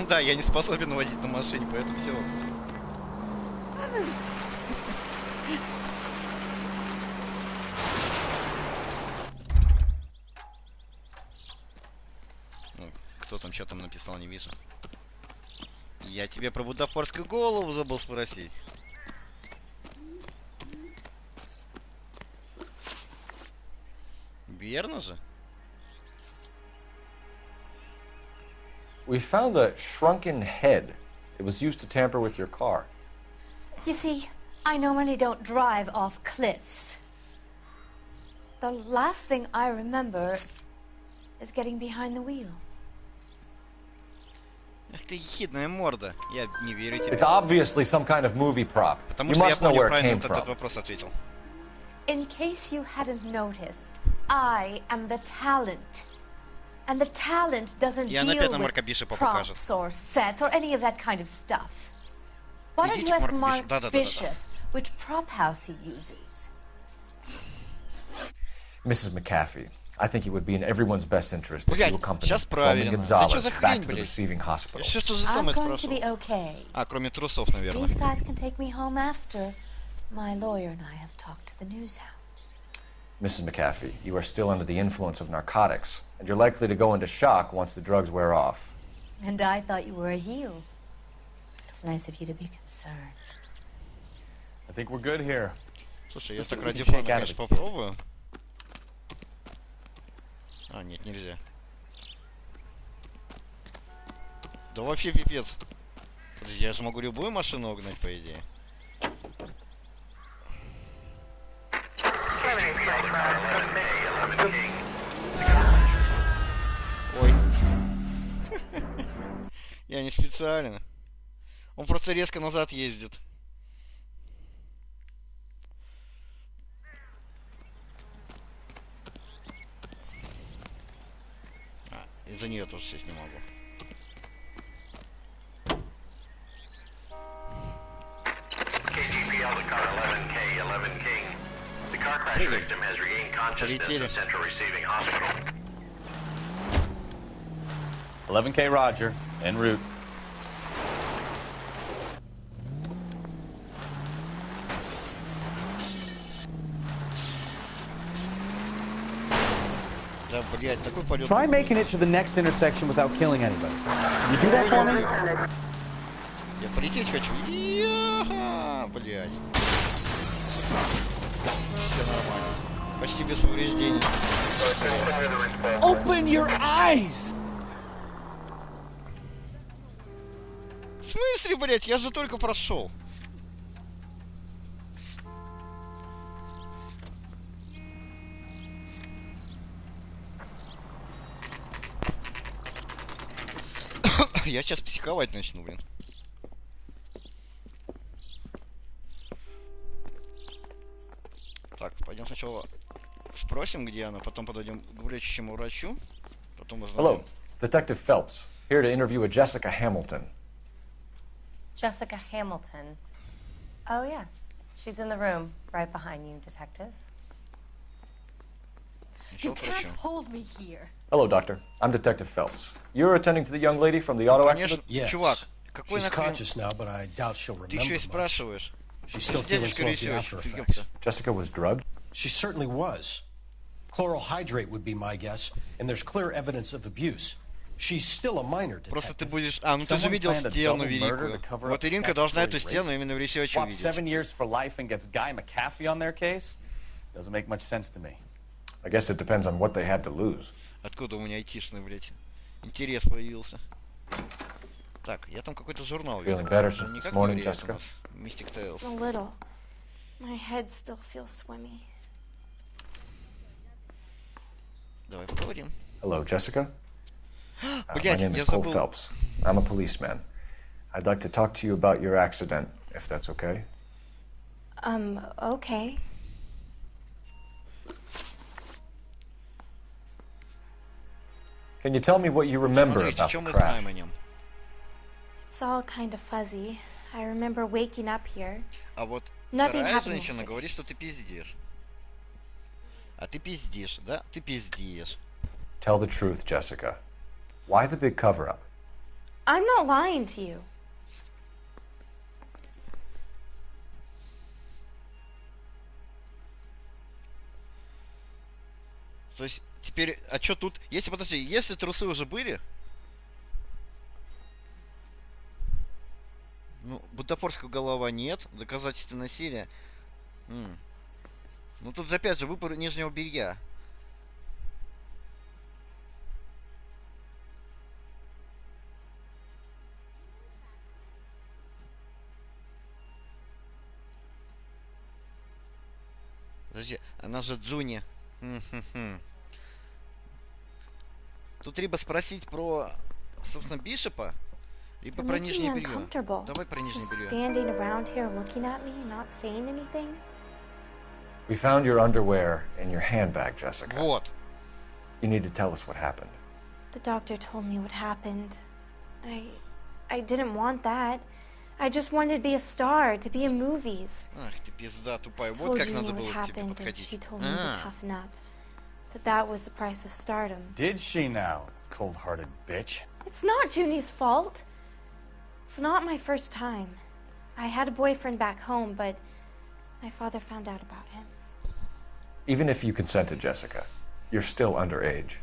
Ну да, я не способен водить на машине, поэтому все. Ну, кто там, что там написал, не вижу. Я тебе про бутафорскую голову забыл спросить. Верно же? We found a shrunken head. It was used to tamper with your car. You see, I normally don't drive off cliffs. The last thing I remember is getting behind the wheel. Ах ты ехидная морда. Я не верю тебе. It's obviously some kind of movie prop. Потому You что я must know помню where it правильно came вот этот from. вопрос ответил. In case you hadn't noticed, I am the talent. And the talent doesn't И она deal опять на with Марка Бишопа покажет. props or sets or any of that kind of stuff. Why don't Идите you к ask Марку Mark Бишопу. Да-да-да-да-да. Bishop which prop house he uses? Mrs. McAfee, I think it would be in everyone's best interest if Блядь, you accompanied сейчас Coleman правильно. Да что Gonzalez за back хрень, to the блядь? receiving hospital. Все то же I'm самое going to be спрашивал. okay. А, кроме трусов, наверное. These guys can take me home after. My lawyer and I have talked to the news hounds. Mrs. McAfee, you are still under the influence of narcotics, and you're likely to go into shock once the drugs wear off. And I thought you were a heel. It's nice of you to be concerned. I think we're good here. Слушай, я так We ради can плана, shake out of конечно, it. попробую. А, нет, нельзя. Да вообще пипец. Подожди, я же могу любую машину угнать, по идее. Ой. Я не специально. Он просто резко назад ездит. А, из-за нее тоже сесть не могу. KGPL to car 11K, 11 King. The car crash victim has regained consciousness Полетели. in Central Receiving Hospital. 11K Roger, en route. Да, блядь, такой полет. Try making it to the next intersection without killing anybody. Can you do that for me? Я полететь хочу. Я, блядь. Все нормально. Почти без повреждений. Open your eyes! В смысле, блядь, я же только прошел. Я сейчас психовать начну, блин. Так, пойдем сначала спросим, где она, потом подойдем к лечащему врачу, потом узнаем. Hello, Detective Phelps, here to interview a Jessica Hamilton. Jessica Hamilton. Oh, yes. She's in the room right behind you, Detective. You can't hold me here. Hello, Doctor. I'm Detective Phelps. You're attending to the young lady from the auto Конечно, accident? Yes. чувак, какой She's нахрен... conscious now, but I doubt she'll Ты remember еще и much. спрашиваешь. She's still feeling Дядюшка some of the рисуешь, after ты effects. ёпта. Jessica was drugged? She certainly was. Chloral hydrate would be my guess, and there's clear evidence of abuse. She's still a minor, Просто ты detective. будешь... А, ну ты же Someone видел planned a стену double murder великую. to cover Вот up Иринка должна эту statutory стену rape. именно в ресерче Swap увидеть. 7 years for life and gets Guy McAfee on their case? Doesn't make much sense to me. I guess it depends on what they had to lose. Откуда у меня айтишный, блядь, интерес появился? Так, я там какой-то журнал видел. Feeling better Это since не this как morning, говорили, это у Jessica? нас Mystic Tales. A little. My head still feels swimmy. Давай поговорим. Hello, Jessica. My Блядь, name я is Cole забыл. Phelps. I'm a policeman. I'd like to talk to you about your accident, if that's okay. Okay. Can you tell me what you remember Смотрите, about что the мы crash? знаем о нем. It's all kind of fuzzy. I remember waking up here. А вот Nothing вторая happened женщина yesterday. говорит, что ты пиздишь. А ты пиздишь, да? Ты пиздишь. Tell the truth, Jessica. Why the big cover-up? I'm not lying to you. То есть, теперь, а что тут? Если, подожди, если трусы уже были... Ну, бутафорская голова нет, доказательства насилия. Ну, тут опять же выбор нижнего белья. Подожди, она же Джуни. Тут либо спросить про, собственно, Бишопа, либо You're про making me нижнее белье. uncomfortable. Давай про нижнее Just белье. standing around here looking at me, not saying anything. We found your underwear in your handbag, Jessica. Вот. You need to tell us what happened. The doctor told me what happened. I didn't want that. I just wanted to be a star, to be in movies. Ах ты пизда тупая. Вот Told как Junie надо what было к тебе happened, and подходить. she told me to toughen up. That was the price of stardom. Did she now, cold-hearted bitch? It's not Junie's fault. It's not my first time. I had a boyfriend back home, but my father found out about him. Even if you consented, Jessica, you're still underage.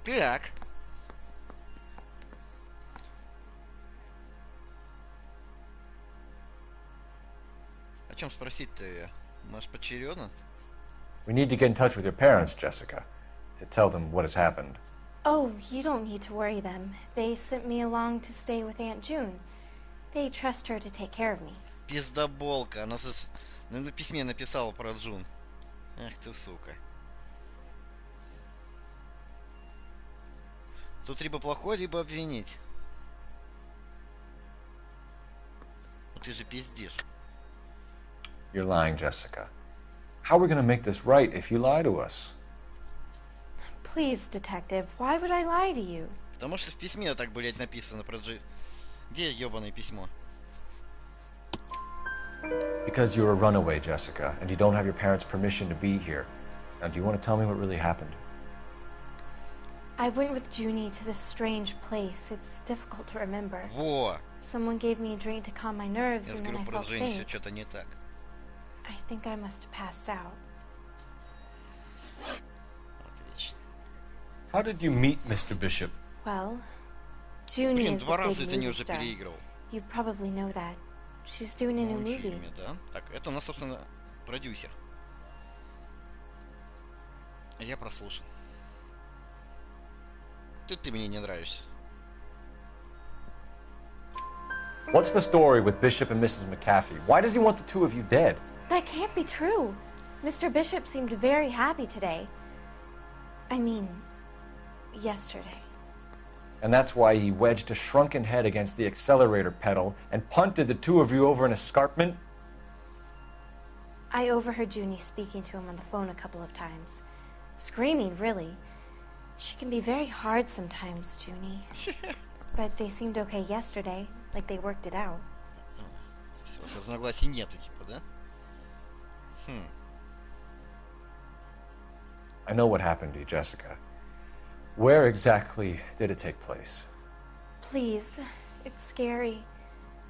Так. О чем спросить-то я? Может, поочередно? We need to get in touch with your parents, Jessica, to tell them what has happened. Oh, you don't need to worry them. They sent me along to stay with Aunt June. They trust her to take care of me. Пиздоболка. Она на письме написала про Джун. Ах ты, сука. Тут либо плохой, либо обвинить. Ну ты же пиздишь. You're lying, Jessica. How are we going to make this right if you lie to us? Please, detective, why would I lie to you? Потому что в письме так, блядь, написано про Джи... Где ебаное письмо? Because you're a runaway, Jessica, and you don't have your parents' permission to be here. Now, do you want to tell me what really happened? I went with Junie to this strange place. It's difficult to remember. Во! Someone gave me a drink to calm my nerves, Я and then говорю I про felt Дженни, все faint. что-то не так. I think I must have passed out. Отлично. How did you meet Mr. Bishop? Well, Junie Блин, is два a раза big из-за нее movie уже star. переиграл. You probably know that. She's doing a new В movie. фильме, да? Так, это у нас, собственно, продюсер. Я прослушал. Тут ты мне не нравишься. What's the story with Bishop and Mrs. McAfee? Why does he want the two of you dead? That can't be true. Mr. Bishop seemed very happy today. I mean, yesterday. And that's why he wedged a shrunken head against the accelerator pedal and punted the two of you over an escarpment? I overheard Junie speaking to him on the phone a couple of times. Screaming, really. She can be very hard sometimes, Junie. But they seemed okay yesterday, like they worked it out. Разногласий нету, типа, да? I know what happened to you, Jessica. Where exactly did it take place? Please, it's scary.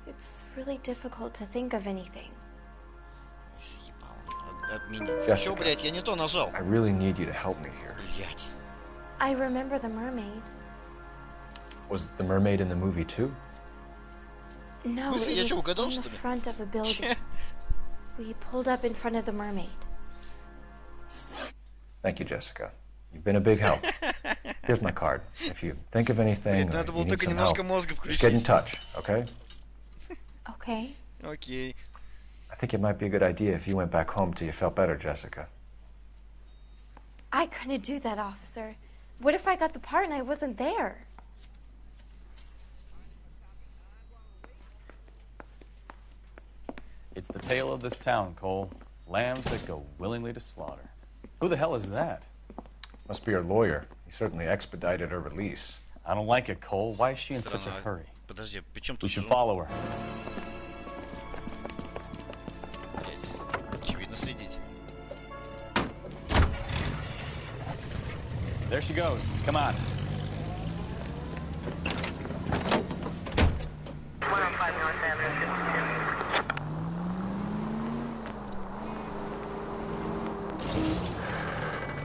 It's really difficult to think of anything. Отменить. Jessica, Чё, блядь, я не то нажал. I really need you to help me here. Блядь. I remember the mermaid. Was the mermaid in the movie too? No, смысле, я it чё, was угадал, on the что ли? front of a building. We pulled up in front of the mermaid. Thank you, Jessica. You've been a big help. Here's my card. If you think of anything Блин, or надо you было need только some немножко help, мозга just get in включить. touch, okay? Okay. Окей. I think it might be a good idea if you went back home till you felt better, Jessica. I couldn't do that, officer. What if I got the part and I wasn't there? It's the tale of this town, Cole. Lambs that go willingly to slaughter. Who the hell is that? Must be her lawyer. He certainly expedited her release. I don't like it, Cole. Why is she in such a Странно. hurry? Подожди, причем We тут should Джун? follow her. Блядь, очевидно следить. There she goes. Come on.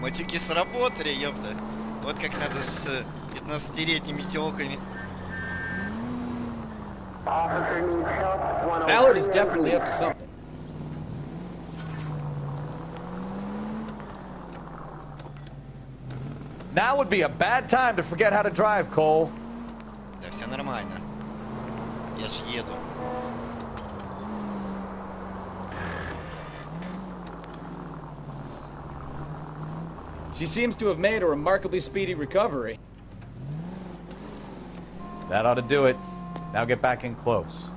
Матюки сработали, ёпта. Вот как надо с 15-летними тёлками. Ballard is definitely up to something. Now would be a bad time to forget how to drive, Cole. Да все нормально. Я ж еду. She seems to have made a remarkably speedy recovery. That ought to do it. Now get back in close.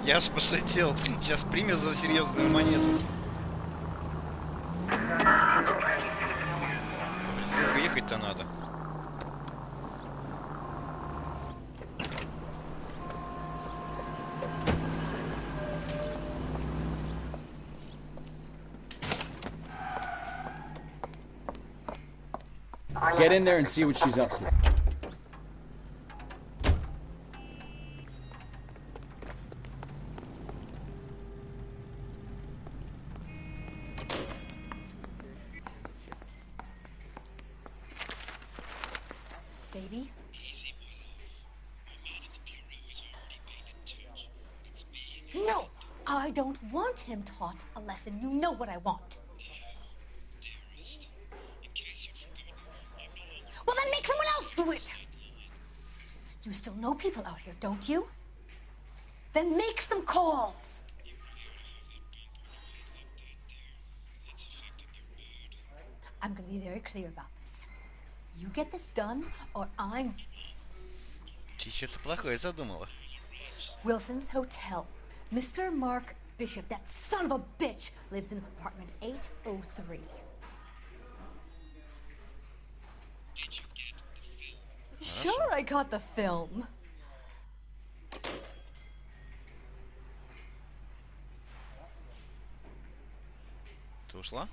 Я ж пошутил. Сейчас примешь за серьезную монету. Сколько ехать-то надо? Get in there and see what she's up to. Baby? No! I don't want him taught a lesson. You know what I want. Well, then make someone else do it! You still know people out here, don't you? Then make some calls! I'm gonna be very clear about this. You get this done, or I'm... Ты что-то плохое задумала. Wilson's Hotel. Mr. Mark Bishop, that son of a bitch, lives in apartment 803. Sure, I got the film. Ты ушла?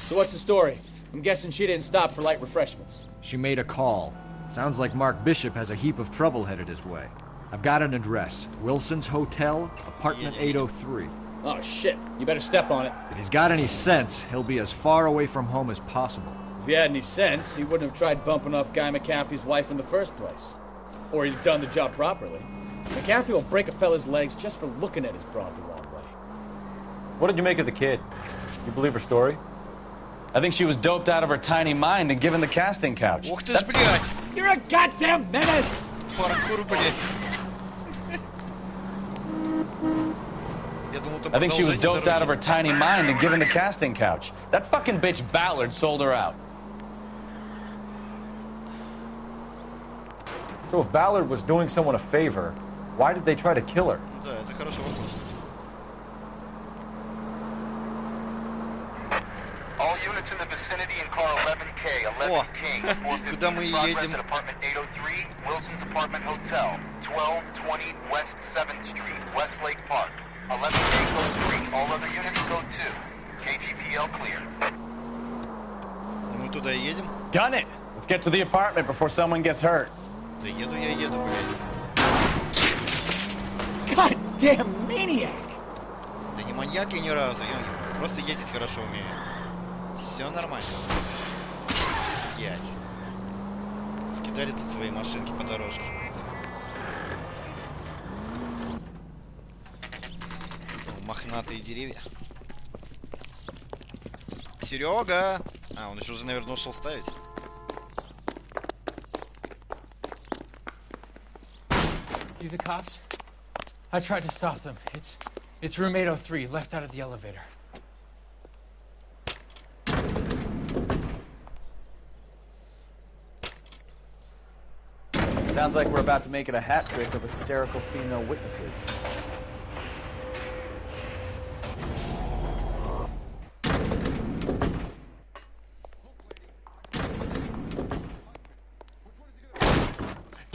So what's the story? I'm guessing she didn't stop for light refreshments. She made a call. Sounds like Mark Bishop has a heap of trouble headed his way. I've got an address. Wilson's Hotel, apartment 803. Oh, shit. You better step on it. If he's got any sense, he'll be as far away from home as possible. If he had any sense, he wouldn't have tried bumping off Guy McCaffrey's wife in the first place. Or he'd done the job properly. McCaffrey will break a fella's legs just for looking at his broad the wrong way. What did you make of the kid? You believe her story? I think she was doped out of her tiny mind and given the casting couch. Ух ты ж, блядь! You're a goddamn menace! Паркур, блядь. I think she was doped out of her tiny mind and given the casting couch. That fucking bitch Ballard sold her out. So if Ballard was doing someone a favor, why did they try to kill her? Да, это хороший вопрос. All units in the vicinity in car 11K, 11 King, 450 progress at apartment 803, Wilson's Apartment Hotel, 1220 West 7th Street, Westlake Park. 11K code 3, all other units code 2. KGPL clear. Мы туда едем? Gun it! Let's get to the apartment before someone gets hurt. Да еду я еду, блядь. Goddamn maniac! Да не маньяк я ни разу, я просто ездить хорошо умею. Все нормально. Ять. Скидали тут свои машинки по дорожке. Мохнатые деревья. Серега! А, он еще уже, наверное, ушел ставить. You the cops? I tried to stop them. It's room 803, left out of the elevator. Sounds like we're about to make it a hat trick of hysterical female witnesses.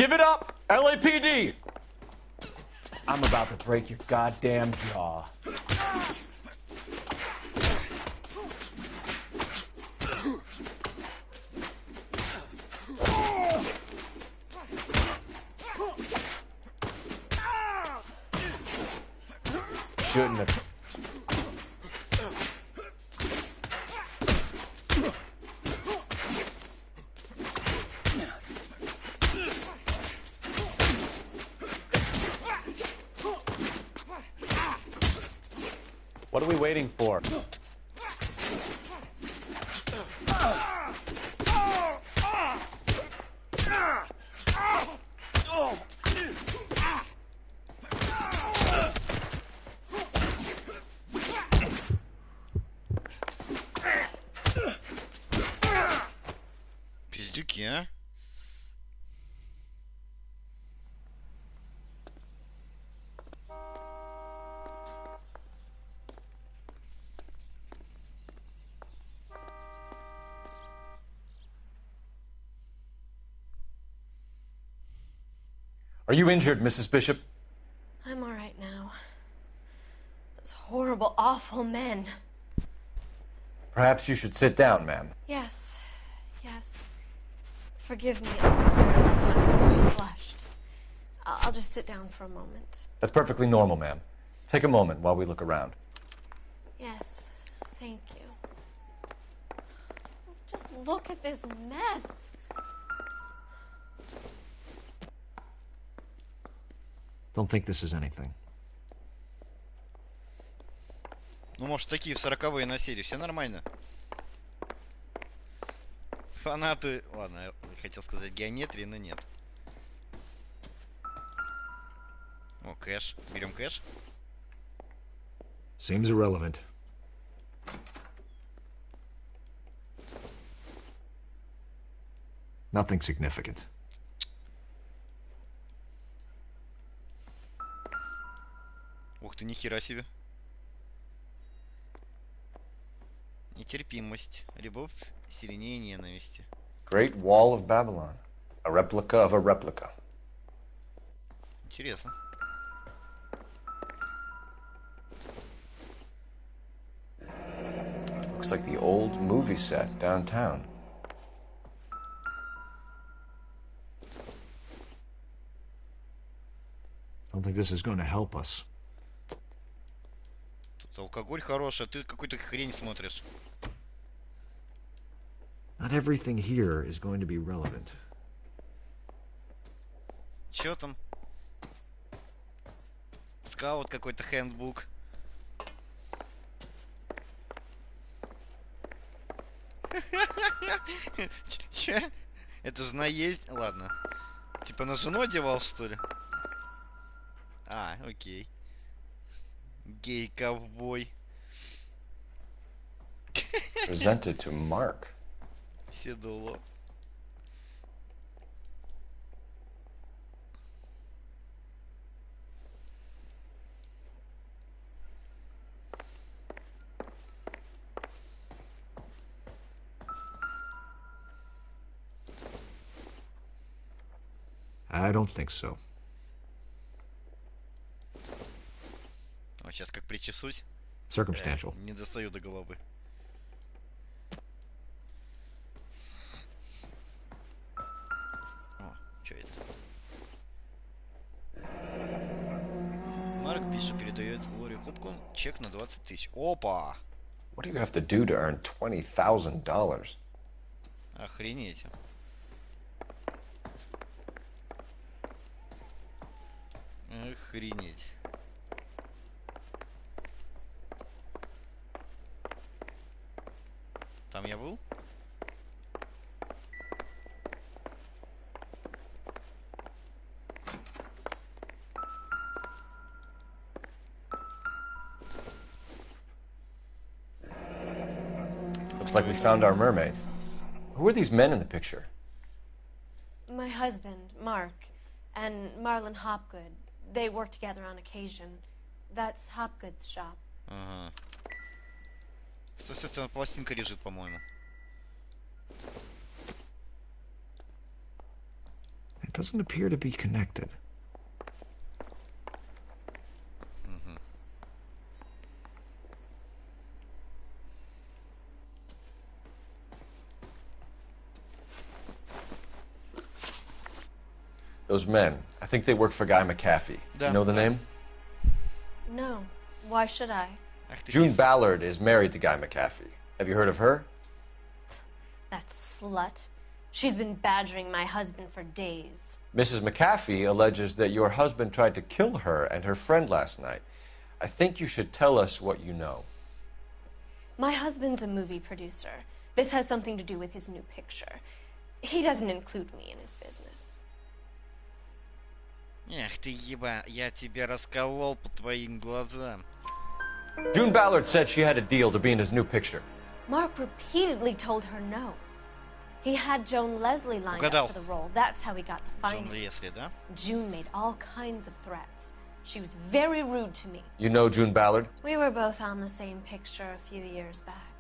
Give it up, LAPD! I'm about to break your goddamn jaw. Shouldn't have. What are we waiting for? Пиздюки, а? Are you injured, Mrs. Bishop? I'm all right now. Those horrible, awful men. Perhaps you should sit down, ma'am. Yes, yes. Forgive me, officers. I'm very flushed. I'll just sit down for a moment. That's perfectly normal, ma'am. Take a moment while we look around. Yes, thank you. Just look at this mess. Don't think this is anything. Ну, может, такие в 40-е на серии. Все нормально. Фанаты... Ладно, я хотел сказать геометрии, но нет. О, кэш. Берем кэш. Seems irrelevant. Nothing significant. Ух ты, нихера себе. Нетерпимость. Любовь сильнее ненависти. Great Wall of Babylon. A replica of a replica. Интересно. Looks like the old movie set downtown. Don't think this is going to help us. Тут алкоголь хороший, а ты какую-то хрень смотришь. Not everything here is going to be relevant. Чё там? Скаут какой-то, хэндбук. Че? Это жена есть? Ладно. Типа на жену одевал, что ли? А, окей. Гей-ковбой. Presented to Mark. Седуло. I don't think so. Вот сейчас как причесусь. Circumstantial. Не достаю до головы. О, что это? Марк Бишоп передает Лори Хопкун чек на 20 тысяч. Опа! What do you have to do to earn $20,000? Охренеть. Охренеть. Там я был? Looks like we found our mermaid. Who are these men in the picture? My husband, Mark, and Marlon Hopgood. They work together on occasion. That's Hopgood's shop. Ага. Соответственно, пластинка лежит, по-моему. doesn't appear to be connected. Those men, I think they work for Guy McAfee. You know the name? No. Why should I? June Ballard is married to Guy McAfee. Have you heard of her? That slut. She's been badgering my husband for days. Mrs. McAfee alleges that your husband tried to kill her and her friend last night. I think you should tell us what you know. My husband's a movie producer. This has something to do with his new picture. He doesn't include me in his business. Эх ты еба, я тебя расколол по твоим глазам. June Ballard said she had a deal to be in his new picture. Mark repeatedly told her no. He had Joan Leslie lined up for the role. That's how he got the finance. June made all kinds of threats. She was very rude to me. You know June Ballard? We were both on the same picture a few years back.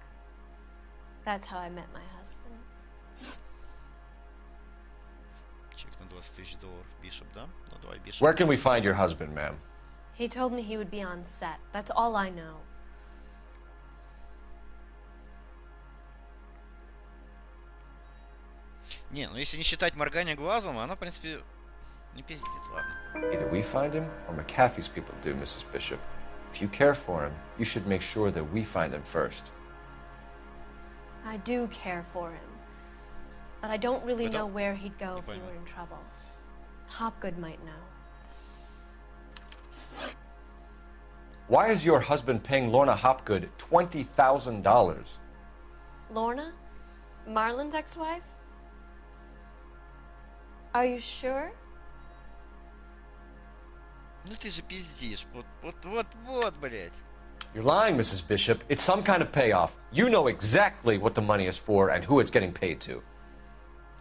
That's how I met my husband. Where can we find your husband, ma'am? He told me he would be on set. That's all I know. Не, ну если не считать моргания глазом, она, в принципе, не пиздит, ладно. Either we find him or McAfee's people do, Mrs. Bishop. If you care for him, you should make sure that we find him first. I do care for him. But I don't really know where he'd go if he were in trouble. Hopgood might know. Why is your husband paying Lorna Hopgood $20,000? Lorna? Marlon's ex-wife? Are you sure? Ну ты же пиздишь. Вот, блядь. You're lying, Mrs. Bishop. It's some kind of payoff. You know exactly what the money is for and who it's getting paid to.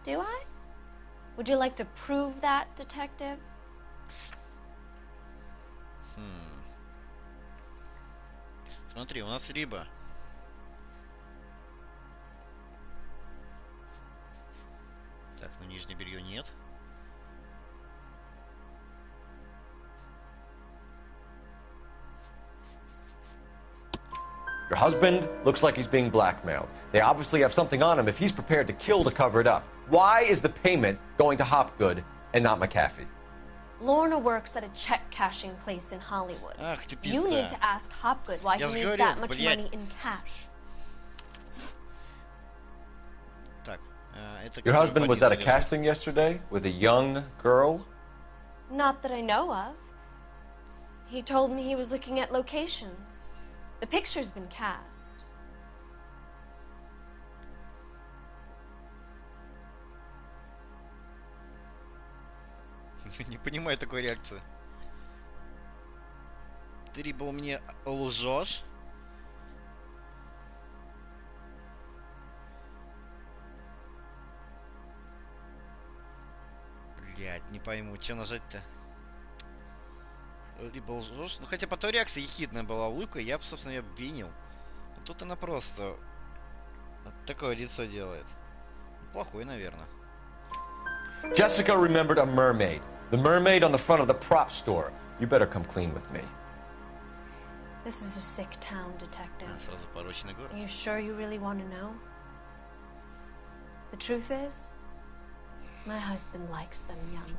Do I? Would you like to prove that, detective? Смотри, у нас рыба. Так, ну нижнее белье нет. Your husband looks like he's being blackmailed. They obviously have something on him if he's prepared to kill to cover it up. Why is the payment going to Hopgood and not McAfee? Lorna works at a check-cashing place in Hollywood. Ах ты пизда. You need to ask Hopgood why he needs that much money in cash. Так, это Your husband was at a casting yesterday with a young girl? Not that I know of. He told me he was looking at locations. The picture's been cast. Не понимаю такой реакции. Ты либо у меня лжешь. Блять, не пойму, что нажать-то. Либо лжешь. Ну хотя по той реакции ехидная была улыбка, я бы, собственно, ее обвинил. А тут она просто такое лицо делает. Плохой, наверное. Jessica remembered a mermaid. The mermaid on the front of the prop store. You better come clean with me. This is a sick town, detective. Сразу порочный город. Are you sure you really want to know? The truth is, my husband likes them young.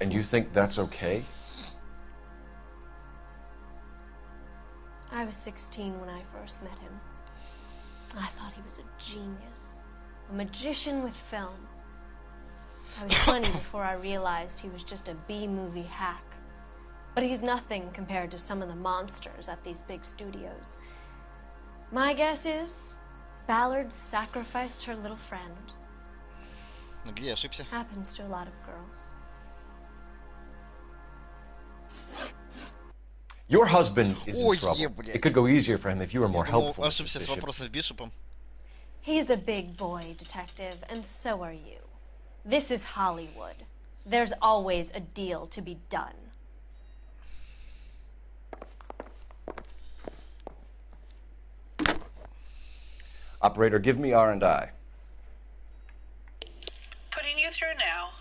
And you think that's okay? I was 16 when I first met him. I thought he was a genius, a magician with film. I was 20 before I realized he was just a B-movie hack. But he's nothing compared to some of the monsters at these big studios. My guess is Ballard sacrificed her little friend. Ну где ошибся? Happens to a lot of girls. Your husband is in Ой, trouble. блядь. It could go easier for him if you were more Я думал, helpful, ошибся Mrs. с Bishop. вопросом с Бишопом. He's a big boy, detective, and so are you. This is Hollywood. There's always a deal to be done. Operator, give me R&I. Putting you through now.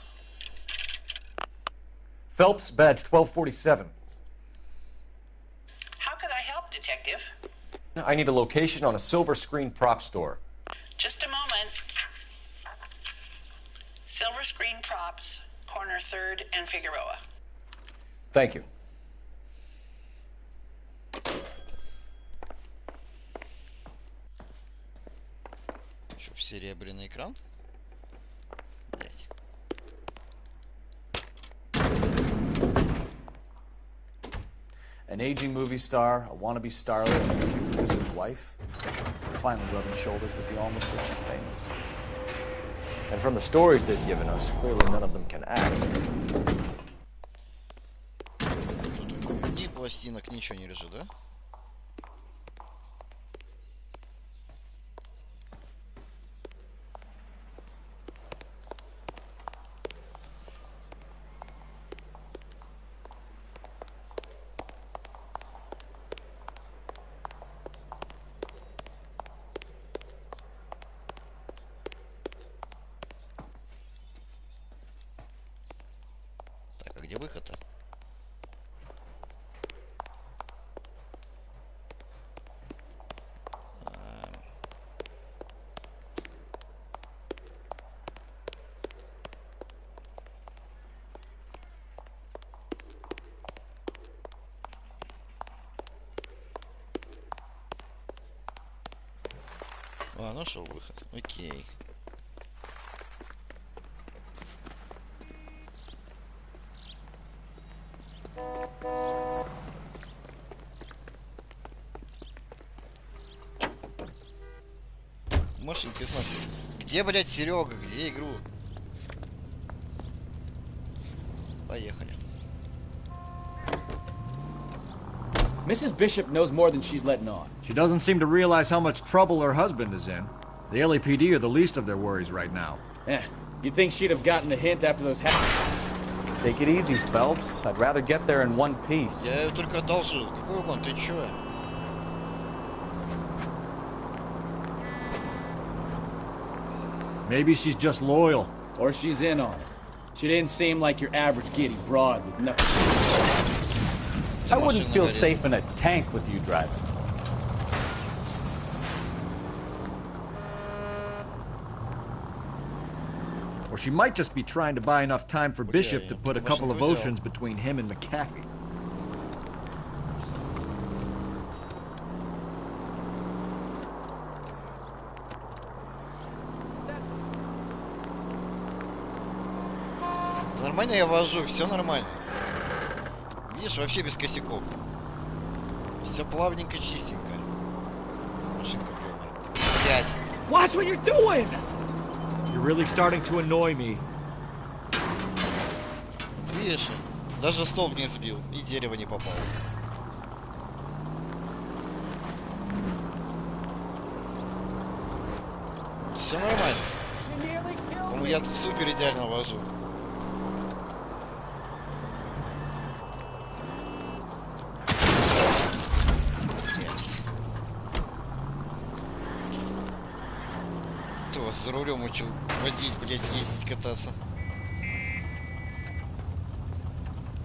Phelps, badge 1247. How can I help, Detective? I need a location on a silver screen prop store. Just a moment. Silver Screen Props, corner 3rd and Figueroa. Thank you. Чтоб серебряный экран. Блять. An aging movie star, a wannabe starlet, and a producer's wife. Finally rubbing shoulders with the almost rich and famous. And from the stories they've given us, clearly none of them can act. Ни пластинок, ничего не лежит, да? Так, а где выход-то? А, нашел выход. Окей. Машинка, смотри. Где, блядь, Серега? Где игру? Поехали. Mrs. Bishop knows more than she's letting on. She doesn't seem to realize how much trouble her husband is in. The LAPD are the least of their worries right now. You'd think she'd have gotten the hint after those Take it easy, Phelps. I'd rather get there in one piece. Я ее только одолжил. Какой угон? Ты чё? Maybe she's just loyal. Or she's in on it. She didn't seem like your average giddy broad with nothing. I wouldn't feel safe in a tank with you driving. Or she might just be trying to buy enough time for Bishop to put a couple of oceans between him and McAfee. Нормально я вожу, все нормально. Видишь, вообще без косяков. Все плавненько, чистенько. Машинка клевая. Блять. Watch what you're doing! You're really starting to annoy me. Видишь, даже столб не сбил, и дерево не попало. Все нормально. По-моему, я супер идеально вожу. Кто вас за рулем учил водить, блять, ездить, кататься?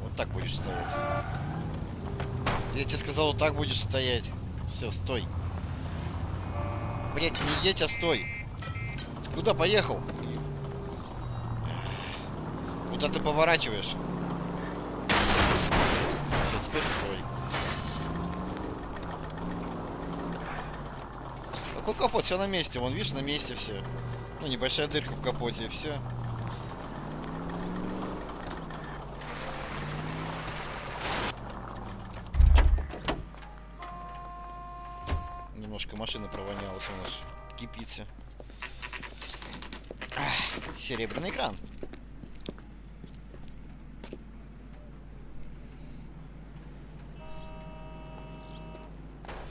Вот так будешь стоять. Я тебе сказал, вот так будешь стоять. Все, стой. Блять, не едь, а стой. Ты куда поехал? Куда ты поворачиваешь? Все, теперь стой. Какой капот? Все на месте. Вон, видишь, на месте все. Ну, небольшая дырка в капоте, и все. Немножко машина провонялась у нас. Кипит все. Серебряный экран.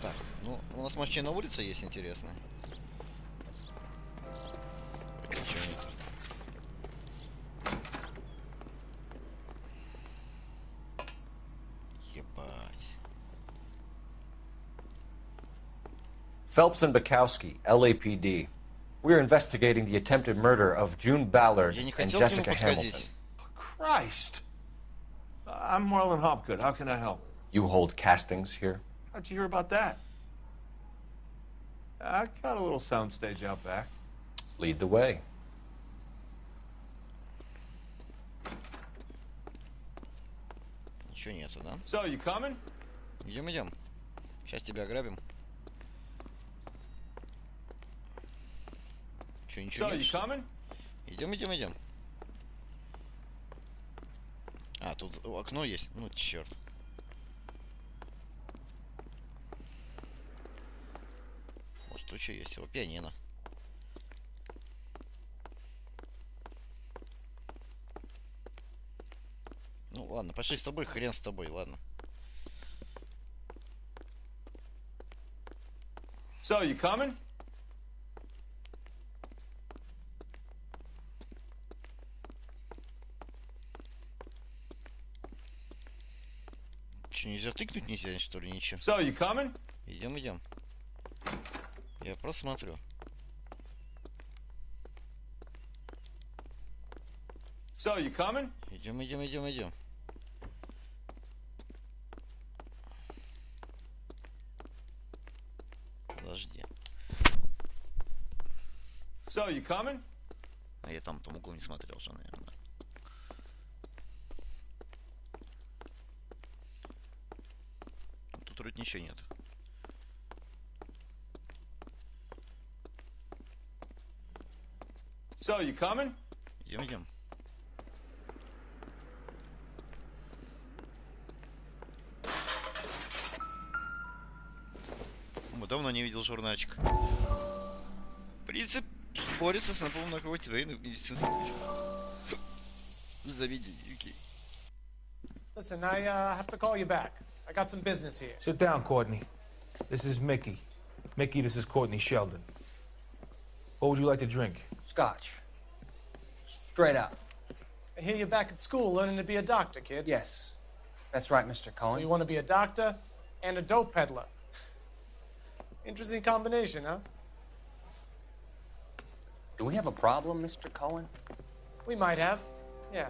Так, ну, у нас машина на улице есть, интересно. Ничего нет. Ебать. Phelps and Bukowski, LAPD. We're investigating the attempted murder of June Ballard Я не and хотел к нему Jessica Hamilton. подходить. Christ. I'm Marlon Hopgood. How can I help? You hold castings here? How'd you hear about that? I got a little soundstage out back. Lead the way. Ничего нету, да? So, you coming? Идем, идем. Сейчас тебя ограбим. Че, ничего So, нет? you coming? Идем, идем, идем. А, тут окно есть. Ну, черт. Может, тут что есть? Его пианино. Ну, ладно, пошли с тобой, хрен с тобой, ладно. So, you coming? Че, нельзя тыкнуть нельзя, что ли, ничего? So, you coming? Идем, идем. Я просто смотрю. So, you coming? Идем, идем, идем, идем. Подожди. So, you coming? А я там в том углу не смотрел уже, наверное. Тут вроде ничего нет. So, you coming? Идем, идем. Давно не видел журнальчик. Принцип борется с напором на кровь военных медицинских заведений. Okay. Listen, I have to call you back. I got some business here. Sit down, Courtney. This is Mickey. Mickey, this is Courtney Sheldon. What would you like to drink? Scotch. Straight up. I hear you're back at school learning to be a doctor, kid. Yes. That's right, Mr. Cohen. So you want to be a doctor and a dope peddler. Interesting combination, huh? Do we have a problem, Mr. Cohen? We might have, yeah.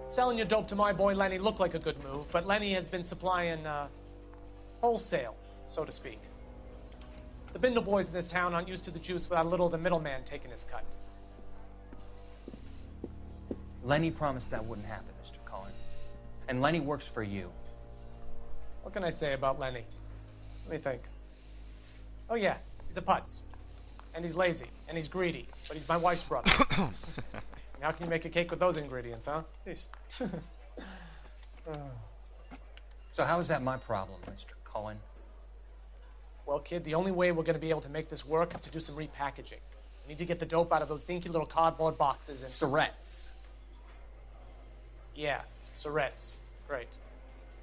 Selling your dope to my boy Lenny looked like a good move, but Lenny has been supplying, wholesale, so to speak. The Bindle boys in this town aren't used to the juice without a little of the middleman taking his cut. Lenny promised that wouldn't happen, Mr. Cohen. And Lenny works for you. What can I say about Lenny? Let me think. Oh yeah, he's a putz. And he's lazy, and he's greedy, but he's my wife's brother. How can you make a cake with those ingredients, huh? Jeez. So how is that my problem, Mr. Cohen? Well, kid, the only way we're going to be able to make this work is to do some repackaging. We need to get the dope out of those dinky little cardboard boxes and... Syrettes. Yeah, syrettes. Great.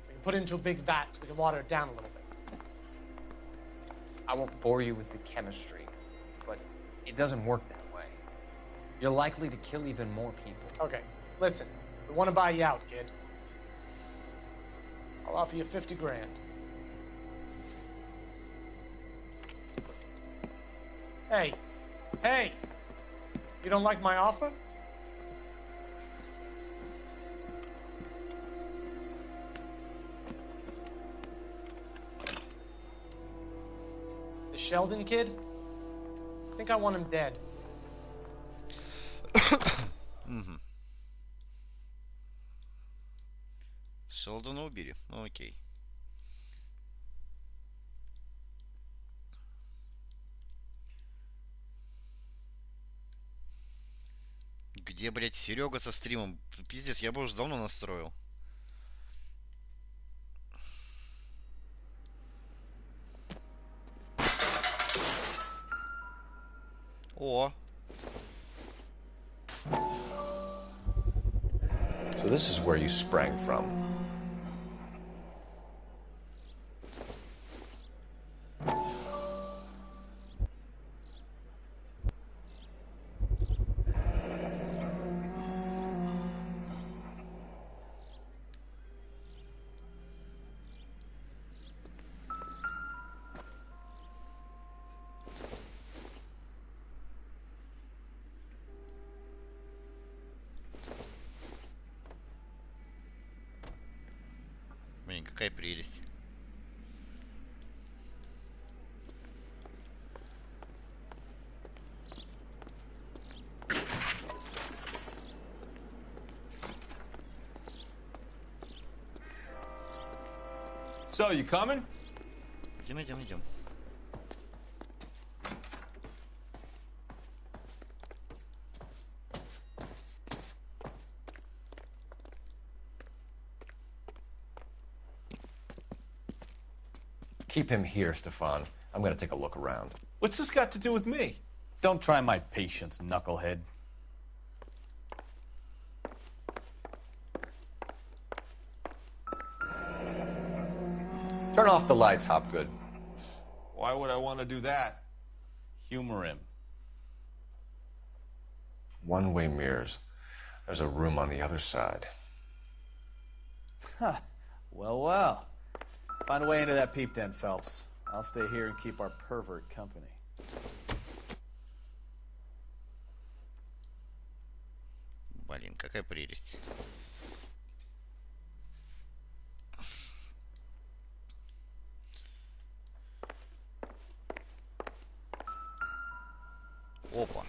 We can put it into a big vat so we can water it down a little bit. I won't bore you with the chemistry, but it doesn't work that way. You're likely to kill even more people. Okay, listen. We want to buy you out, kid. I'll offer you 50 grand. Hey. Hey! You don't like my offer? The Sheldon kid? I think I want him dead. Шелдона убили. Ну окей. Где, блядь, Серега со стримом? Пиздец, я бы уже давно настроил. О. So this is where you sprang from. какая прелесть. So, you coming? Идем. Keep him here, Stefan. I'm gonna take a look around. What's this got to do with me? Don't try my patience, knucklehead. Turn off the lights, Hopgood. Why would I want to do that? Humor him. One-way mirrors. There's a room on the other side. Huh. Well. Find a way into that peep den, Phelps. I'll stay here and keep our pervert company. Блин, какая прелесть. Опа.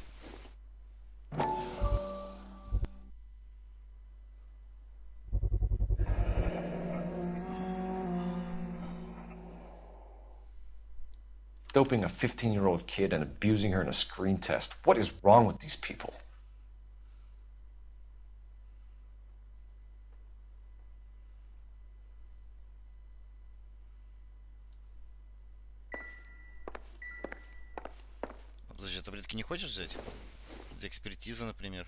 Doping a 15-year-old kid and abusing her in a screen test. What is wrong with these people? Подожди, таблетки не хочешь взять? Для экспертизы, например.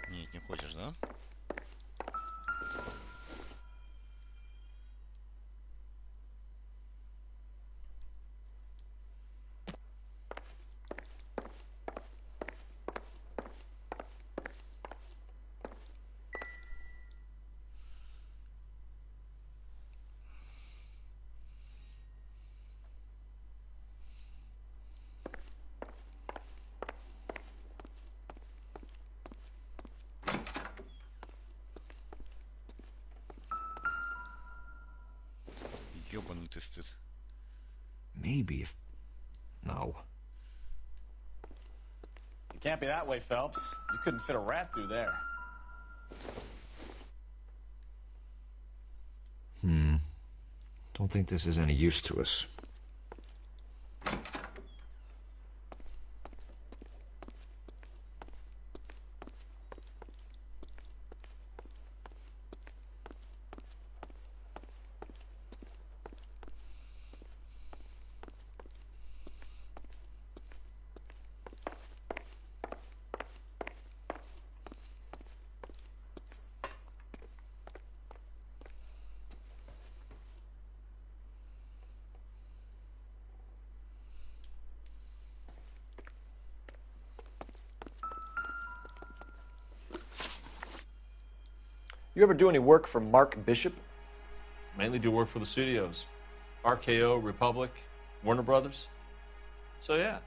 Нет, не хочешь, да? Ёбаный ты стыд. Maybe if... No. It can't be that way, Phelps. You couldn't fit a rat through there. Don't think this is any use to us. You ever do any work for Mark Bishop? Mainly do work for the studios. RKO, Republic, Warner Brothers. So yeah,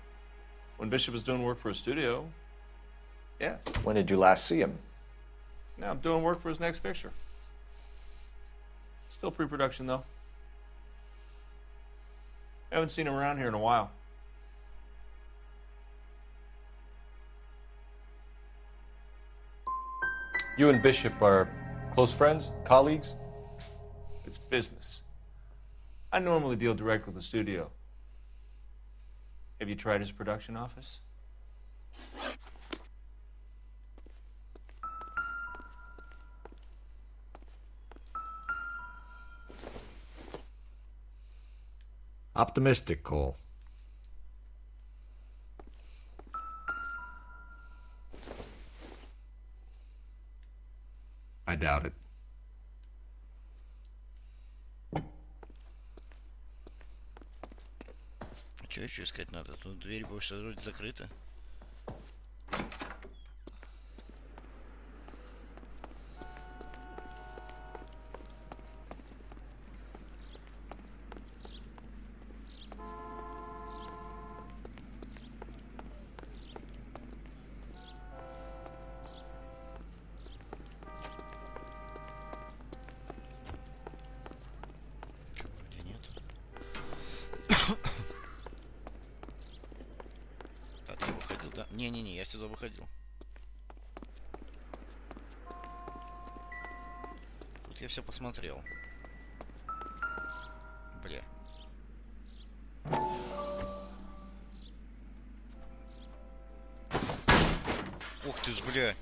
when Bishop is doing work for a studio, yes. When did you last see him? Now I'm doing work for his next picture. Still pre-production though. Haven't seen him around here in a while. You and Bishop are close friends, colleagues? It's business. I normally deal direct with the studio. Have you tried his production office? Optimistic, Cole. I doubt it. Что еще искать надо? Тут дверь больше вроде закрыта. Не-не-не, я сюда выходил. Тут я все посмотрел. Бля. Ух ты ж, бля.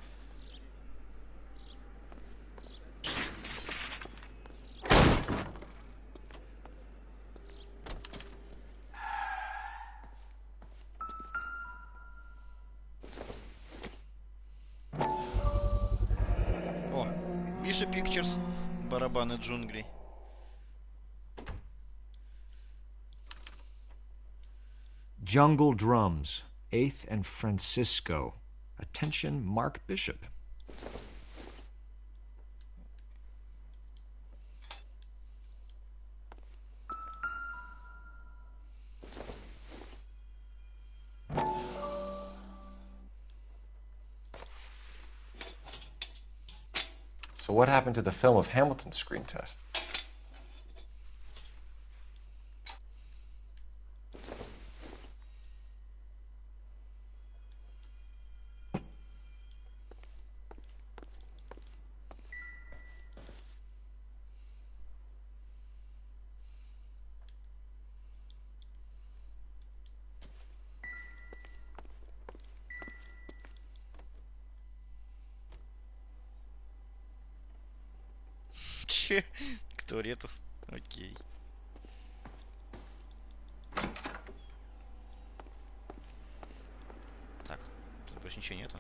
О, Биши Pictures, барабаны джунглей. Jungle Drums, 8th and Francisco. Attention, Mark Bishop. So what happened to the film of Hamilton's screen test? Че? Кто Ретов? Окей. Так, тут больше ничего нету.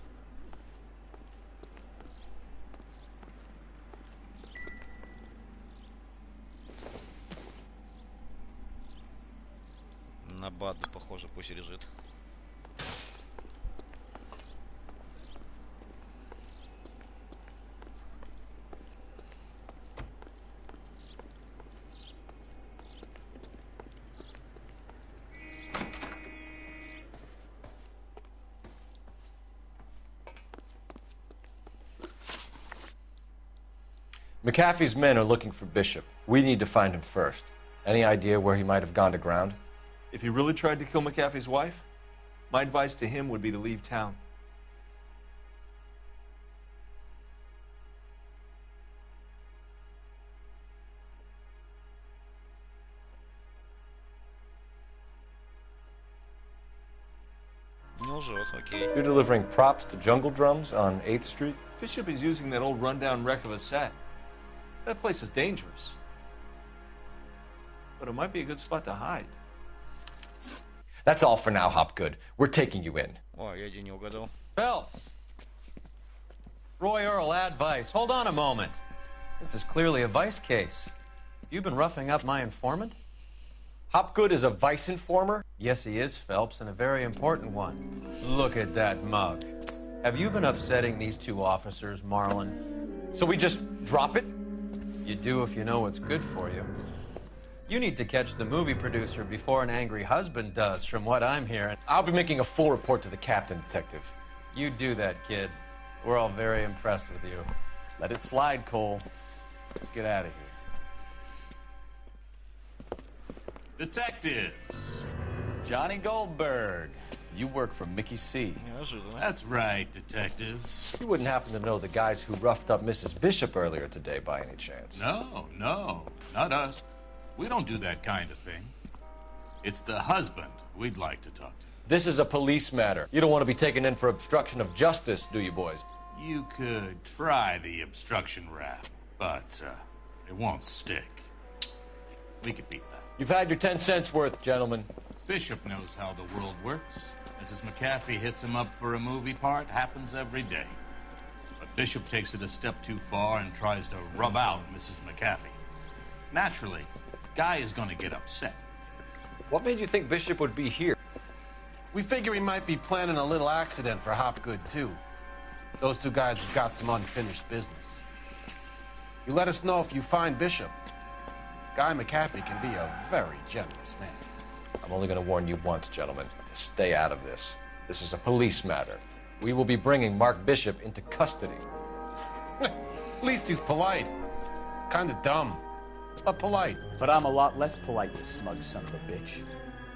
На БАД, похоже, пусть лежит. McAfee's men are looking for Bishop. We need to find him first. Any idea where he might have gone to ground? If he really tried to kill McAfee's wife, my advice to him would be to leave town. Ну, жжет, окей. You're delivering props to Jungle Drums on 8th Street? Bishop is using that old rundown wreck of a set. That place is dangerous. But it might be a good spot to hide. That's all for now, Hopgood. We're taking you in. О, я один не угадал. Phelps! Roy Earl, ad vice. Hold on a moment. This is clearly a vice case. You've been roughing up my informant? Hopgood is a vice informer? Yes, he is, Phelps, and a very important one. Look at that mug. Have you been upsetting these two officers, Marlon? So we just drop it? You do if you know what's good for you. You need to catch the movie producer before an angry husband does, from what I'm hearing. I'll be making a full report to the captain, Detective. You do that, kid. We're all very impressed with you. Let it slide, Cole. Let's get out of here. Detectives. Johnny Goldberg. You work for Mickey C. That's right, detectives. You wouldn't happen to know the guys who roughed up Mrs. Bishop earlier today by any chance? No, not us. We don't do that kind of thing. It's the husband we'd like to talk to. This is a police matter. You don't want to be taken in for obstruction of justice, do you, boys? You could try the obstruction rap, but it won't stick. We could beat that. You've had your 10 cents worth, gentlemen. Bishop knows how the world works. Mrs. McAfee hits him up for a movie part. Happens every day. But Bishop takes it a step too far and tries to rub out Mrs. McAfee. Naturally, Guy is going to get upset. What made you think Bishop would be here? We figure he might be planning a little accident for Hopgood, too. Those two guys have got some unfinished business. You let us know if you find Bishop. Guy McAfee can be a very generous man. I'm only going to warn you once, gentlemen, to stay out of this. This is a police matter. We will be bringing Mark Bishop into custody. At least he's polite. Kind of dumb, but polite. But I'm a lot less polite, you smug son of a bitch.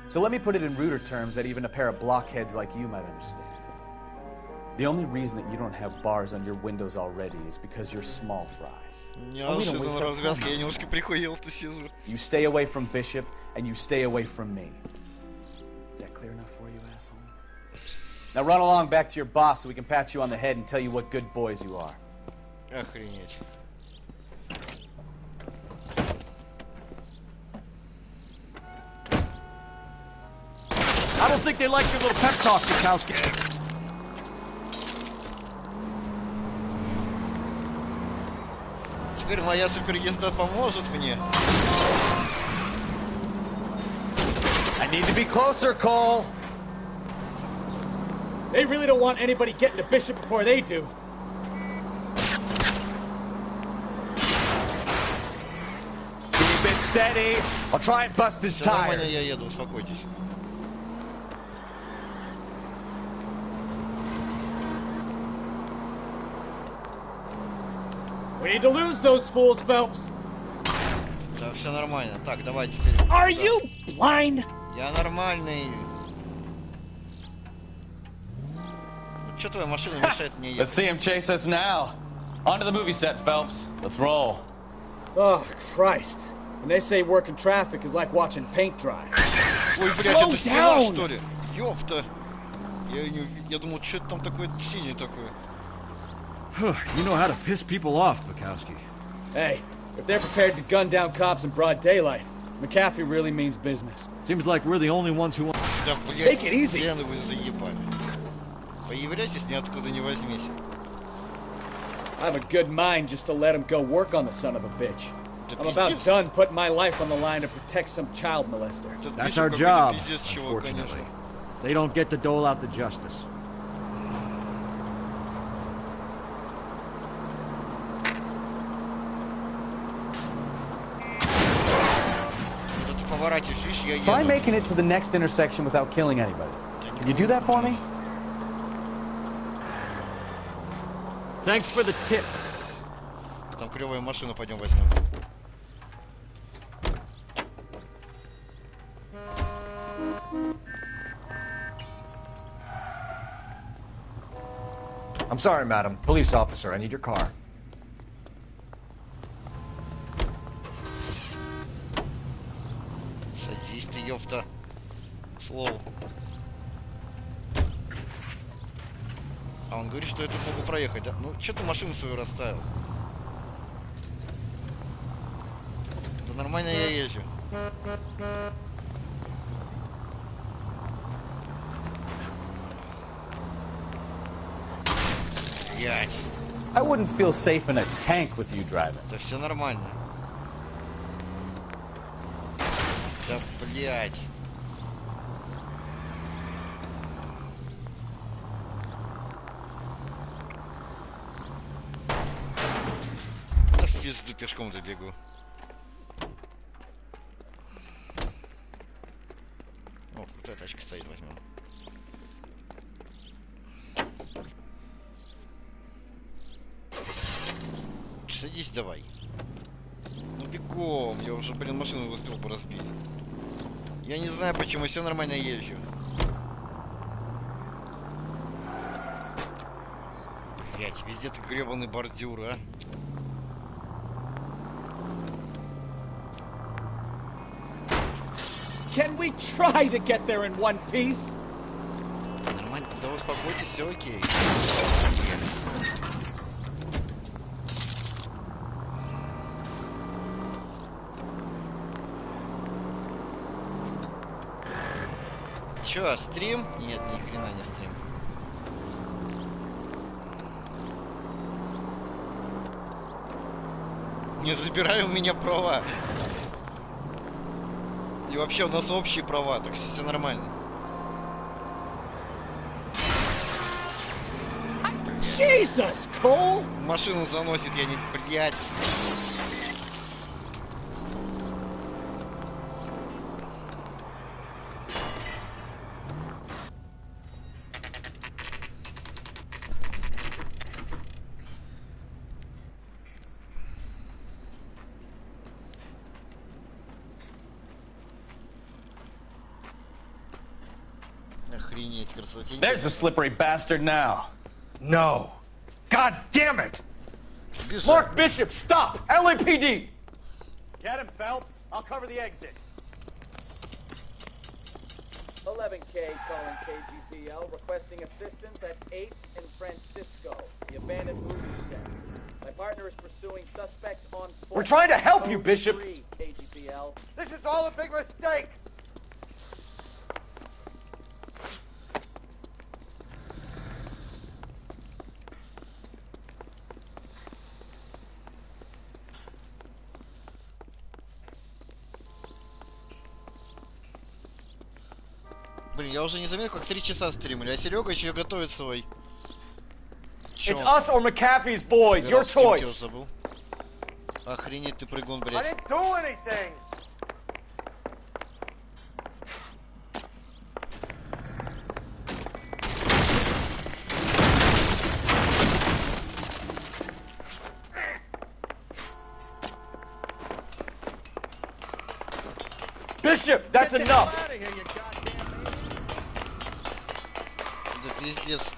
So let me put it in ruder terms that even a pair of blockheads like you might understand. The only reason that you don't have bars on your windows already is because you're small fry. Неожиданно развязки, я немножко прихуел-то сижу. You stay away from Bishop, and you stay away from me. Is that clear enough for you, asshole? Now run along back to your boss so we can pat you on the head and tell you what good boys you are. Охренеть. I don't think they like your little pep talk, Bukowski. Теперь моя суперезда поможет мне. I need to be closer, Cole. They really don't want anybody getting to Bishop before they do. Keep it steady. I'll try and bust his tires. Я еду, успокойтесь. We need to lose those fools, Phelps. Да, все нормально. Так, давай теперь. Are you blind? Я нормальный. Что твоя машина мешает мне ехать? Let's see him chase us now. Onto the movie set, Phelps. Let's roll. Oh, Christ. When they say working traffic is like watching paint dry. Ой, блядь, это стена, что ли? Ёпта. Я думал, что это там такое синее такое. You know how to piss people off, Bukowski. Hey, if they're prepared to gun down cops in broad daylight, McAfee really means business. Seems like we're the only ones who want... Да, блядь, стены вы заебали. Появляйтесь ниоткуда не возьмись. I have a good mind just to let him go work on the son of a bitch. I'm about done putting my life on the line to protect some child molester. That's our job, unfortunately. They don't get to dole out the justice. Try making it to the next intersection without killing anybody. Can you do that for me? Thanks for the tip. Там клевая машина, пойдем возьмем. I'm sorry, madam. Police officer, I need your car. Садись ты, ёпта. Слово. А он говорит, что я тут могу проехать, да? Ну, что ты машину свою расставил? Да нормально я езжу. Блять. I wouldn't feel safe in a tank with you driving. Да все нормально. Да блять. Да в пизду пешком добегу. О, крутая тачка стоит, возьмем. Садись давай. Ну бегом, я уже, блин, машину успел бы разбить. Я не знаю, почему, все нормально езжу. Блять, везде ты гребаный бордюр, а. Can we try to get there in one piece? Нормально, да успокойтесь, все окей. Чё, стрим? Нет, ни хрена не стрим. Не забирай у меня права. И вообще у нас общие права, так что все нормально. Jesus, Cole! Машину заносит, я не, блядь. Охренеть, красоте. There's the slippery bastard now. No. God damn it! Бежать. Mark Bishop, stop! LAPD! Get him, Phelps. I'll cover the exit. 11K calling KGPL, requesting assistance at 8th and Francisco, the abandoned movie set. My partner is pursuing suspects on foot. We're trying to help you, Bishop. 3, KGPL. This is all a big mistake! Блин, я уже не заметил, как 3 часа стримили, а Серега еще готовит свой. It's us or McAfee's boys, your choice. Забыл. Охренеть ты прыгун, I блядь. didn't do anything. Bishop, that's enough. Да пиздец.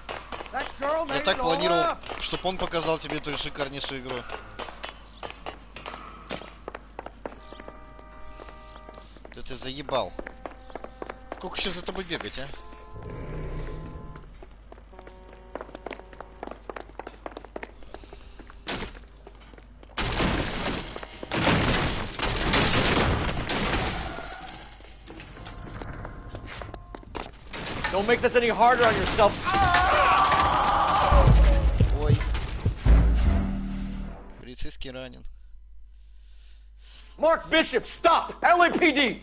Я так планировал, чтобы он показал тебе эту шикарнейшую игру. Да ты заебал. Сколько сейчас за тобой бегать, а? Don't make this any harder on yourself. Ой. Полицейский ранен. Mark Bishop, stop! LAPD!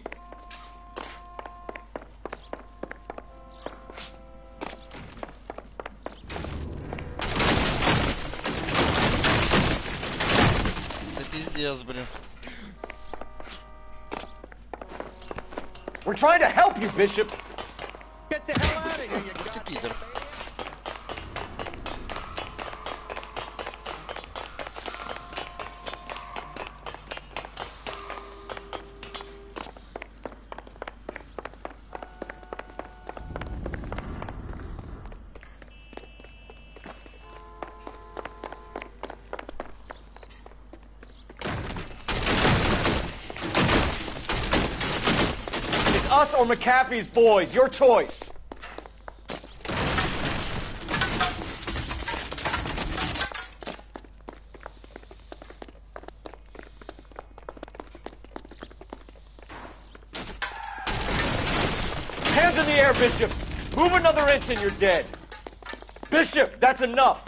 Да пиздец, блин. We're trying to help you, Bishop. Get the hell out of here, you пидор. It's us or McAfee's boys, your choice. Hands in the air, Bishop. Move another inch and you're dead. Bishop, that's enough.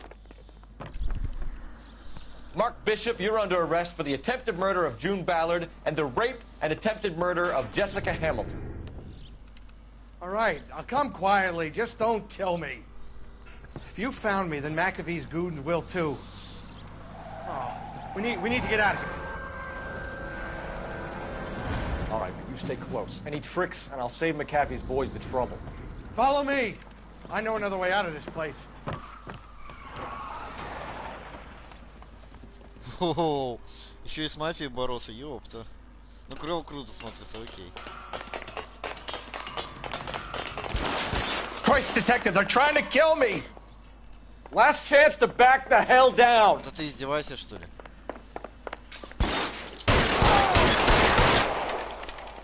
Mark Bishop, you're under arrest for the attempted murder of June Ballard and the rape and attempted murder of Jessica Hamilton. All right, I'll come quietly. Just don't kill me. If you found me, then McAfee's goons will too. Oh, we need to get out of here. All right, but you stay close. Any tricks, and I'll save McAfee's boys the trouble. Follow me. I know another way out of this place. О-о-о. Еще и с мафией боролся, ёпта. Ну, круто смотрится, окей. Christ, detective, they're trying to kill me. Last chance to back the hell down. Да ты издевайся, что ли?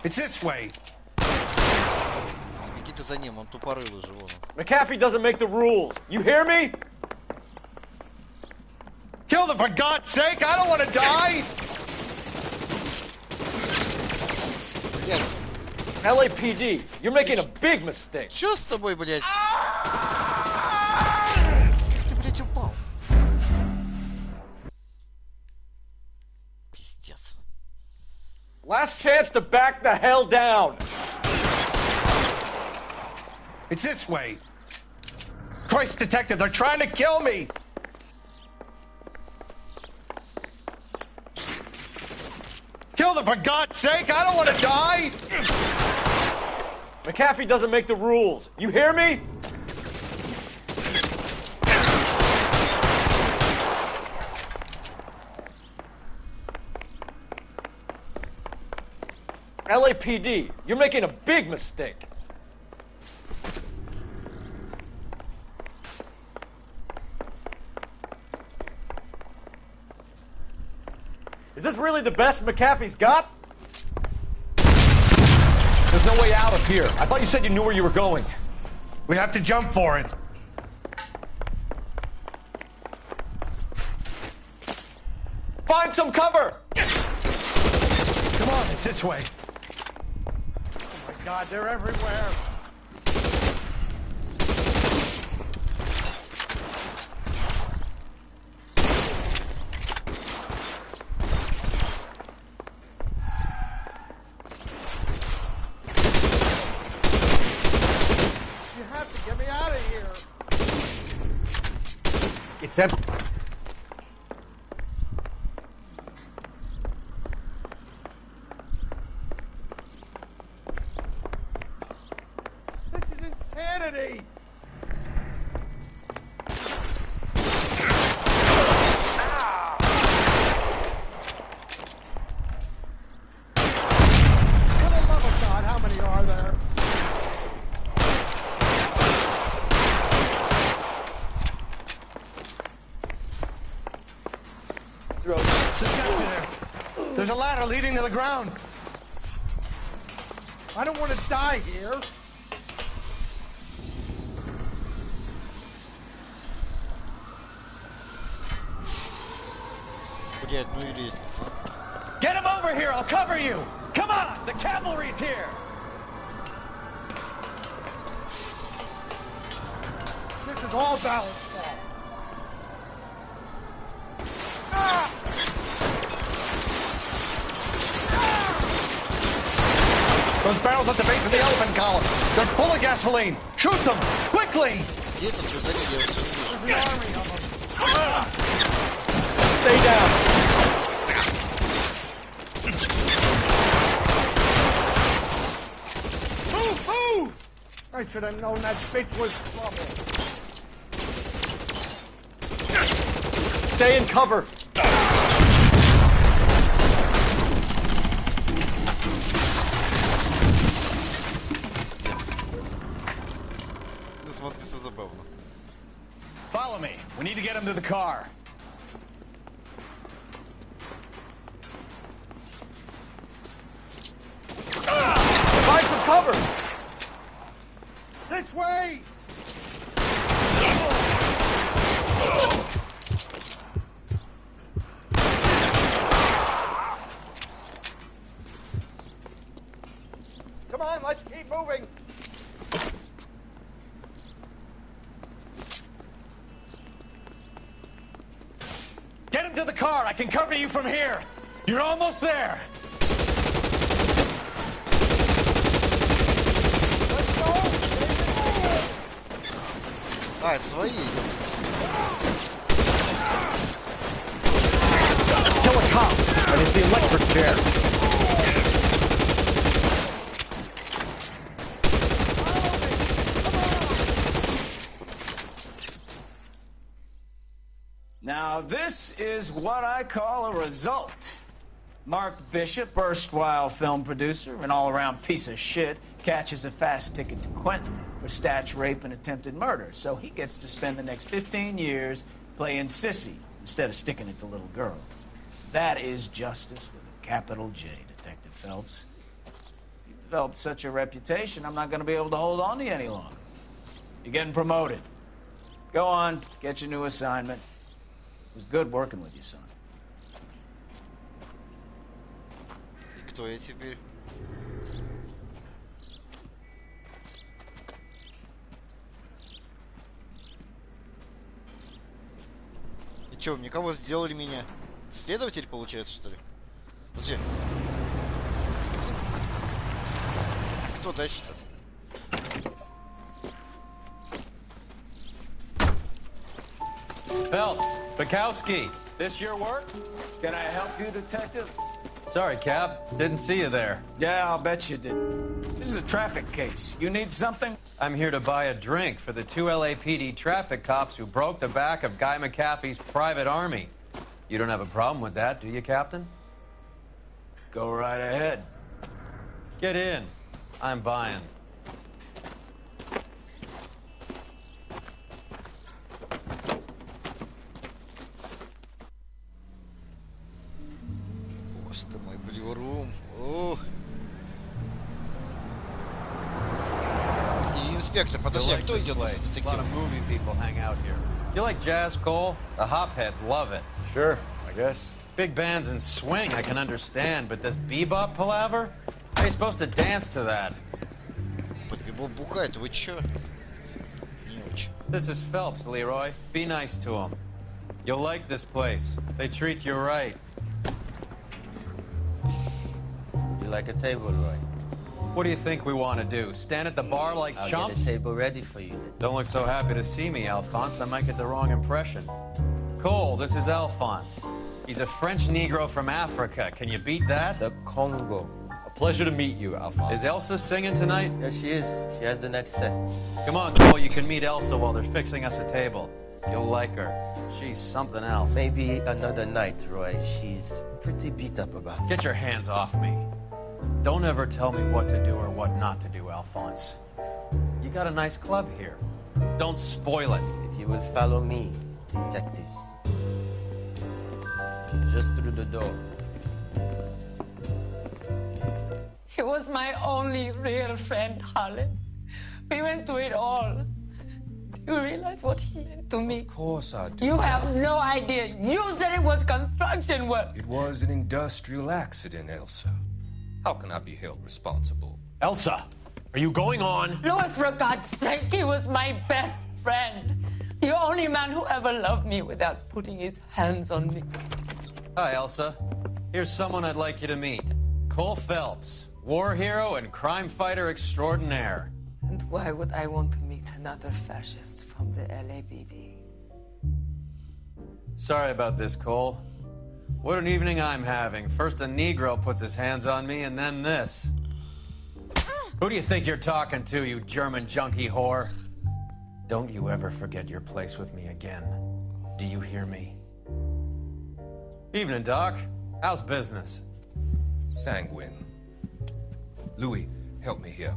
It's this way. Беги ты за ним, он тупорылый же, вон. McAfee doesn't make the rules. You hear me? Kill them, for God's sake! I don't want to die! LAPD, you're making a big mistake. Чё с тобой, блядь? Как ты, блядь, упал? Пиздец. Last chance to back the hell down. It's this way. Christ, detective, they're trying to kill me. Kill them, for God's sake! I don't want to die! McAfee doesn't make the rules. You hear me? LAPD, you're making a big mistake. this really the best McAfee's got? There's no way out of here. I thought you said you knew where you were going. We have to jump for it. Find some cover! Come on, it's this way. Oh my God, they're everywhere. You have to get me out of here. It's empty. This is insanity. For the love of God, how many are there? There's a ladder leading to the ground. I don't want to die here. Блять, ну и лестница. Get him over here! I'll cover you! Come on! The cavalry's here! This is all Ballard's fault. Those barrels at the base of the elephant column. They're full of gasoline. Shoot them! Quickly! Где тут газолин? Я вообще не вижу. Stay down. Move, move! I should have known that bitch was trouble. Stay in cover. Ну, смотрится забавно. Follow me. We need to get him to the car. Find some cover. This way! Come on, let's keep moving. Get him to the car! I can cover you from here! You're almost there! А, это свои. Kill a cop! And it's the electric chair. Now, this is what I call a result. Mark Bishop, erstwhile film producer and all-around piece of shit, catches a fast ticket to Quentin for statch rape and attempted murder. So he gets to spend the next 15 years playing sissy instead of sticking it to little girls. That is justice with a capital J, Detective Phelps. You've developed such a reputation, I'm not going to be able to hold on to you any longer. You're getting promoted. Go on, get your new assignment. It was good working with you, son. И кто я теперь? И чё, мне кого сделали меня? Следователь, получается, что ли? Подожди. А кто дальше-то? Phelps, Bukowski, this your work? Can I help you, Detective? Sorry, Cap. Didn't see you there. Yeah, I'll bet you didn't. This is a traffic case. You need something? I'm here to buy a drink for the 2 LAPD traffic cops who broke the back of Guy McAfee's private army. You don't have a problem with that, do you, Captain? Go right ahead. Get in. I'm buying. инспектор, подожди, а кто идет на A lot детектива? of movie people hang out here. You like jazz, Cole? The hopheads love it. Sure, I guess. Big bands and swing, I can understand, but this bebop palaver? How are you supposed to dance to that? Под бибоп бухает, вы чё? Не очень. This is Phelps, Leroy. Be nice to him. You'll like this place. They treat you right. You like a table, Roy? What do you think we want to do? Stand at the bar like I'll chumps? get a table ready for you. Don't look so happy to see me, Alphonse. I might get the wrong impression. Cole, this is Alphonse. He's a French Negro from Africa. Can you beat that? The Congo. A pleasure to meet you, Alphonse. Is Elsa singing tonight? Yes, she is. She has the next set. Come on, Cole, you can meet Elsa while they're fixing us a table. You'll like her. She's something else. Maybe another night, Roy. She's pretty beat up about it. Get your hands off me. Don't ever tell me what to do or what not to do, Alphonse. You got a nice club here. Don't spoil it. If you will follow me, detectives. Just through the door. He was my only real friend, Harlan. We went through it all. Do you realize what he meant to me? Of course I do. You have no idea. You said it was construction work. It was an industrial accident, Elsa. How can I be held responsible? Elsa, are you going on? Louis, for God's sake, he was my best friend. The only man who ever loved me without putting his hands on me. Hi, Elsa. Here's someone I'd like you to meet. Cole Phelps, war hero and crime fighter extraordinaire. And why would I want to meet another fascist from the LAPD? Sorry about this, Cole. What an evening I'm having. First a Negro puts his hands on me, and then this. Who do you think you're talking to, you German junkie whore? Don't you ever forget your place with me again. Do you hear me? Evening, Doc. How's business? Sanguine. Louis, help me here.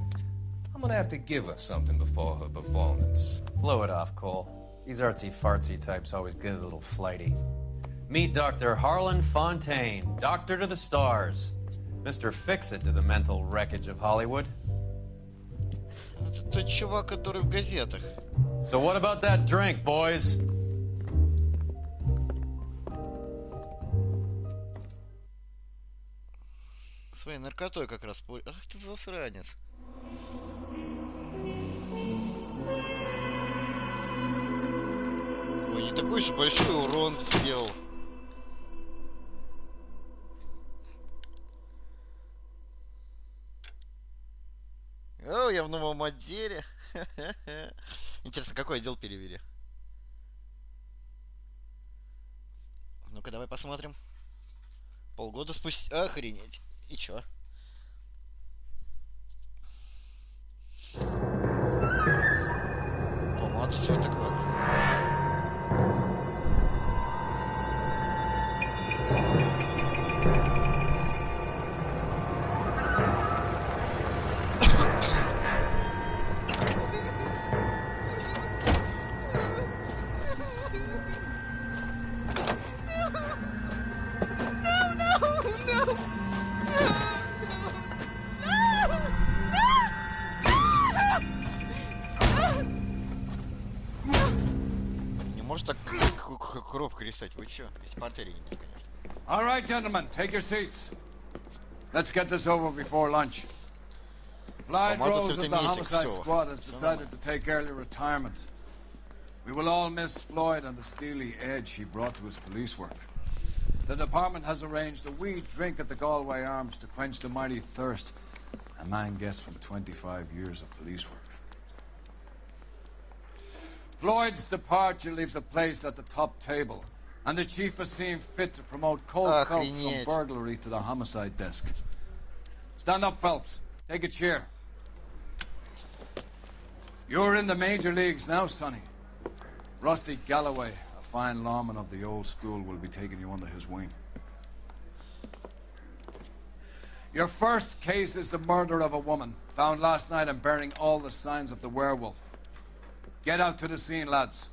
I'm gonna have to give her something before her performance. Blow it off, Cole. These artsy-fartsy types always get a little flighty. Meet Dr. Harlan Fontaine, doctor to the stars. Mr. Fix-It to the mental wreckage of Hollywood. Это тот чувак, который в газетах. So what about that drink, boys? Своей наркотой как раз... Ах ты засранец. Ой, не такой же большой урон сделал. О, я в новом отделе. Интересно, какой отдел перевели? Ну-ка, давай посмотрим. Полгода спустя... Охренеть. И чё? Помада, что это такое? Кровь крестать, вы чё? Ведь по артерии нет, конечно. All right, gentlemen, take your seats. Let's get this over before lunch. Floyd Rose of the homicide squad has decided to take early retirement. We will all miss Floyd and the steely edge he brought to his police work. The department has arranged a wee drink at the Galway Arms to quench the mighty thirst a man gets from 25 years of police work. Floyd's departure leaves a place at the top table, and the chief has seen fit to promote Cole Phelps from burglary to the homicide desk. Stand up, Phelps. Take a chair. You're in the major leagues now, Sonny. Rusty Galloway, a fine lawman of the old school, will be taking you under his wing. Your first case is the murder of a woman, found last night and bearing all the signs of the werewolf. Get out to the scene, lads.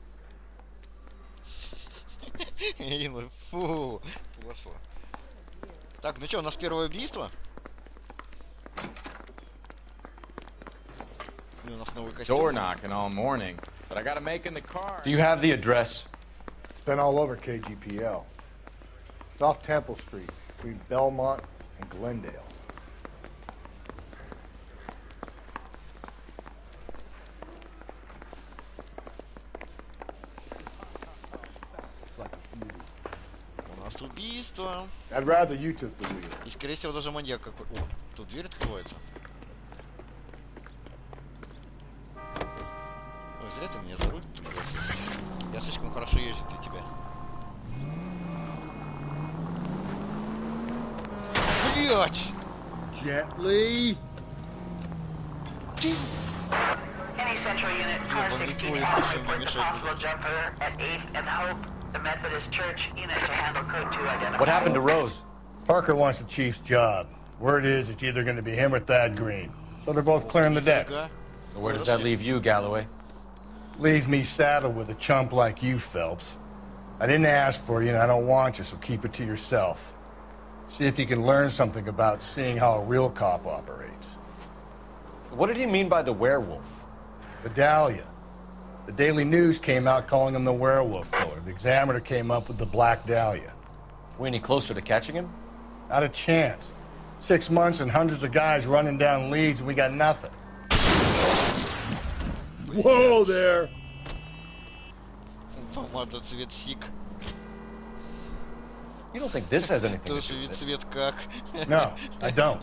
Фу, плохо. Так, ну что, у нас первое убийство? И у нас новый Door костюм. knocking all morning, but I gotta make in the car. Do you have the address? It's been all over KGPL. It's off Temple Street, between Belmont and Glendale. It's like a movie. У нас убийство. I'd rather you took the wheel. И, скорее всего, даже маньяк какой. О, тут дверь открывается. Ой, зря ты меня за руль пригласил. Я слишком хорошо езжу для тебя. Блять! Gently. Any central unit, car 16 Allen reports a possible jumper at 8th and Hope, the Methodist Church unit to handle code 2 identified. What happened to Rose? Parker wants the chief's job. Word is it's either going to be him or Thad Green. So they're both clearing the decks. So where does that leave you, Galloway? Leaves me saddled with a chump like you, Phelps. I didn't ask for you, and I don't want you, so keep it to yourself. See if you can learn something about seeing how a real cop operates. What did he mean by the werewolf? Vidalia. The Daily News came out calling him the werewolf killer. The Examiner came up with the Black Dahlia. We any closer to catching him? Not a chance. 6 months and hundreds of guys running down leads, and we got nothing. Whoa there! Помада цвет сик. You don't think this has anything to Тоже do ведь with it? цвет как. No, I don't.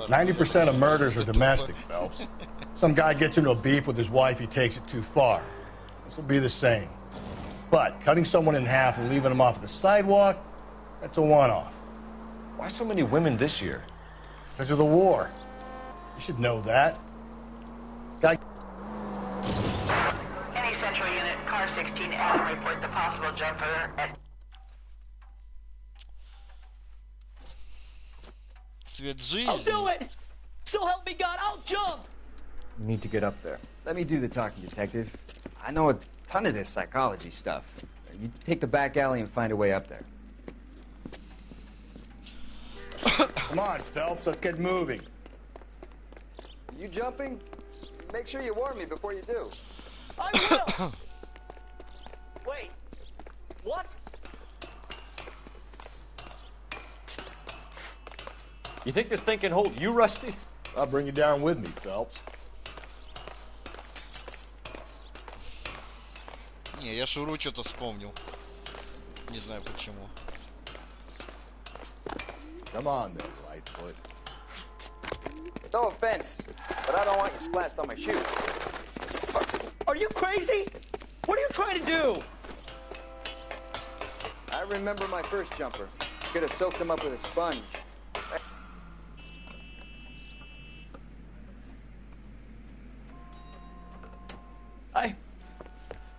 90% of murders are domestic, Phelps. Some guy gets into a beef with his wife, he takes it too far. This will be the same. But cutting someone in half and leaving them off the sidewalk, that's a one-off. Why so many women this year? Because of the war. You should know that. Guy. Any central unit, car 16 Allen reports a possible jumper at Цвет I'll жизни. do it! So help me God, I'll jump! You need to get up there. Let me do the talking, detective. I know a ton of this psychology stuff. You take the back alley and find a way up there. Come on, Phelps, let's get moving. You jumping? Make sure you warn me before you do. I will! Wait, what? You think this thing can hold you, Rusty? I'll bring you down with me, Phelps. Не, я Шуру что-то вспомнил. Не знаю почему. Come on then, Lightfoot. No offense, but I don't want you splashed on my shoes. Are you crazy? What are you trying to do? I remember my first jumper. Could have soaked him up with a sponge.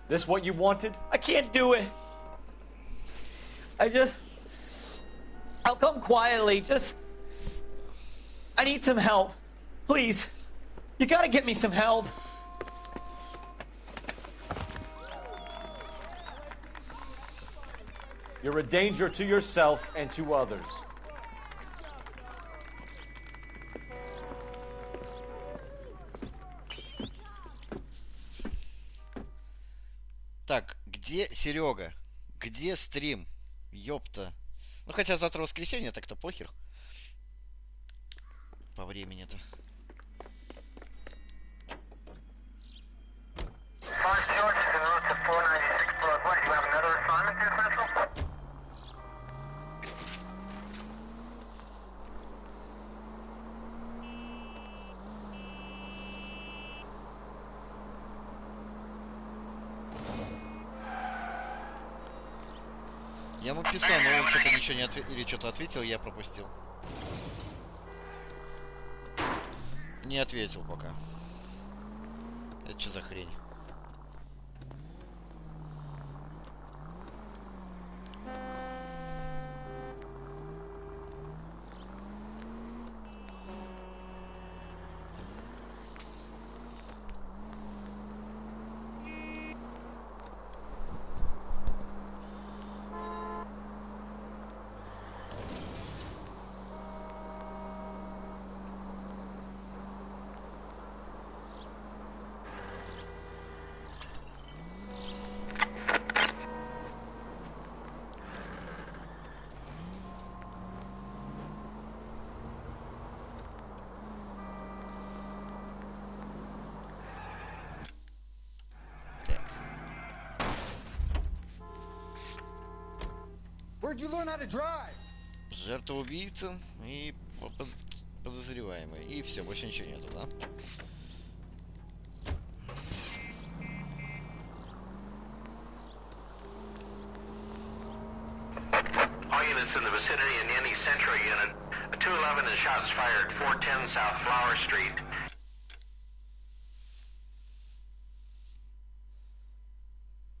This what you wanted? I can't do it. I'll come quietly. I need some help. Please. You gotta get me some help. You're a danger to yourself and to others. Так, где Серега? Где стрим? Ёпта. Ну хотя завтра воскресенье, так-то похер. По времени-то. Я ему писал, но он что-то ничего не ответил, или что-то ответил, я пропустил. Не ответил пока. Это что за хрень? Where'd you learn how to drive? Жертва убийца и подозреваемый. И все, больше ничего нету, да? All units in the vicinity in any Central unit. A 211 and shots fired 410 South Flower Street.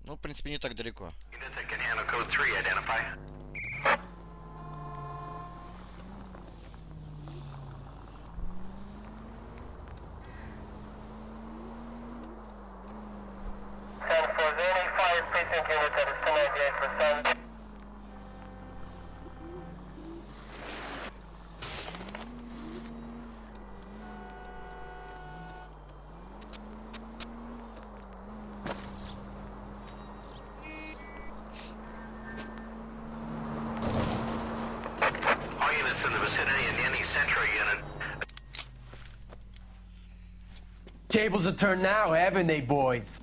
Ну, в принципе, не так далеко. Units that can handle code 3, identify. In the vicinity in any Central unit. Tables are turned now, haven't they, boys?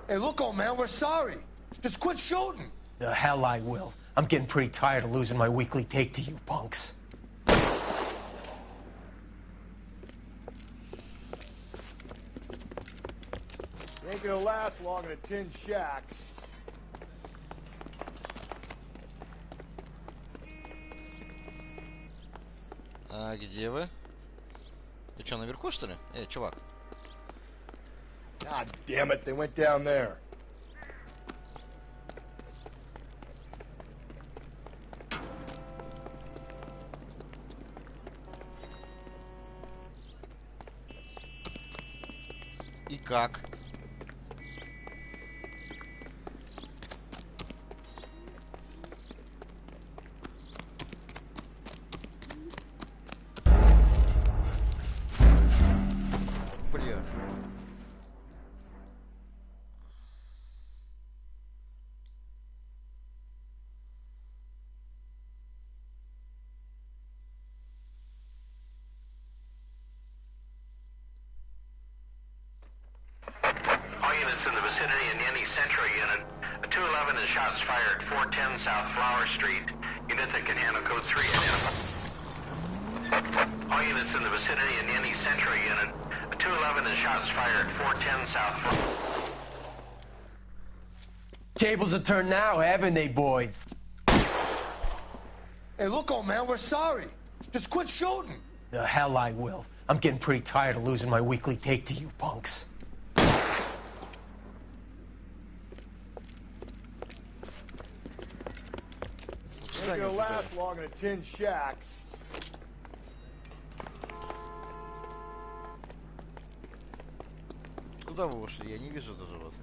Hey, look, old man, we're sorry. Just quit shooting. The hell I will. I'm getting pretty tired of losing my weekly take to you punks. You ain't gonna last long in a tin shack. А где вы? Ты что, наверху, что ли? Чувак. God damn it, they went down there. И как? Бля. All units in the vicinity in any Central unit. A 211 and shots fired 410 South Flower Street. Units that can handle code 3, identify. All units in the vicinity in any Central unit. A 211 and shots fired 410 South Flower. Tables are turned now, haven't they, boys? Hey, look, old man, we're sorry. Just quit shooting. The hell I will. I'm getting pretty tired of losing my weekly take to you punks. You ain't gonna last long in a tin shack. Куда вы ушли? Я не вижу даже вас.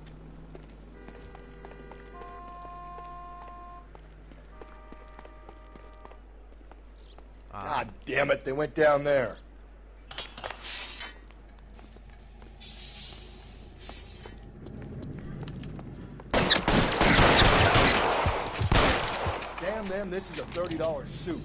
God damn it, they went down there. Damn them, this is a $30 suit.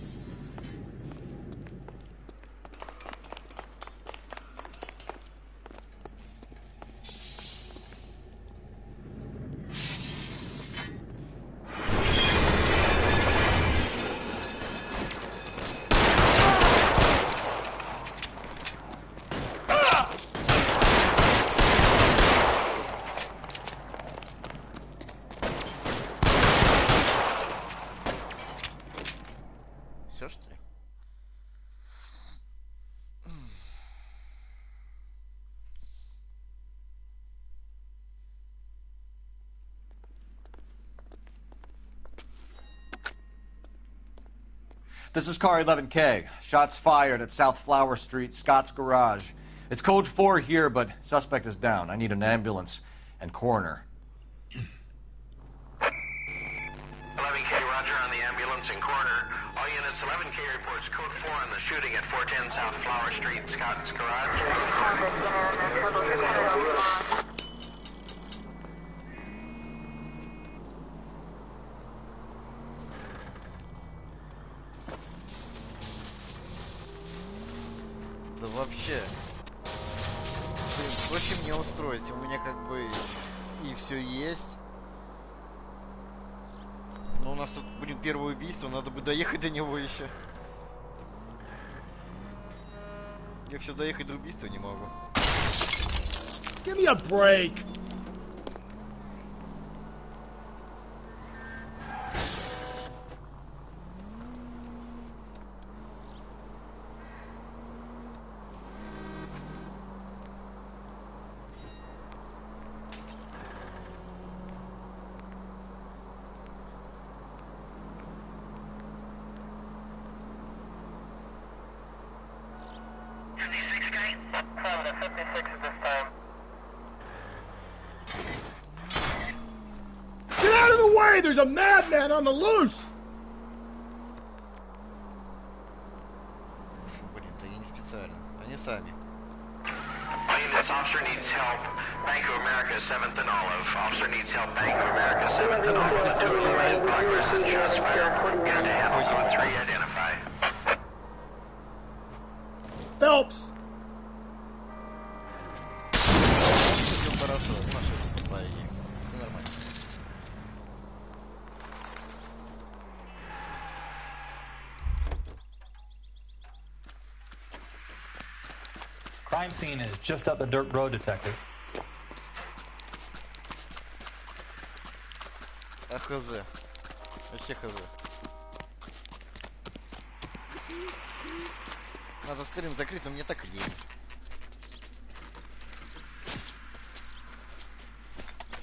Все, что ли? This is car 11K. Shots fired at South Flower Street, Scott's Garage. It's code 4 here, but suspect is down. I need an ambulance and coroner. 11K, roger on the ambulance and coroner. All units, 11K reports code 4 on the shooting at 410 South Flower Street, Scott's Garage. Да вообще. Блин, проще мне устроить. У меня как бы и все есть. нас тут, блин, первое убийство, надо бы доехать до него еще. Я все доехать до убийства не могу. Give me a break. Get out of the way! There's a madman on the loose! Блин, да я не специально. Они сами. This officer needs help. Bank of America, 7th and Olive. Officer needs help. Bank of America, 7th and Olive. 2 in progress and shots fired. Unit to handle zone 3, identify. Phelps! Все хорошо, машина подварили. Все нормально. Crime scene is just up the dirt road, detective. А хз. Вообще хз. Надо стрим закрыть, но мне так лень.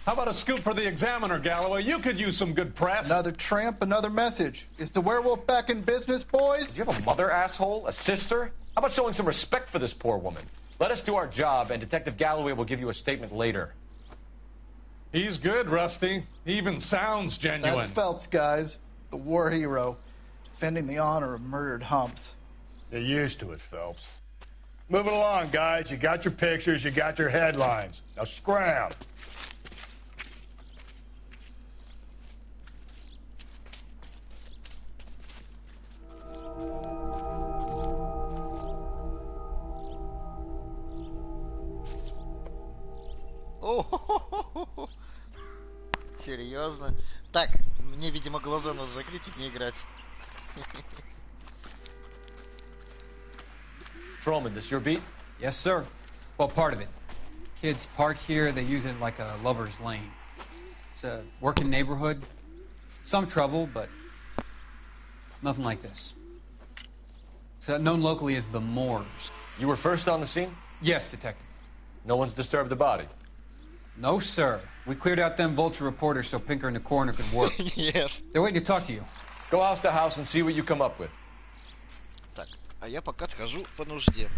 How about a scoop for the Examiner, Galloway? You could use some good press. Another tramp, another message. Is the werewolf back in business, boys? Do you have a mother, asshole? A sister? How about showing some respect for this poor woman? Let us do our job, and Detective Galloway will give you a statement later. He's good, Rusty. He even sounds genuine. That's Phelps, guys. The war hero. Defending the honor of murdered humps. Get used to it, Phelps. Moving along, guys. You got your pictures, you got your headlines. Now scram. О, серьезно? Так, мне, видимо, глаза надо закрыть и не играть. Patrolman, this your beat? Yes, sir. Well, part of it. Kids park here, they use it like a lover's lane. It's a working neighborhood. Some trouble, but nothing like this. It's known locally as the Moors. You were first on the scene? Yes, detective. No one's disturbed the body? No, sir. We cleared out them vulture reporters so Pinker and the coroner could work. Yes. They're waiting to talk to you. Go house to house and see what you come up with. Так, а я пока схожу по нужде.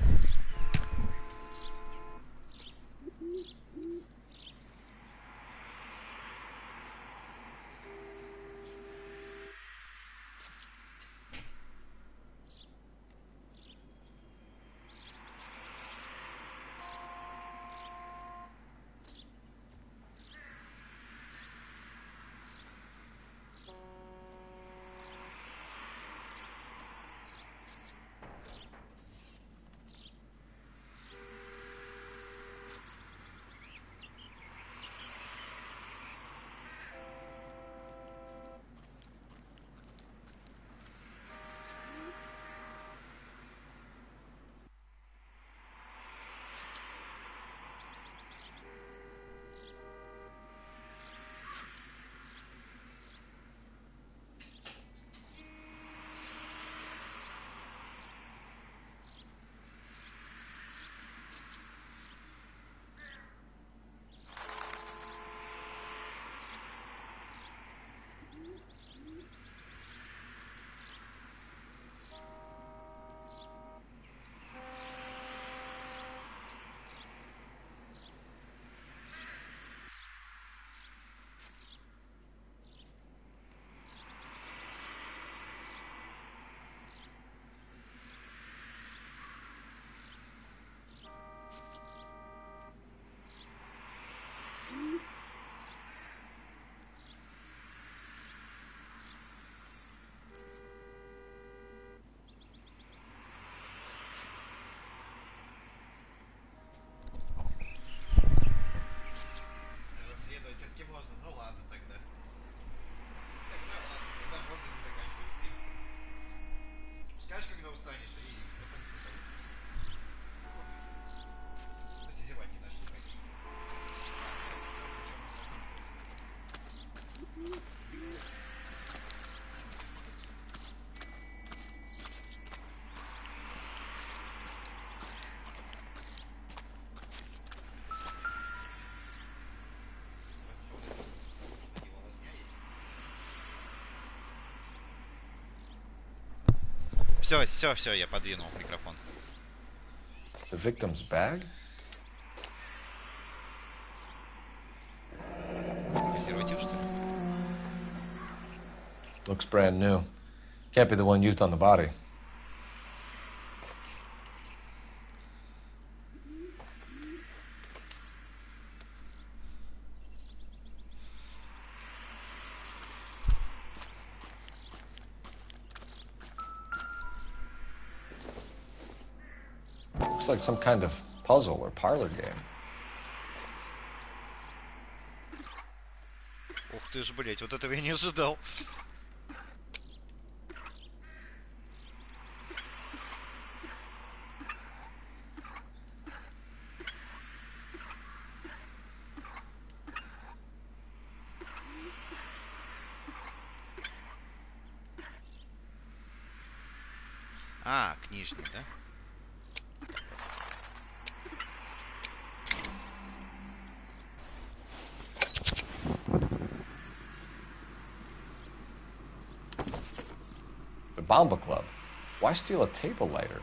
Все, я подвинул микрофон. The victim's bag? Презерватив, что ли? Looks brand new. Can't be the one used on the body. Looks like some kind of puzzle or parlor game. Ух ты ж, блять, вот этого я не ожидал. А, книжный, да? The Bomba Club. Why steal a table lighter?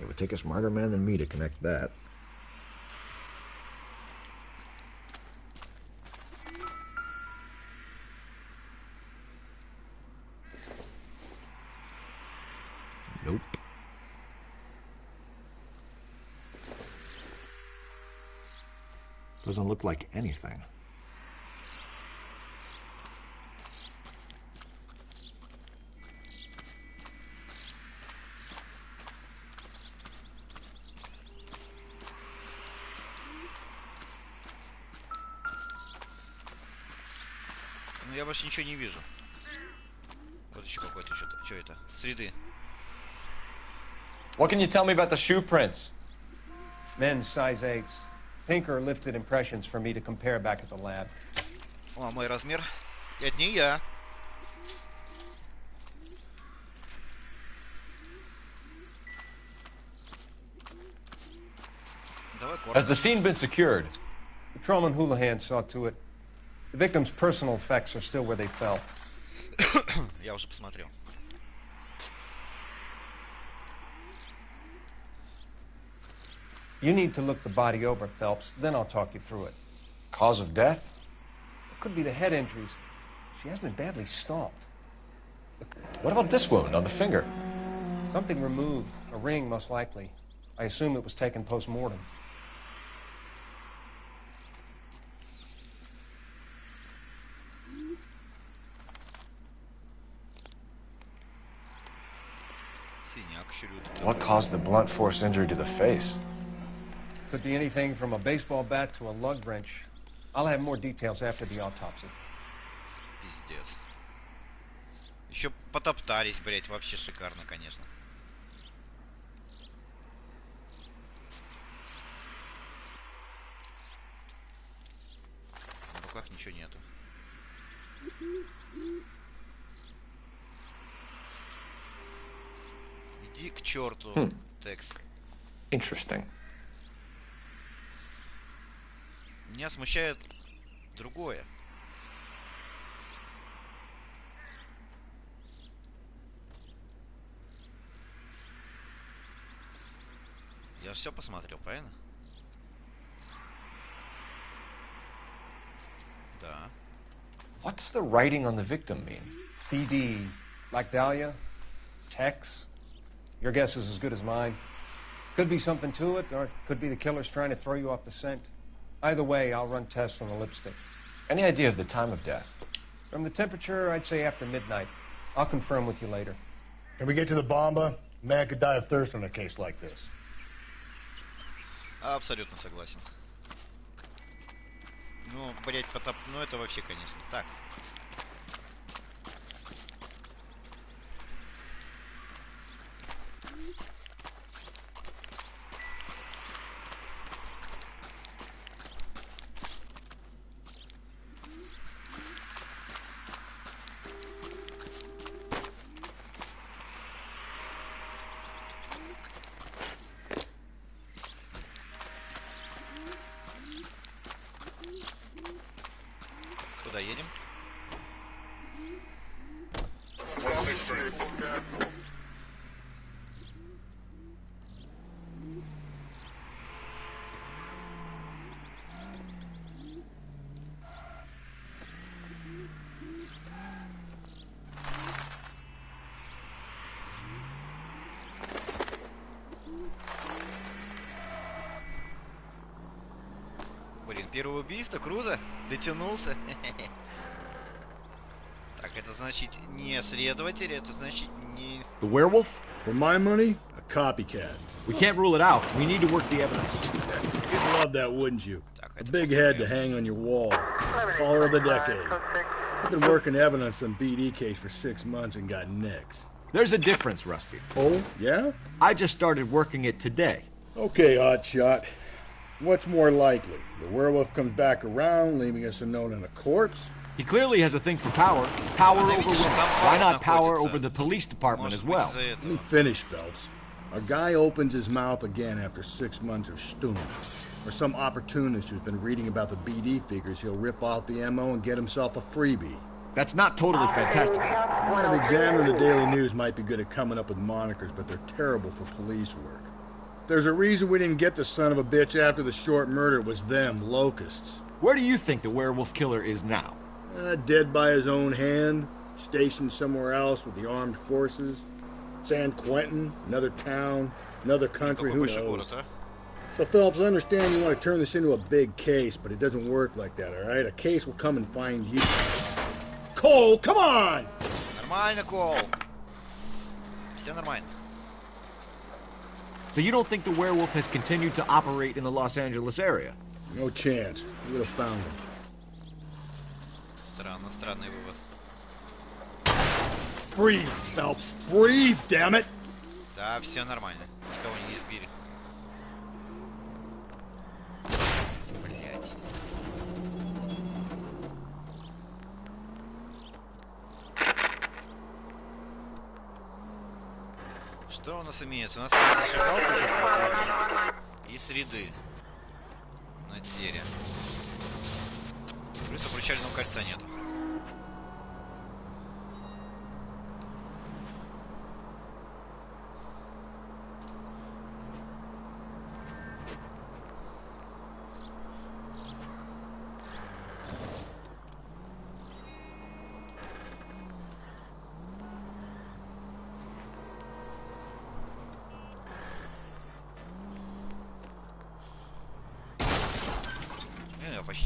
It would take a smarter man than me to connect that. Nope. Doesn't look like anything. Ну я больше ничего не вижу. Вот еще какой-то что-то. Что это? Следы. What can you tell me about the shoe prints? Men's size 8s. Pinker lifted impressions for me to compare back at the lab. О, мой размер. Это не я. Has the scene been secured? Patrolman Houlihan saw to it. The victim's personal effects are still where they fell. Я уже посмотрел. You need to look the body over, Phelps. Then I'll talk you through it. Cause of death? It could be the head injuries. She has been badly stalked. What about this wound on the finger? Something removed. A ring, most likely. I assume it was taken post-mortem. What caused the blunt force injury to the face? Could be anything from a baseball bat to a lug wrench. I'll have more details after the autopsy. Пиздец. Еще потоптались, блять, вообще шикарно, конечно. На руках ничего нету. Иди к черту, Текс. Interesting. Меня смущает другое. Я все посмотрел, правильно? Да. What does the writing on the victim mean? BD. Like Dahlia? Tex? Your guess is as good as mine. Could be something to it, or it could be the killer's trying to throw you off the scent. Either way, I'll run tests on the lipstick. Any idea of the time of death? From the temperature, I'd say after midnight. I'll confirm with you later. Can we get to the Bomba? A man could die of thirst on a case like this. Абсолютно согласен. Ну, блять, ну это вообще, конечно. Так. едем. Блин, первое убийство, круто. Дотянулся. Так, это значит не следователь, это значит не... The werewolf? For my money, a copycat. We can't rule it out. We need to work the evidence. You'd love that, wouldn't you? A big head to hang on your wall. Caller of the decade. I've been working evidence on BD case for 6 months and got nicks. There's a difference, Rusty. Oh, yeah? I just started working it today. Okay, hotshot. What's more likely? The werewolf comes back around, leaving us a note and a corpse? He clearly has a thing for power. Power over women. Why not power over the police department as well? Let me finish, Phelps. A guy opens his mouth again after 6 months of stewing. Or some opportunist who's been reading about the BD figures he'll rip off the MO and get himself a freebie. That's not totally fantastic. Well, the Examiner and the Daily News might be good at coming up with monikers, but they're terrible for police work. There's a reason we didn't get the son of a bitch after the short murder. It was them, locusts. Where do you think the werewolf killer is now? Dead by his own hand, stationed somewhere else with the armed forces. San Quentin, another town, another country, who knows? So, Phelps, I understand you want to turn this into a big case, but it doesn't work like that, all right? A case will come and find you. Cole, come on! Нормально, Кол. Все нормально. So you don't think the werewolf has continued to operate in the Los Angeles area? No chance. We would have found him. Странный вывод. Breathe, Phelps. Breathe, damn it! Да, все нормально. Никого не избили. Блять. Что у нас имеется? У нас есть зажигалка из этого камня и следы на теле. Плюс обручального кольца нету.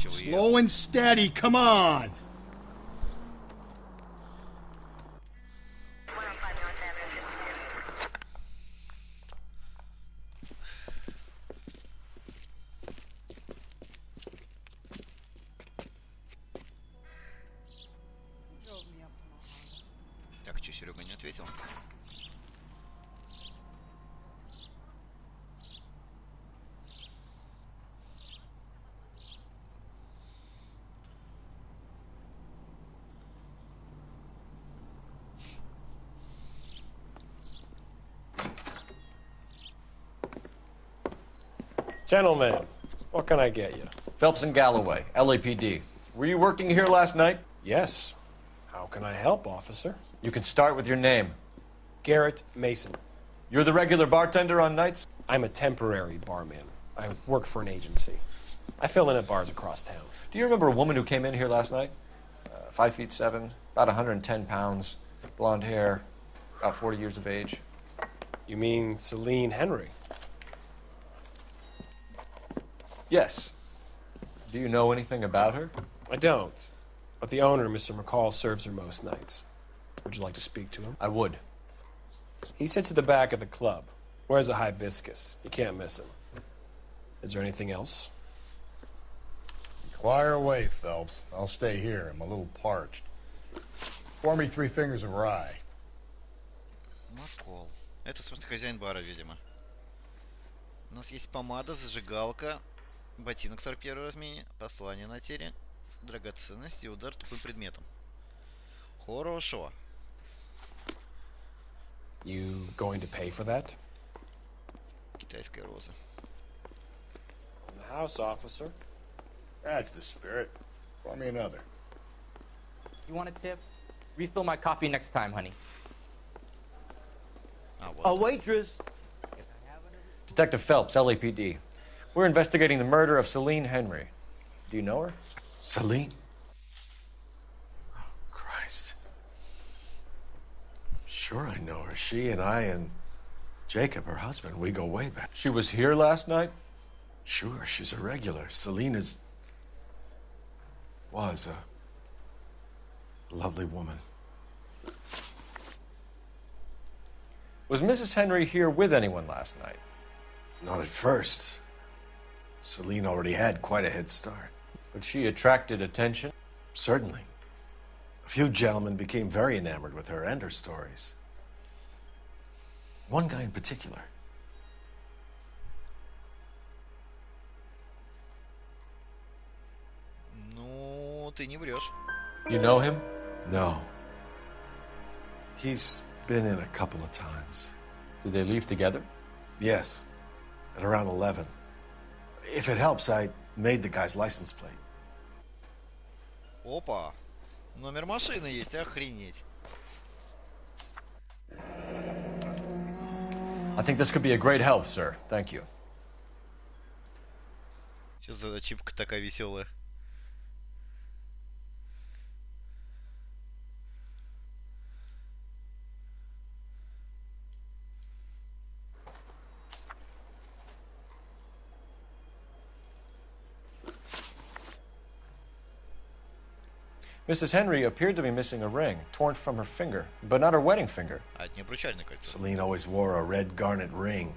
Slow and steady, come on! Так, что Серега не ответил? Gentlemen, what can I get you? Phelps and Galloway, LAPD. Were you working here last night? Yes. How can I help, officer? You can start with your name. Garrett Mason. You're the regular bartender on nights? I'm a temporary barman. I work for an agency. I fill in at bars across town. Do you remember a woman who came in here last night? 5'7", about 110 pounds, blonde hair, about 40 years of age. You mean Celine Henry? Yes. Do you know anything about her? I don't. But the owner, Mr. McCall, serves her most nights. Would you like to speak to him? I would. He sits at the back of the club. Wears a hibiscus. You can't miss him. Is there anything else? Fire away, Phelps. I'll stay here. I'm a little parched. Pour me 3 fingers of rye. Макол. Это, собственно, хозяин бара, видимо. У нас есть помада, зажигалка, ботинок 41 размере, послание на теле, драгоценности и удар тупым предметом. Хорошо. You going to pay for that? Китайская роза. In the house, officer. That's the spirit. Pour me another. You want a tip? Refill my coffee next time, honey. A waitress. Detective Phelps, LAPD. We're investigating the murder of Celine Henry. Do you know her? Celine? Oh, Christ. Sure I know her. She and I and Jacob, her husband, we go way back. She was here last night? Sure, she's a regular. Celine was a lovely woman. Was Mrs. Henry here with anyone last night? Not at first. Celine already had quite a head start. But she attracted attention? Certainly. A few gentlemen became very enamored with her and her stories. One guy in particular. Ну, ты не врешь. You know him? No. He's been in a couple of times. Did they leave together? Yes. At around 11. If it helps, I made the guy's license plate. Опа. Номер машины есть, охренеть. I think this could be a great help, sir. Thank you. Что за ачивка такая веселая? Mrs. Henry appeared to be missing a ring, torn from her finger, but not her wedding finger. А это не обручальное кольцо. Celine always wore a red garnet ring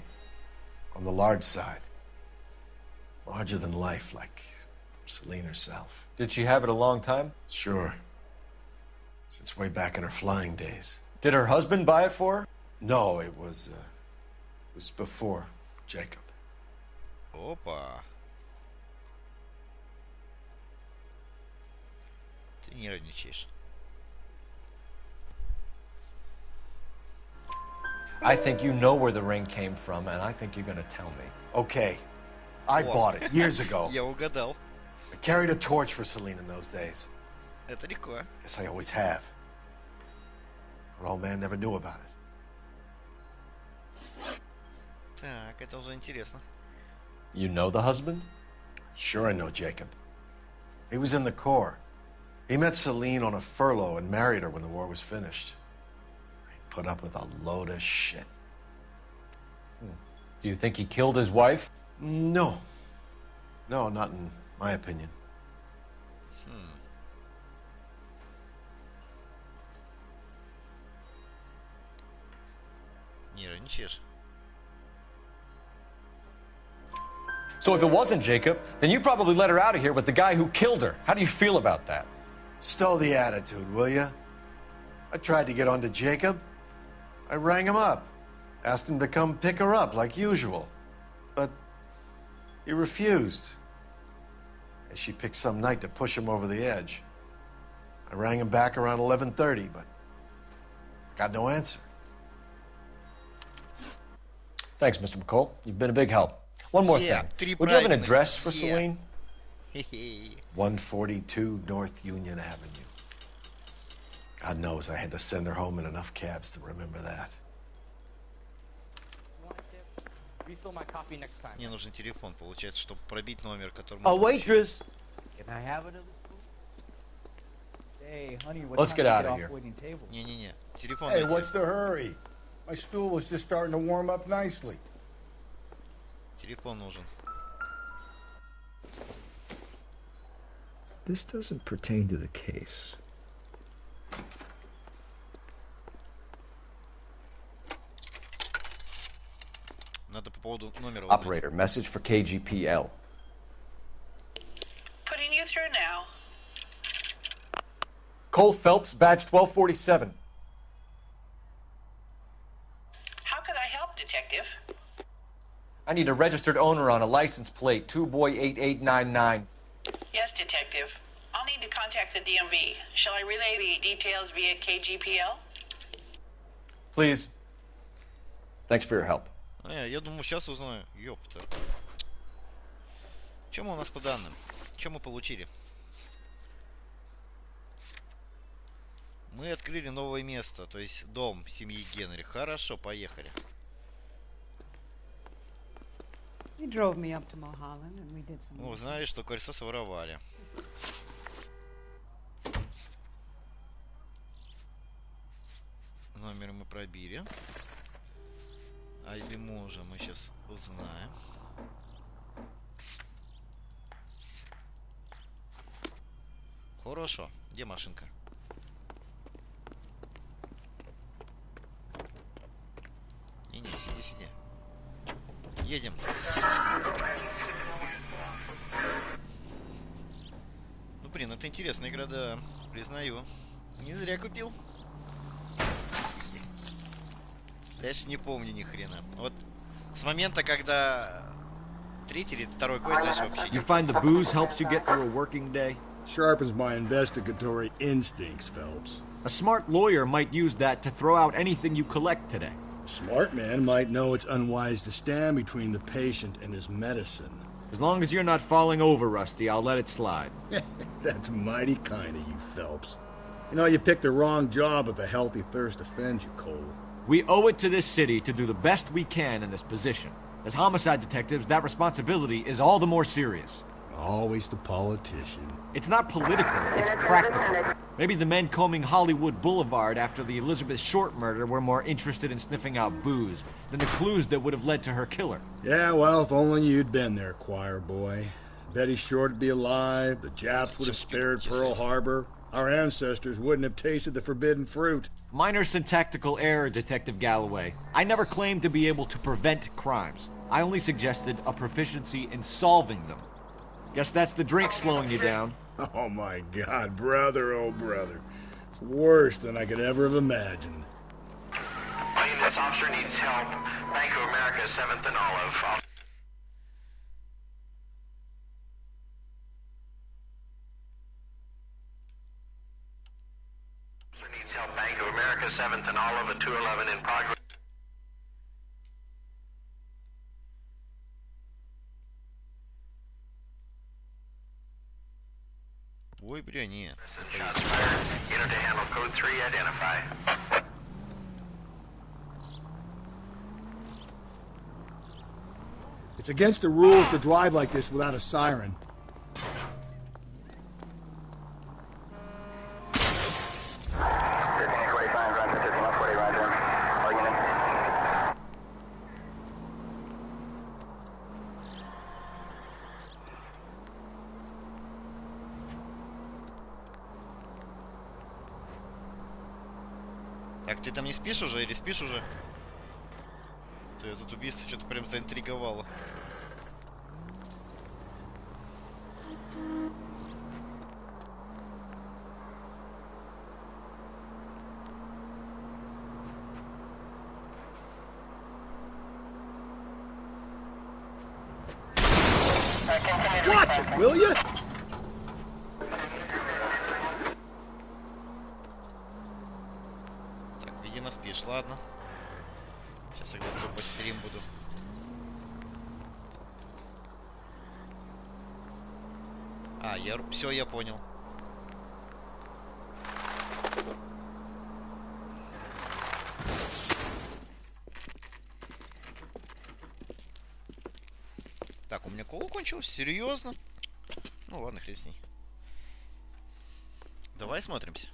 on the large side. Larger than life, like Celine herself. Did she have it a long time? Sure. Since way back in her flying days. Did her husband buy it for her? No, it was before Jacob. Опа. Ты нервничаешь. I think you know where the ring came from, and I think you're going to tell me. Okay. I bought it years ago. Я угадал. I carried a torch for Celine in those days. Это легко. Guess I always have. Her old man never knew about it. Так, это уже интересно. You know the husband? Sure I know Jacob. He was in the Corps. He met Celine on a furlough and married her when the war was finished. He put up with a load of shit. Do you think he killed his wife? No. No, not in my opinion. Нервничаешь. So if it wasn't Jacob, then you probably let her out of here with the guy who killed her. How do you feel about that? Stow the attitude, will ya? I tried to get onto Jacob. I rang him up. Asked him to come pick her up like usual. But he refused. And she picked some night to push him over the edge. I rang him back around 11:30, but got no answer. Thanks, Mr. McCall. You've been a big help. One more thing. Would you have an address for Celine? 142 North Union Avenue. God knows I had to send her home in enough cabs to remember that. Refill my coffee next time. Мне нужен телефон, получается, чтобы пробить номер, который... A waitress. Can I have another spoon? Say, honey, what Let's time get do you out of off here. waiting table? Не-не-не, телефон Hey, найти. what's the hurry? My stool was just starting to warm up nicely. Телефон нужен. This doesn't pertain to the case. Надо по поводу номера узнать. Operator, message for KGPL. Putting you through now. Cole Phelps, badge 1247. How could I help, Detective? I need a registered owner on a license plate, 2boy8899. Yes, Detective. I'll need to contact the DMV. Shall I relay the details via KGPL? Please. Thanks for your help. Я думаю, сейчас узнаю. Ёпта. Чем у нас по данным? Чем мы получили? Мы открыли новое место, то есть дом семьи Генри. Хорошо, поехали. He drove me up to Mulholland and we did some. Мы узнали, что кольцо своровали. Номер мы пробили. Альби мужа мы сейчас узнаем. Хорошо. Где машинка? Не-не, сиди. Едем. Ну, блин, это интересная игра, да. Признаю. Не зря купил. Дальше не помню ни хрена. Вот с момента, когда третий или второй квест, дальше вообще. You find the booze helps you get through a working day? Sharpens my investigatory instincts, Phelps. A smart lawyer might use that to throw out anything you collect today. A smart man might know it's unwise to stand between the patient and his medicine. As long as you're not falling over, Rusty, I'll let it slide. That's mighty kind of you, Phelps. You know, you picked the wrong job if a healthy thirst offends you, Cole. We owe it to this city to do the best we can in this position. As homicide detectives, that responsibility is all the more serious. Always the politician. It's not political, it's practical. Maybe the men combing Hollywood Boulevard after the Elizabeth Short murder were more interested in sniffing out booze than the clues that would have led to her killer. Yeah, well, if only you'd been there, choir boy. Betty Short would be alive, the Japs would have spared Pearl Harbor, our ancestors wouldn't have tasted the forbidden fruit. Minor syntactical error, Detective Galloway. I never claimed to be able to prevent crimes. I only suggested a proficiency in solving them. Guess that's the drink slowing you down. Oh my God, brother, oh brother. It's worse than I could ever have imagined. This officer needs help. Bank of America, 7th and Olive. Officer needs help. Bank of America, 7th and Olive at 211 in progress. Ой, бля, не. Shots fired. Unit to handle code 3, identify. It's against the rules to drive like this without a siren. Так, ты там не спишь уже или спишь уже? Ты тут убийство что-то прям заинтриговало. Watch it, will you? Так, видимо, спишь, ладно. Сейчас я где-то по стрим буду. А, все, я понял. Так, у меня кола кончилась? Серьезно? Ну ладно, хрен с ней. Давай смотримся.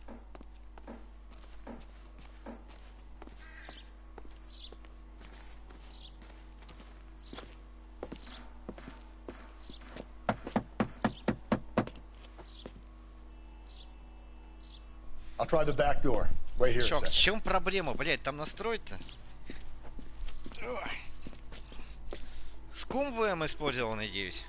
I'll try the back door. Wait here. Чё, в чем проблема, блять, там настроить-то? Скум ВМ использовал, надеюсь.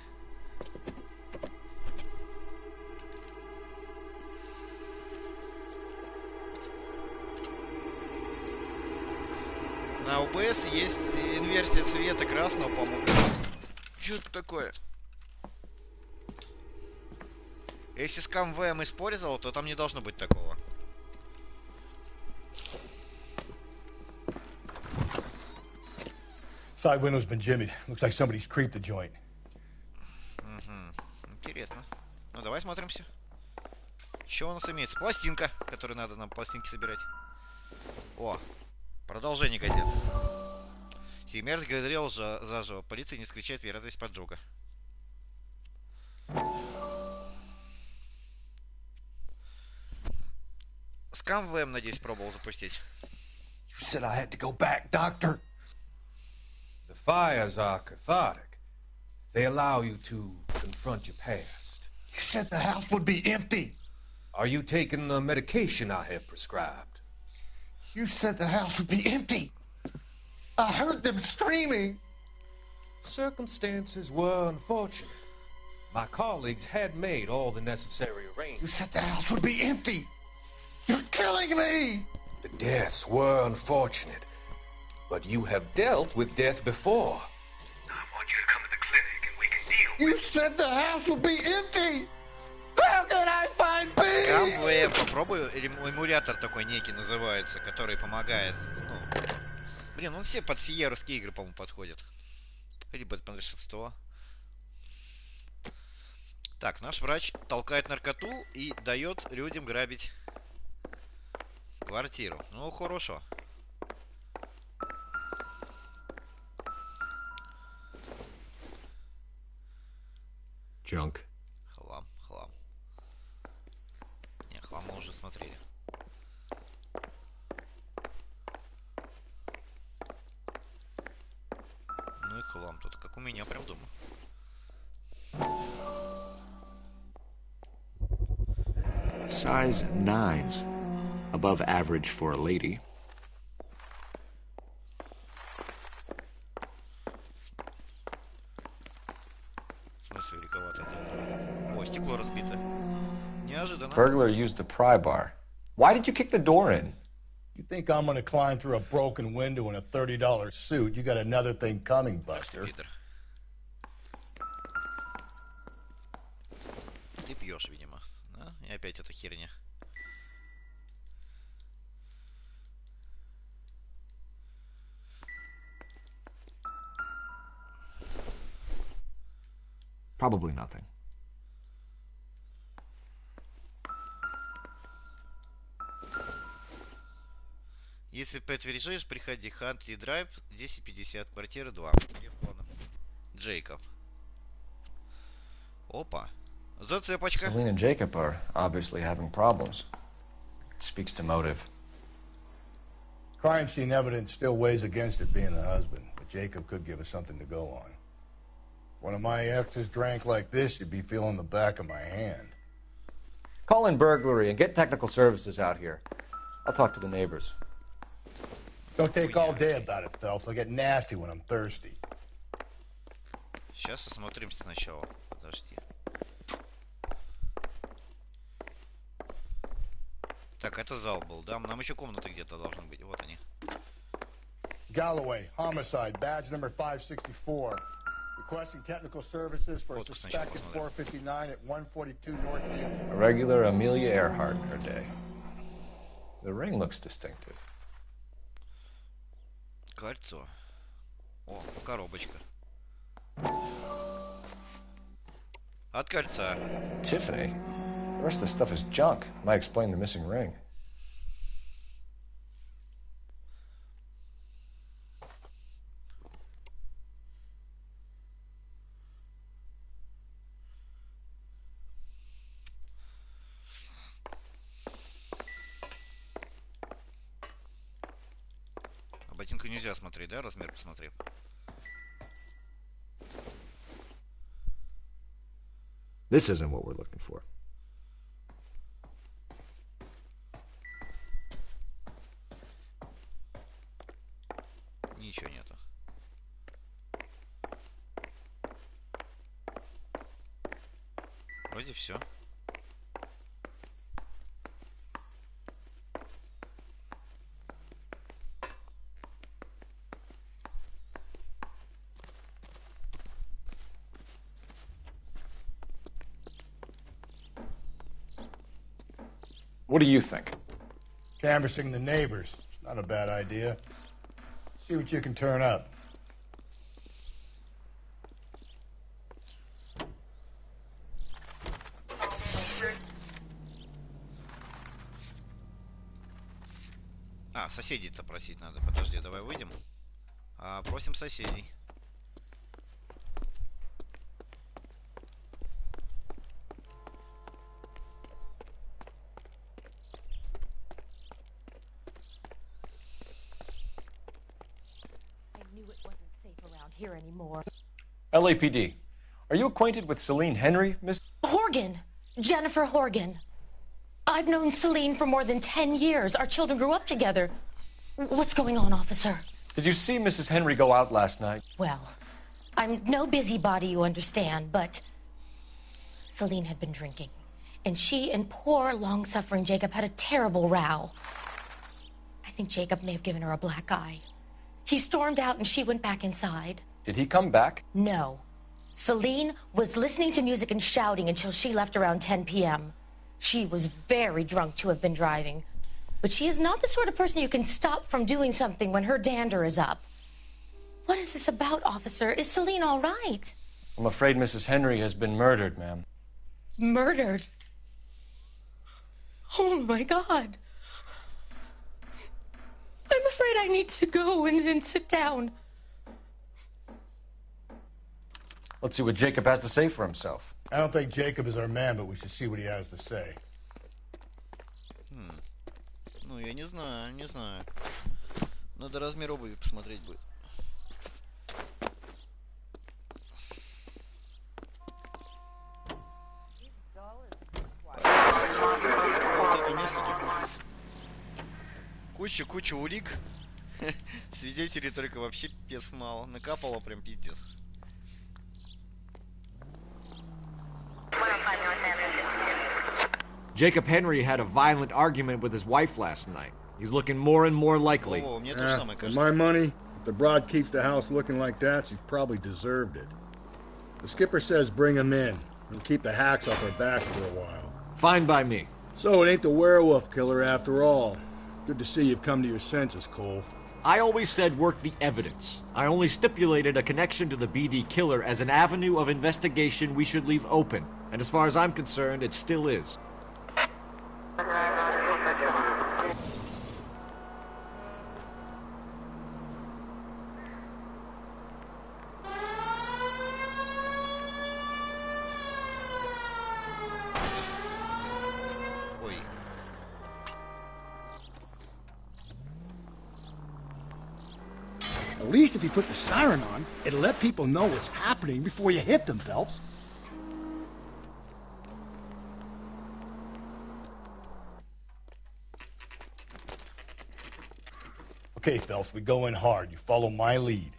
На ОБС есть инверсия цвета красного, по-моему. Что это такое? Если скам ВМ использовал, то там не должно быть такого. Side window's been jimmied. Looks like somebody's creeped the joint. Угу. Интересно. Ну давай смотримся. Что у нас имеется? Пластинка, которую надо нам пластинки собирать. О, продолжение газеты. Семерс горел заживо. Полиция не исключает вероятность поджога. Скам-ВМ, надеюсь, пробовал запустить. You said I had to go back, Doctor. The fires are cathartic. They allow you to confront your past. You said the house would be empty. Are you taking the medication I have prescribed? You said the house would be empty. I heard them screaming. Circumstances were unfortunate. My colleagues had made all the necessary arrangements. You said the house would be empty. You're killing me. The deaths were unfortunate, but you have dealt with death before. I want you to come to the clinic and we can deal. You said the house would be empty. How can I find peace? Скам-ВМ, попробую. Эмулятор такой некий называется, который помогает. Ну, блин, он все под сиеровские игры, по-моему, подходит. Либо под большинство. Так, наш врач толкает наркоту и дает людям грабить квартиру. Ну, хорошо. Junk. Хлам. Не, хлам мы уже смотрели. Ну и хлам тут, как у меня прям дома. Size 9s. Above average for a lady. В смысле, великовато для... О, стекло разбито. Неожиданно. Burglar used the pry bar. Why did you kick the door in? You think I'm gonna climb through a broken window in a $30 suit? You got another thing coming, Buster. Ты пьешь, видимо. Да? И опять эта херня. Probably nothing. Если подтвердишь, приходи. Хантли Драйв, 1050, квартира 2. Телефоном. Джейкоб. Опа. Зацепочка. Celine and Jacob are obviously having problems. It speaks to motive. Crime scene evidence still weighs against it being the husband, but Jacob could give us something to go on. One of my exes drank like this, you'd be feeling the back of my hand. Call in burglary and get technical services out here. I'll talk to the neighbors. Don't take all day about it, Phelps. I'll get nasty when I'm thirsty. Сейчас осмотримся сначала. Подожди. Так, это зал был, да? Нам еще комнаты где-то должны быть. Вот они. Galloway, homicide, badge number 564. Requesting technical services for a suspected 459 at 142 North Union. A regular Amelia Earhart in her day. The ring looks distinctive. Кольцо. О, коробочка. От кольца. Tiffany. The rest of the stuff is junk. Might explain the missing ring. Ботинку нельзя смотреть, да? Размер посмотрев. This isn't what we're looking for. Ничего нету. Вроде все. What do you think? Canvassing the neighbors. It's not a bad idea. See what you can turn up. А, соседей-то просить надо. Подожди, давай выйдем. Просим соседей. Here anymore. LAPD. Are you acquainted with Celine Henry, Miss? Horgan. Jennifer Horgan. I've known Celine for more than 10 years. Our children grew up together. What's going on, officer? Did you see Mrs. Henry go out last night? Well, I'm no busybody, you understand, but Celine had been drinking. And she and poor, long-suffering Jacob had a terrible row. I think Jacob may have given her a black eye. He stormed out and she went back inside. Did he come back? No. Celine was listening to music and shouting until she left around 10 p.m. She was very drunk to have been driving. But she is not the sort of person you can stop from doing something when her dander is up. What is this about, officer? Is Celine all right? I'm afraid Mrs. Henry has been murdered, ma'am. Murdered? Oh, my God. I'm afraid I need to go and sit down. Let's see what Jacob has to say for himself. I don't think Jacob is our man, but we should see what he has to say. Ну, я не знаю, не знаю. Надо размер обуви посмотреть будет. Куча улик. Свидетелей только вообще пес мало. Накапало прям пиздец. Jacob Henry had a violent argument with his wife last night. He's looking more and more likely. For my money, if the broad keeps the house looking like that, she's probably deserved it. The skipper says bring him in and keep the hacks off her back for a while. Fine by me. So it ain't the werewolf killer after all. Good to see you've come to your senses, Cole. I always said work the evidence. I only stipulated a connection to the BD killer as an avenue of investigation we should leave open. And as far as I'm concerned, it still is. At least if you put the siren on, it'll let people know what's happening before you hit them, Phelps. Okay, Phelps, we go in hard. You follow my lead.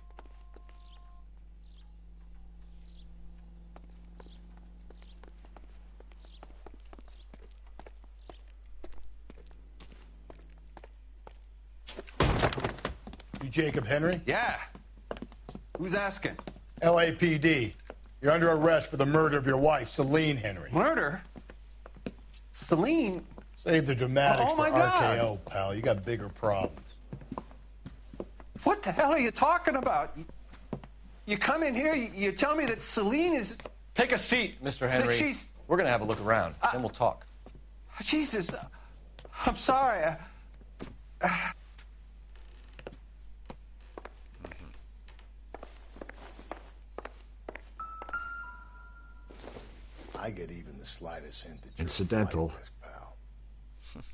You Jacob Henry? Yeah. Who's asking? LAPD. You're under arrest for the murder of your wife, Celine Henry. Murder? Celine? Save the dramatics Oh, for my God. RKO, pal. You got bigger problems. What the hell are you talking about? You come in here, you tell me that Celine is... Take a seat, Mr. Henry. she's- We're going to have a look around, then we'll talk. Jesus, I'm sorry. I get even the slightest hint that you're Incidental. a flight risk, pal.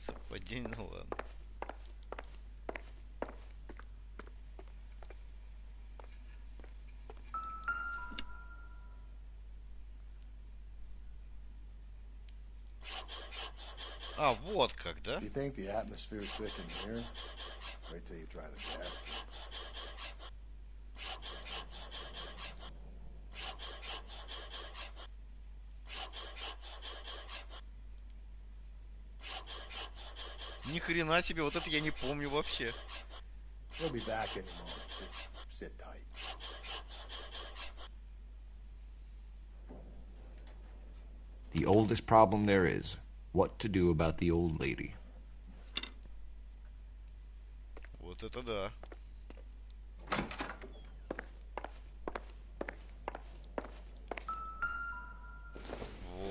Совпадение, ну ладно. А, вот как, да? You think the atmosphere's thick in here? Wait till you try the gas. Ни хрена себе, вот это я не помню вообще. We'll be back in a moment. Just sit tight. The oldest problem there is, what to do about the old lady. Вот это да.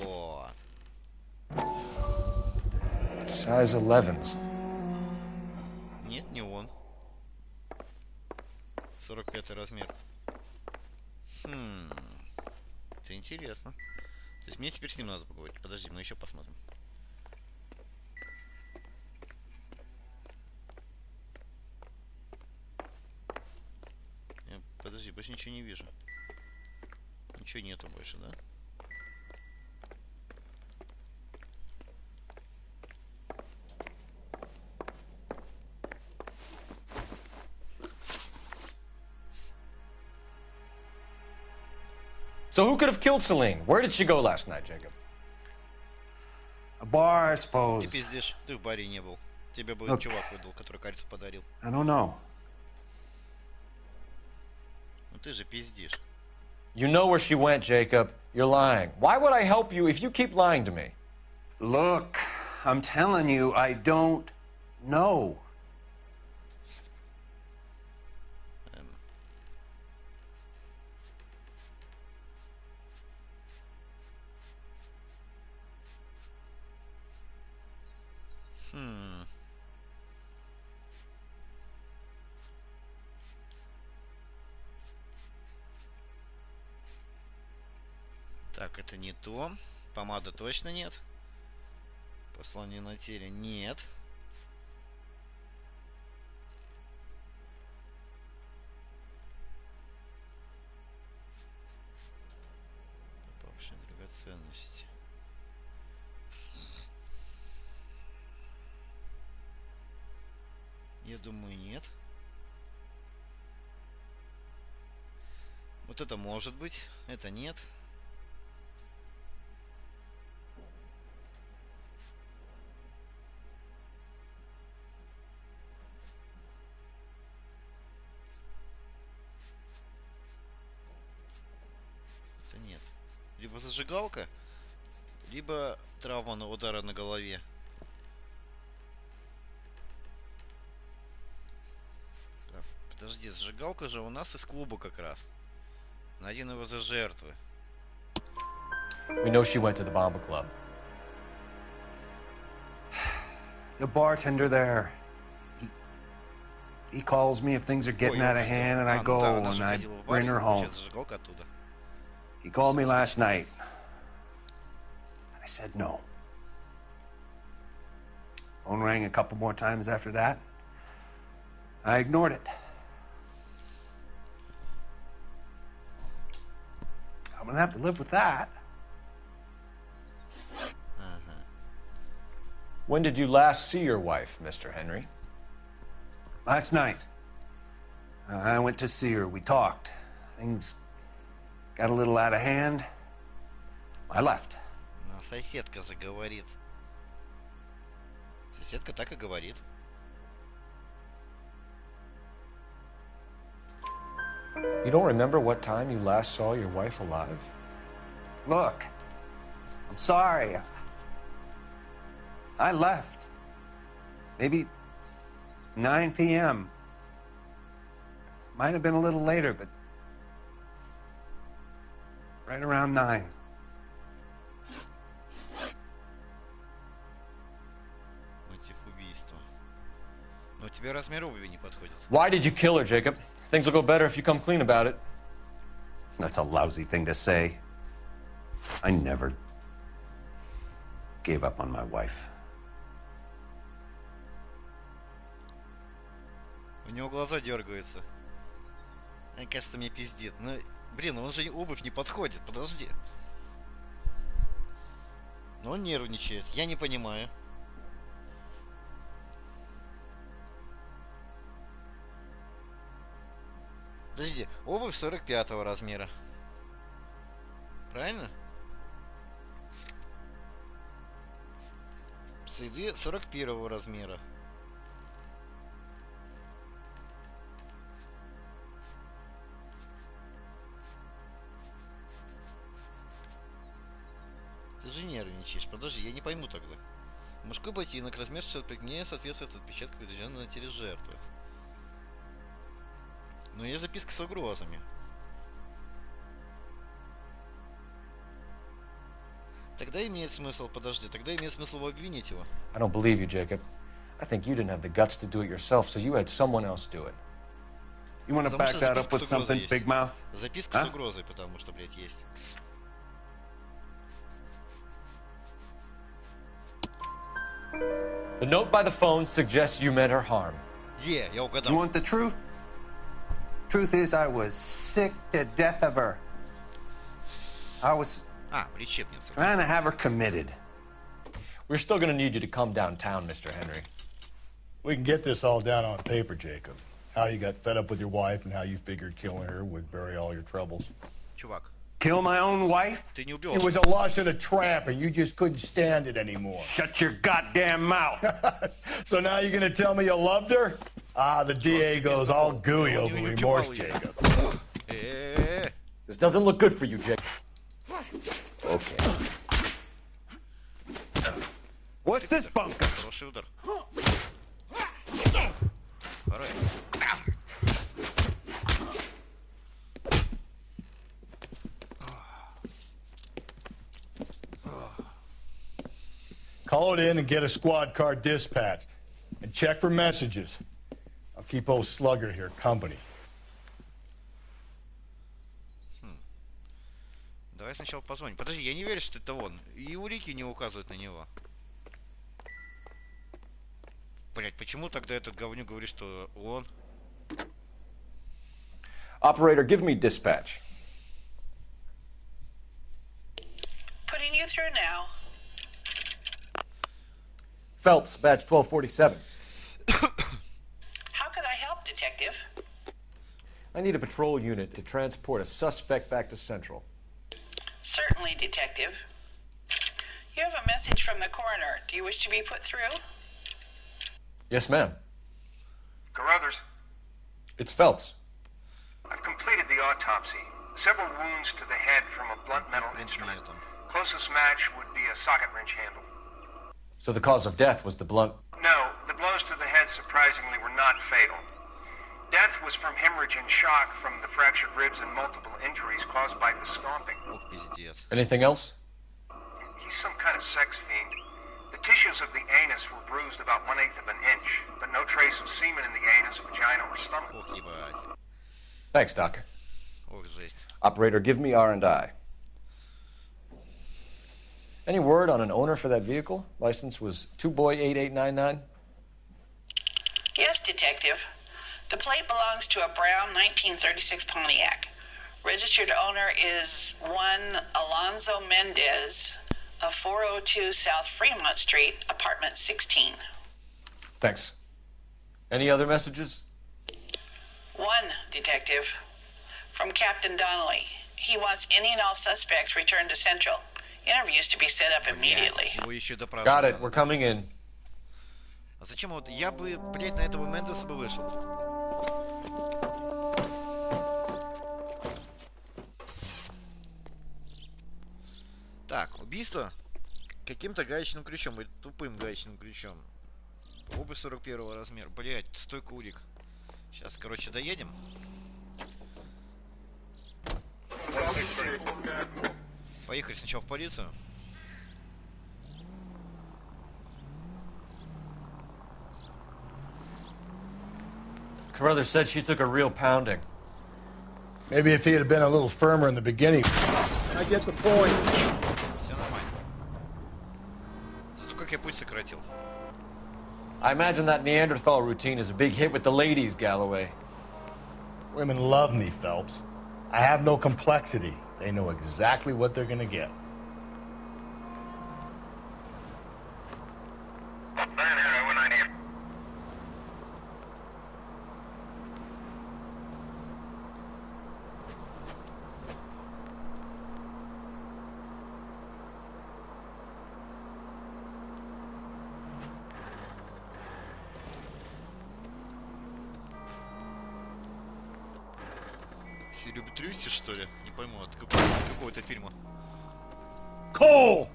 Вот. Size 11s. Нет, не Ясно. То есть мне теперь с ним надо поговорить. Подожди, мы еще посмотрим. Подожди, больше ничего не вижу. Ничего нету больше, да? So who could have killed Celine? Where did she go last night, Jacob? A bar, I suppose. Ты пиздишь, ты в баре не был. Тебе бы чувак выдал, который кольцо подарил. I don't know. Ну ты же пиздишь. You know where she went, Jacob. You're lying. Why would I help you if you keep lying to me? Look, I'm telling you, I don't know. Так, это не то. Помада точно нет. Послание на теле нет. Пропавшие драгоценности. Я думаю, нет. Вот это может быть, это нет. Либо зажигалка, либо травма на удара на голове. Так, подожди, зажигалка же у нас из клуба как раз. Найден его за жертвы. We know she went to the Bomba Club. The bartender there. He calls me if things are getting out of hand, and I go and I bring her home. He called me last night. I said no. Phone rang a couple more times after that. I ignored it. I'm gonna have to live with that. When did you last see your wife, Mr. Henry? Last night. I went to see her. We talked. Things got a little out of hand. I left. Но соседка же говорит. Соседка так и говорит. You don't remember what time you last saw your wife alive? Look, I'm sorry. I left. Maybe 9 p.m. Might have been a little later, but right around 9. Мотив убийства. Но тебе размер обуви не подходит. Why did you kill her, Jacob? Things will go better if you come clean about it. That's a lousy thing to say. I never gave up on my wife. У него глаза дергаются. Мне кажется, мне пиздит. Ну, блин, он же обувь не подходит. Подожди. Но он нервничает. Я не понимаю. Подожди, обувь 45 размера. Правильно? Следы 41 размера. Ты же нервничаешь. Подожди, я не пойму тогда. Мужской ботинок, размер 65 не соответствует отпечатку, приведенного на теле жертвы. Но есть записка с угрозами. Тогда имеет смысл, подожди, тогда имеет смысл обвинить его. I don't believe you, Jacob. I think you didn't have the guts to do it yourself, so you had someone else do it. You want to back that up with something, big mouth? Записка с угрозой, потому что, блядь, есть. The note by the phone suggests you meant her harm. Yeah, я угадал. You want the truth? Truth is, I was sick to death of her. I was лечебница. trying to have her committed. We're still going to need you to come downtown, Mr. Henry. We can get this all down on paper, Jacob. How you got fed up with your wife and how you figured killing her would bury all your troubles. Чувак. Kill my own wife? Ты не убил. It was a lush and a tramp, and you just couldn't stand it anymore. Shut your goddamn mouth. So now you're gonna tell me you loved her? Ah, the DA goes all gooey over remorse, Jacob. This doesn't look good for you, Jake. Okay. What's this bunker? Хороший удар. Второй. Call it in and get a squad car dispatched. And check for messages. I'll keep old Slugger here company. Давай сначала позвоним. Подожди, я не верю, что это он. И улики не указывают на него. Блять, почему тогда этот говнюк говорит, что он? Operator, give me dispatch. Putting you through now. Phelps, badge 1247. How could I help, Detective? I need a patrol unit to transport a suspect back to Central. Certainly, Detective. You have a message from the coroner. Do you wish to be put through? Yes, ma'am. Carruthers, It's Phelps. I've completed the autopsy. Several wounds to the head from a blunt metal instrument. Closest match would be a socket wrench handle. So the cause of death was the blunt. No, the blows to the head surprisingly were not fatal. Death was from hemorrhage and shock from the fractured ribs and multiple injuries caused by the stomping. Anything else? He's some kind of sex fiend. The tissues of the anus were bruised about 1/8 of an inch, but no trace of semen in the anus, vagina, or stomach. Thanks, Doc. Ох, жесть. Operator, give me R&I. Any word on an owner for that vehicle? License was 2boy8899. Yes, Detective. The plate belongs to a brown 1936 Pontiac. Registered owner is one Alonzo Mendez of 402 South Fremont Street, apartment 16. Thanks. Any other messages? One, Detective. From Captain Donnelly. He wants any and all suspects returned to Central. Interviews to be set up immediately. Его еще допрашивают. Got it. We're coming in. А зачем вот? Я бы, блять, на этого Мендеса бы вышел. Так, убийство каким-то гаечным ключом, или тупым гаечным ключом. Обувь 41 размера. Блять, стойка улик. Сейчас, короче, доедем. Поехали сначала в полицию. Carruthers said she took a real pounding. Maybe if he had been a little firmer in the beginning. I get the point. Все нормально. Зато как я путь сократил. I imagine that Neanderthal routine is a big hit with the ladies, Galloway. Women love me, Phelps. I have no complexity. They know exactly what they're gonna get. Все любят Трюси, что ли? Не пойму, от какого-то фильма. Cole!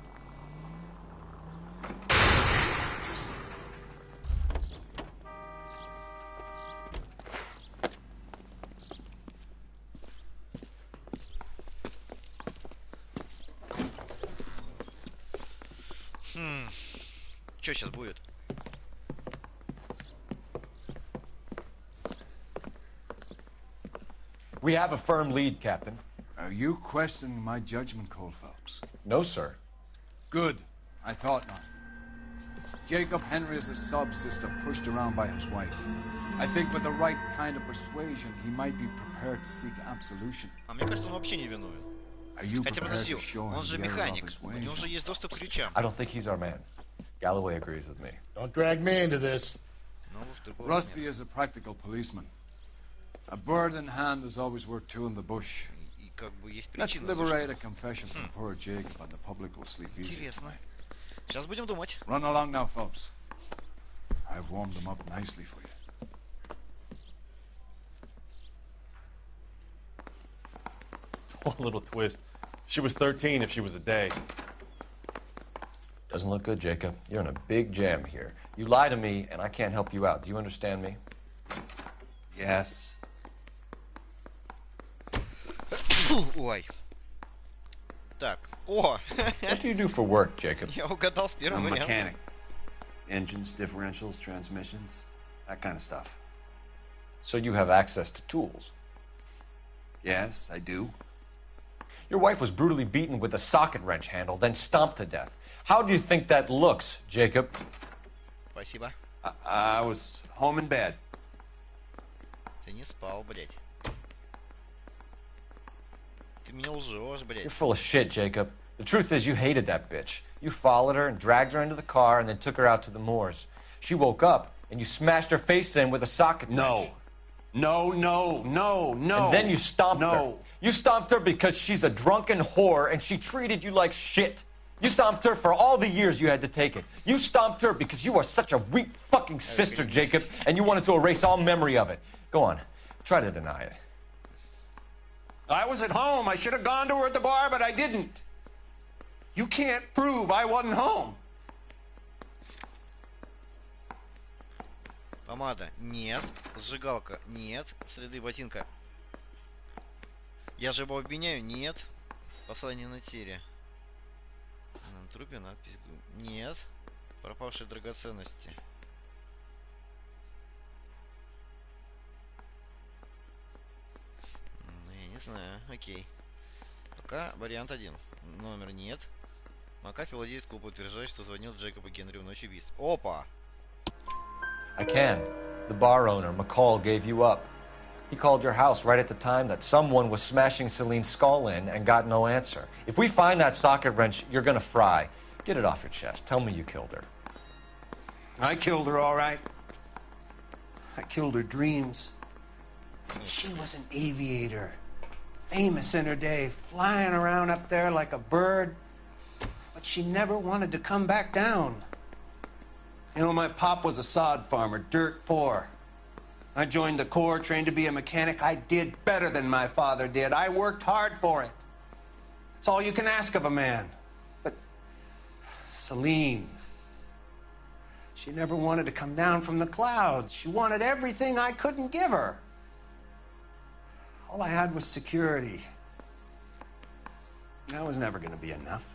Что сейчас будет? We have a firm lead, Captain. Are you questioning my judgment, Cole Phelps? No, sir. Good. I thought not. Jacob Henry is a sub-sister pushed around by his wife. I think with the right kind of persuasion, he might be prepared to seek absolution. А мне кажется, он вообще не виновен. Хотя подожди, он же механик, у него же есть доступ к ключам. I don't think he's our man. Galloway agrees with me. Don't drag me into this. Rusty is a practical policeman. A bird in hand is always worth two in the bush. Let's liberate a confession from poor Jacob, and the public will sleep easy. Сейчас будем думать. Run along now, Phelps. I've warmed them up nicely for you. One little twist. She was 13 if she was a day. Doesn't look good, Jacob. You're in a big jam here. You lie to me, and I can't help you out. Do you understand me? Yes. Ой. Так. О! What do you do for work, Jacob? Я угадал с первым I'm a вариантом. mechanic. Engines, differentials, transmissions, that kind of stuff. So you have access to tools? Yes, I do. Your wife was brutally beaten with a socket wrench handle, then stomped to death. How do you think that looks, Jacob? Спасибо. I was home in bed. Ты не спал, блядь. Ты мне лжешь, блядь. You're full of shit, Jacob. The truth is you hated that bitch. You followed her and dragged her into the car and then took her out to the moors. She woke up and you smashed her face in with a socket wrench. No. And then you stomped her. You stomped her because she's a drunken whore and she treated you like shit. You stomped her for all the years you had to take it. You stomped her because you are such a weak fucking sister, Jacob, and you wanted to erase all memory of it. Go on. Try to deny it. I was at home. I should have gone to her at the bar, but I didn't. You can't prove I wasn't home. Помада. Нет. Зажигалка. Нет. Следы ботинка. Я же его обвиняю. Нет. Послание на тире. На трупе надпись. Нет. Пропавшие драгоценности. Ну, я не знаю. Окей. Пока вариант 1. Номер нет. Макафи владелец клуба утверждает, что звонил Джейкобу Генри в ночь убийств. Опа! I can. The bar owner, McCall, gave you up. He called your house right at the time that someone was smashing Celine's skull in and got no answer. If we find that socket wrench, you're gonna fry. Get it off your chest. Tell me you killed her. I killed her, all right. I killed her dreams. She was an aviator. Famous in her day, flying around up there like a bird. But she never wanted to come back down. You know, my pop was a sod farmer, dirt poor. I joined the Corps, trained to be a mechanic. I did better than my father did. I worked hard for it. It's all you can ask of a man. But Celine, she never wanted to come down from the clouds. She wanted everything I couldn't give her. All I had was security. That was never going to be enough.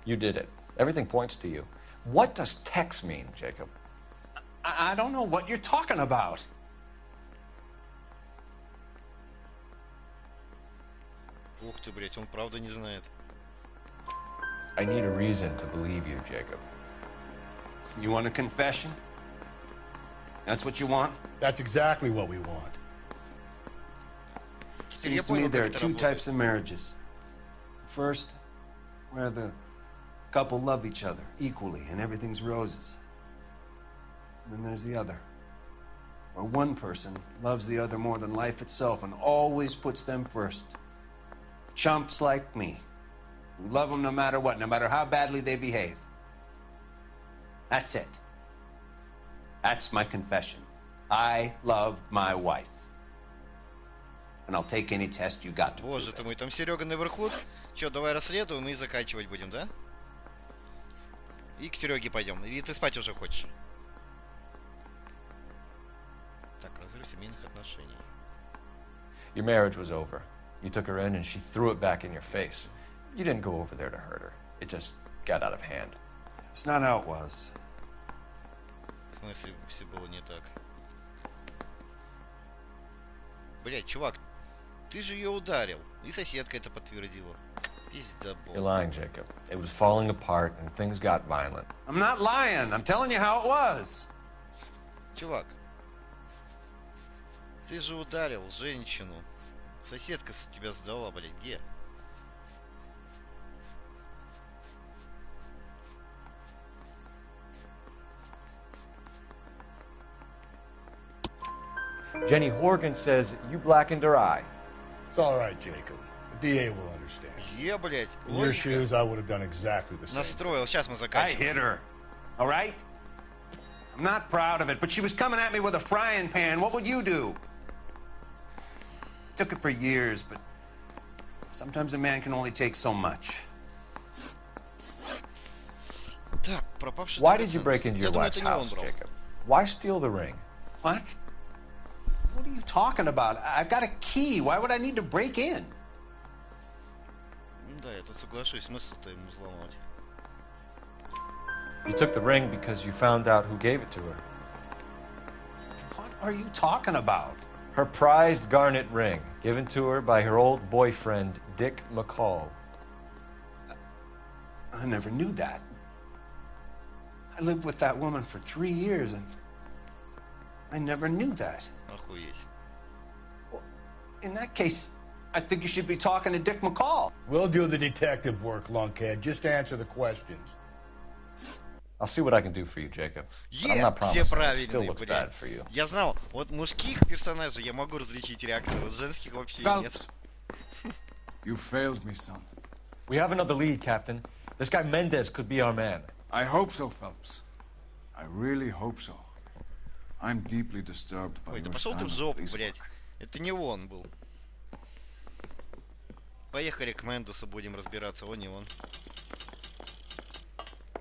You did it. Everything points to you. What does Tex mean, Jacob? I don't know what you're talking about. Ух ты, блять, он правда не знает. I need a reason to believe you, Jacob. You want a confession? That's what you want? That's exactly what we want. Seems to me there are two types of marriages. First, where the couple love each other equally and everything's roses. And then there's the other, where one person loves the other more than life itself and always puts them first. Chumps like me, who love them no matter what, no matter how badly they behave. That's it. That's my confession. I loved my wife. And I'll take any test you got to. Боже ты мой, там Серега наверху. Че, давай расследуем и заканчивать будем, да? И к Сереге пойдем. Или ты спать уже хочешь? Так, разрыв семейных отношений. Your marriage was over. You took her in and she threw it back in your face. You didn't go over there to hurt her. It just got out of hand. It's not how it was. В смысле, все было не так. Блять, чувак, Ты же ее ударил. И соседка это подтвердила. Пиздобол. You're lying, Jacob. It was falling apart and things got violent. I'm not lying. I'm telling you how it was. Чувак, ты же ударил женщину. Соседка тебя сдала, блядь, где? Jenny Horgan says you blackened her eye. It's all right, Jacob. The DA will understand. Блядь, In your shoes, I would have done exactly the same. Настроил. Сейчас мы I заканчиваем. hit her. All right? I'm not proud of it, but she was coming at me with a frying pan. What would you do? Took it for years, but sometimes a man can only take so much. Так, пропавший. Why did you break into your wife's house, Jacob? Why steal the ring? What? What are you talking about? I've got a key. Why would I need to break in? Да, я тут соглашусь, смысл-то ему взломать. You took the ring because you found out who gave it to her. What are you talking about? Her prized garnet ring, given to her by her old boyfriend, Dick McCall. I never knew that. I lived with that woman for 3 years, and I never knew that. Охуеть. Well, in that case, I think you should be talking to Dick McCall. We'll do the detective work, lunkhead. Just answer the questions. I'll see what I can do for you, Jacob. But I'm not Все promising. It still правильные, looks блядь. bad for you. Я знал, вот мужских персонажей я могу различить реакцию, вот женских вообще нет. Phelps, you failed me, son. We have another lead, Captain. This guy Mendez could be our man. I hope so, Phelps. I really hope so. I'm deeply disturbed by Ой, да your пошел ты в stand-up жопу, police блядь. work. Это не он был. Поехали к Мендесу, будем разбираться, он не он.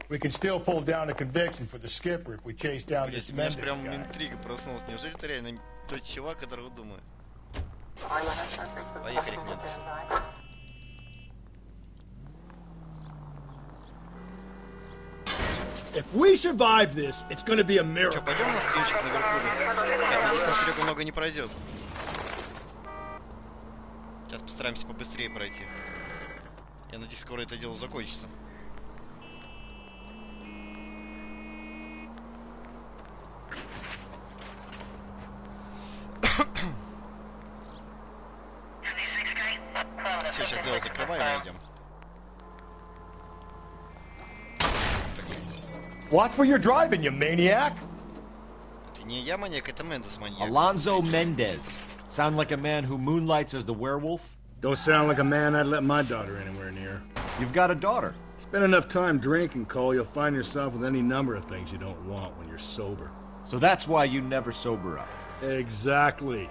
We can still pull down a conviction for the skipper if we chase down Блядь, this у меня аж Mendez прям guy. интрига проснулась. Неужели это реально тот чувак, которого думаю? Поехали к Мендесу. If we survive this, it's gonna be a miracle. Че, пойдем на стримчик наверху? Я надеюсь, там Серега много не пройдет. Сейчас постараемся побыстрее пройти. Я надеюсь, скоро это дело закончится. Все, сейчас дело закрываем и идем. Watch where you're driving, you maniac! Это не я маньяк, это Мендес маньяк. Alonzo Mendez. Sound like a man who moonlights as the werewolf? Don't sound like a man I'd let my daughter anywhere near. You've got a daughter. Spend enough time drinking, Cole, you'll find yourself with any number of things you don't want when you're sober. So that's why you never sober up. Exactly.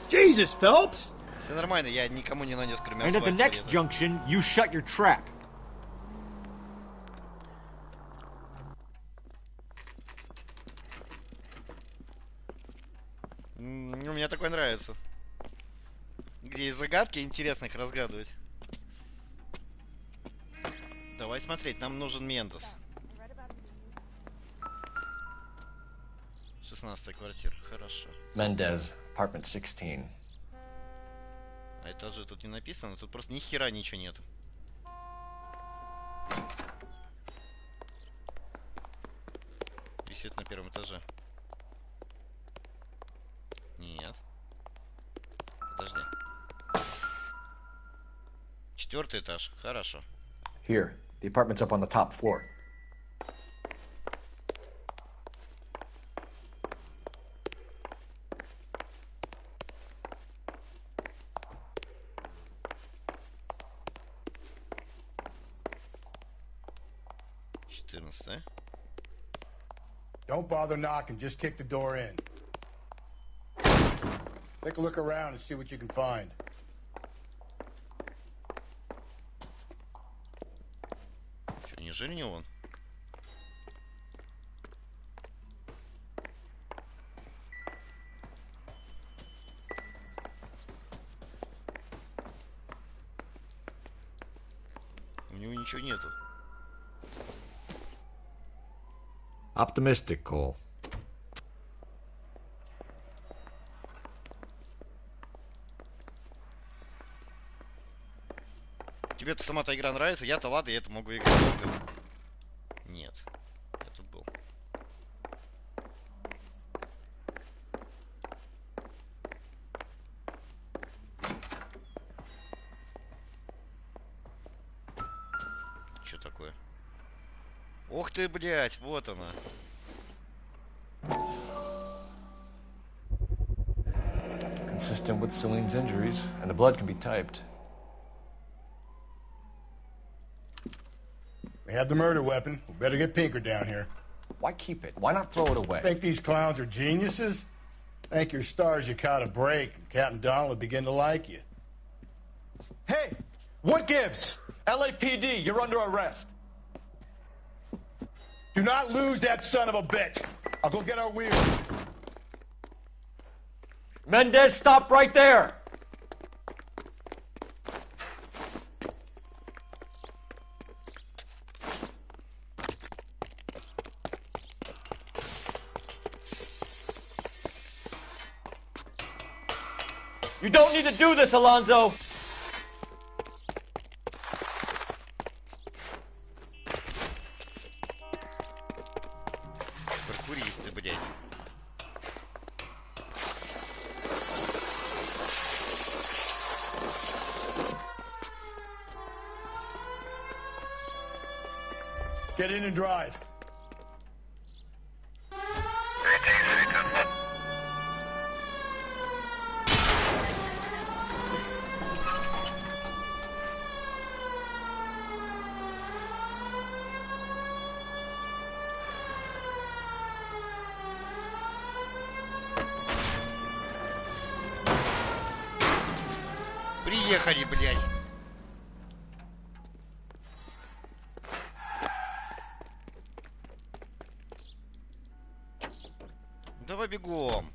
Jesus, Phelps! Все нормально, я никому не нанес, кроме And at the асфальта next вреда. junction, you shut your trap. Мне такое нравится. Где есть загадки, интересно их разгадывать. Давай смотреть, нам нужен Мендес. 16-я квартира, хорошо. Mendez, apartment 16. А этажи тут не написано, тут просто ни хера ничего нет. Висит на первом этаже. Нет. Подожди. 4-й этаж, хорошо. Here, the apartment's up on the top floor. Don't bother knocking, just kick the door in. Take a look around and see what you can find. Что, неужели не он? У него ничего нету. Optimistic, Cole. Тебе-то сама-то игра нравится, я-то ладно, я это могу играть. Нет. Я тут был. Что такое? Ох ты, блядь, вот она. Consistent with Celine's injuries, and the blood can be typed. We have the murder weapon. We better get Pinker down here. Why keep it? Why not throw it away? Think these clowns are geniuses? Thank your stars you caught a break, and Captain Donald will begin to like you. Hey, what gives? LAPD, you're under arrest. Do not lose that son of a bitch. I'll go get our wheels. Mendez, stop right there. You don't need to do this, Alonzo. Паркуристы, блядь. Get in and drive. Приехали, блядь. Давай бегом.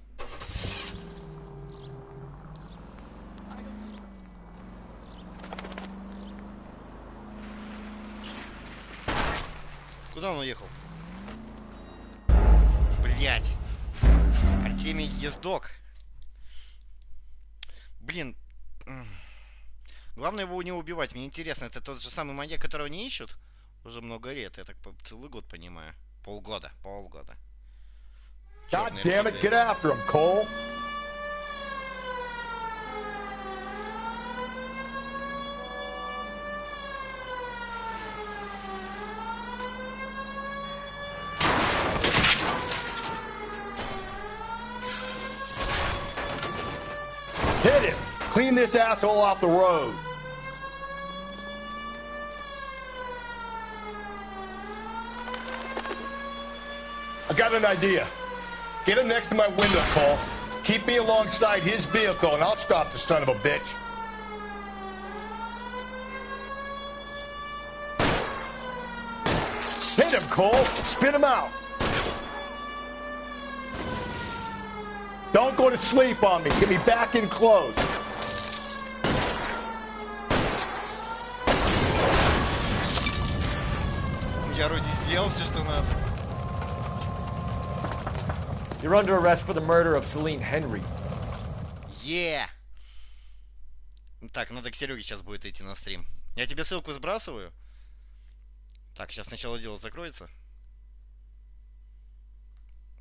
Куда он уехал? Блять. Артемий Ездок. Блин. Главное его не убивать. Мне интересно, это тот же самый маньяк, которого не ищут? Уже много лет, я так целый год понимаю. Полгода. God damn it, get after him, Cole. Hit him. Clean this asshole off the road. I got an idea. Get him next to my window, Cole. Keep me alongside his vehicle, and I'll stop the son of a bitch. Hit him, Cole. Spit him out. Don't go to sleep on me. Get me back in close. Я вроде сделал все, что надо. You're under arrest for the murder of Celine Henry. Yeah. Так, надо к Сереге сейчас будет идти на стрим. Я тебе ссылку сбрасываю. Так, сейчас сначала дело закроется.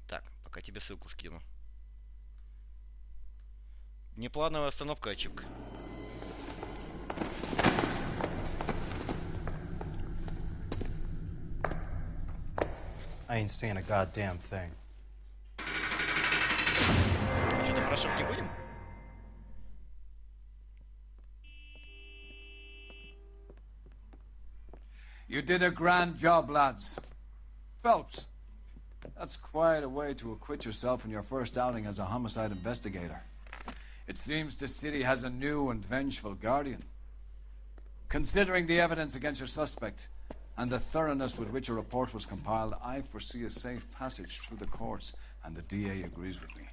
Так, пока тебе ссылку скину. Неплановая остановка, ачивка. I ain't saying a goddamn thing. Что-то про шоп не будем? You did a grand job, lads. Phelps, that's quite a way to acquit yourself in your first outing as a homicide investigator. It seems the city has a new and vengeful guardian. Considering the evidence against your suspect and the thoroughness with which a report was compiled, I foresee a safe passage through the courts, and the DA agrees with me.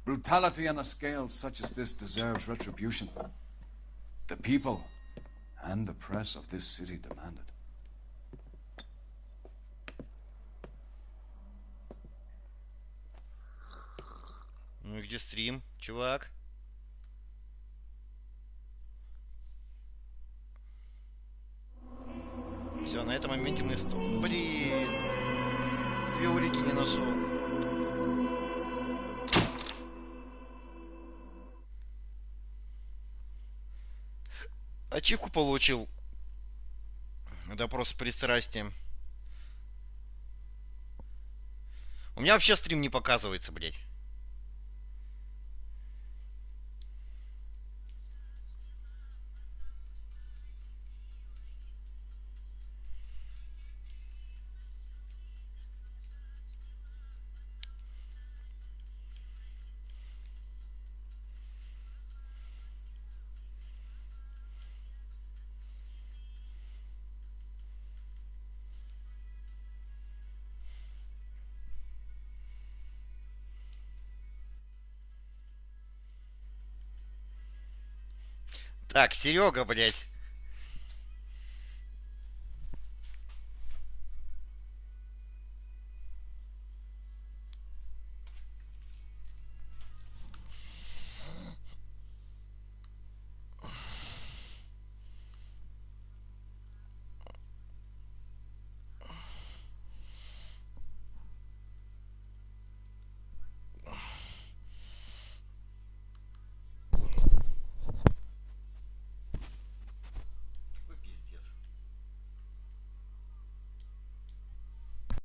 Brutality on a scale such as this deserves retribution. The people and the press of this city demand it. Ну и где стрим, чувак? Все, на этом моменте мы... Блин! 2 улики не нашел. Ачивку получил. Допрос с пристрастием. У меня вообще стрим не показывается, блядь. Так, Серега, блядь.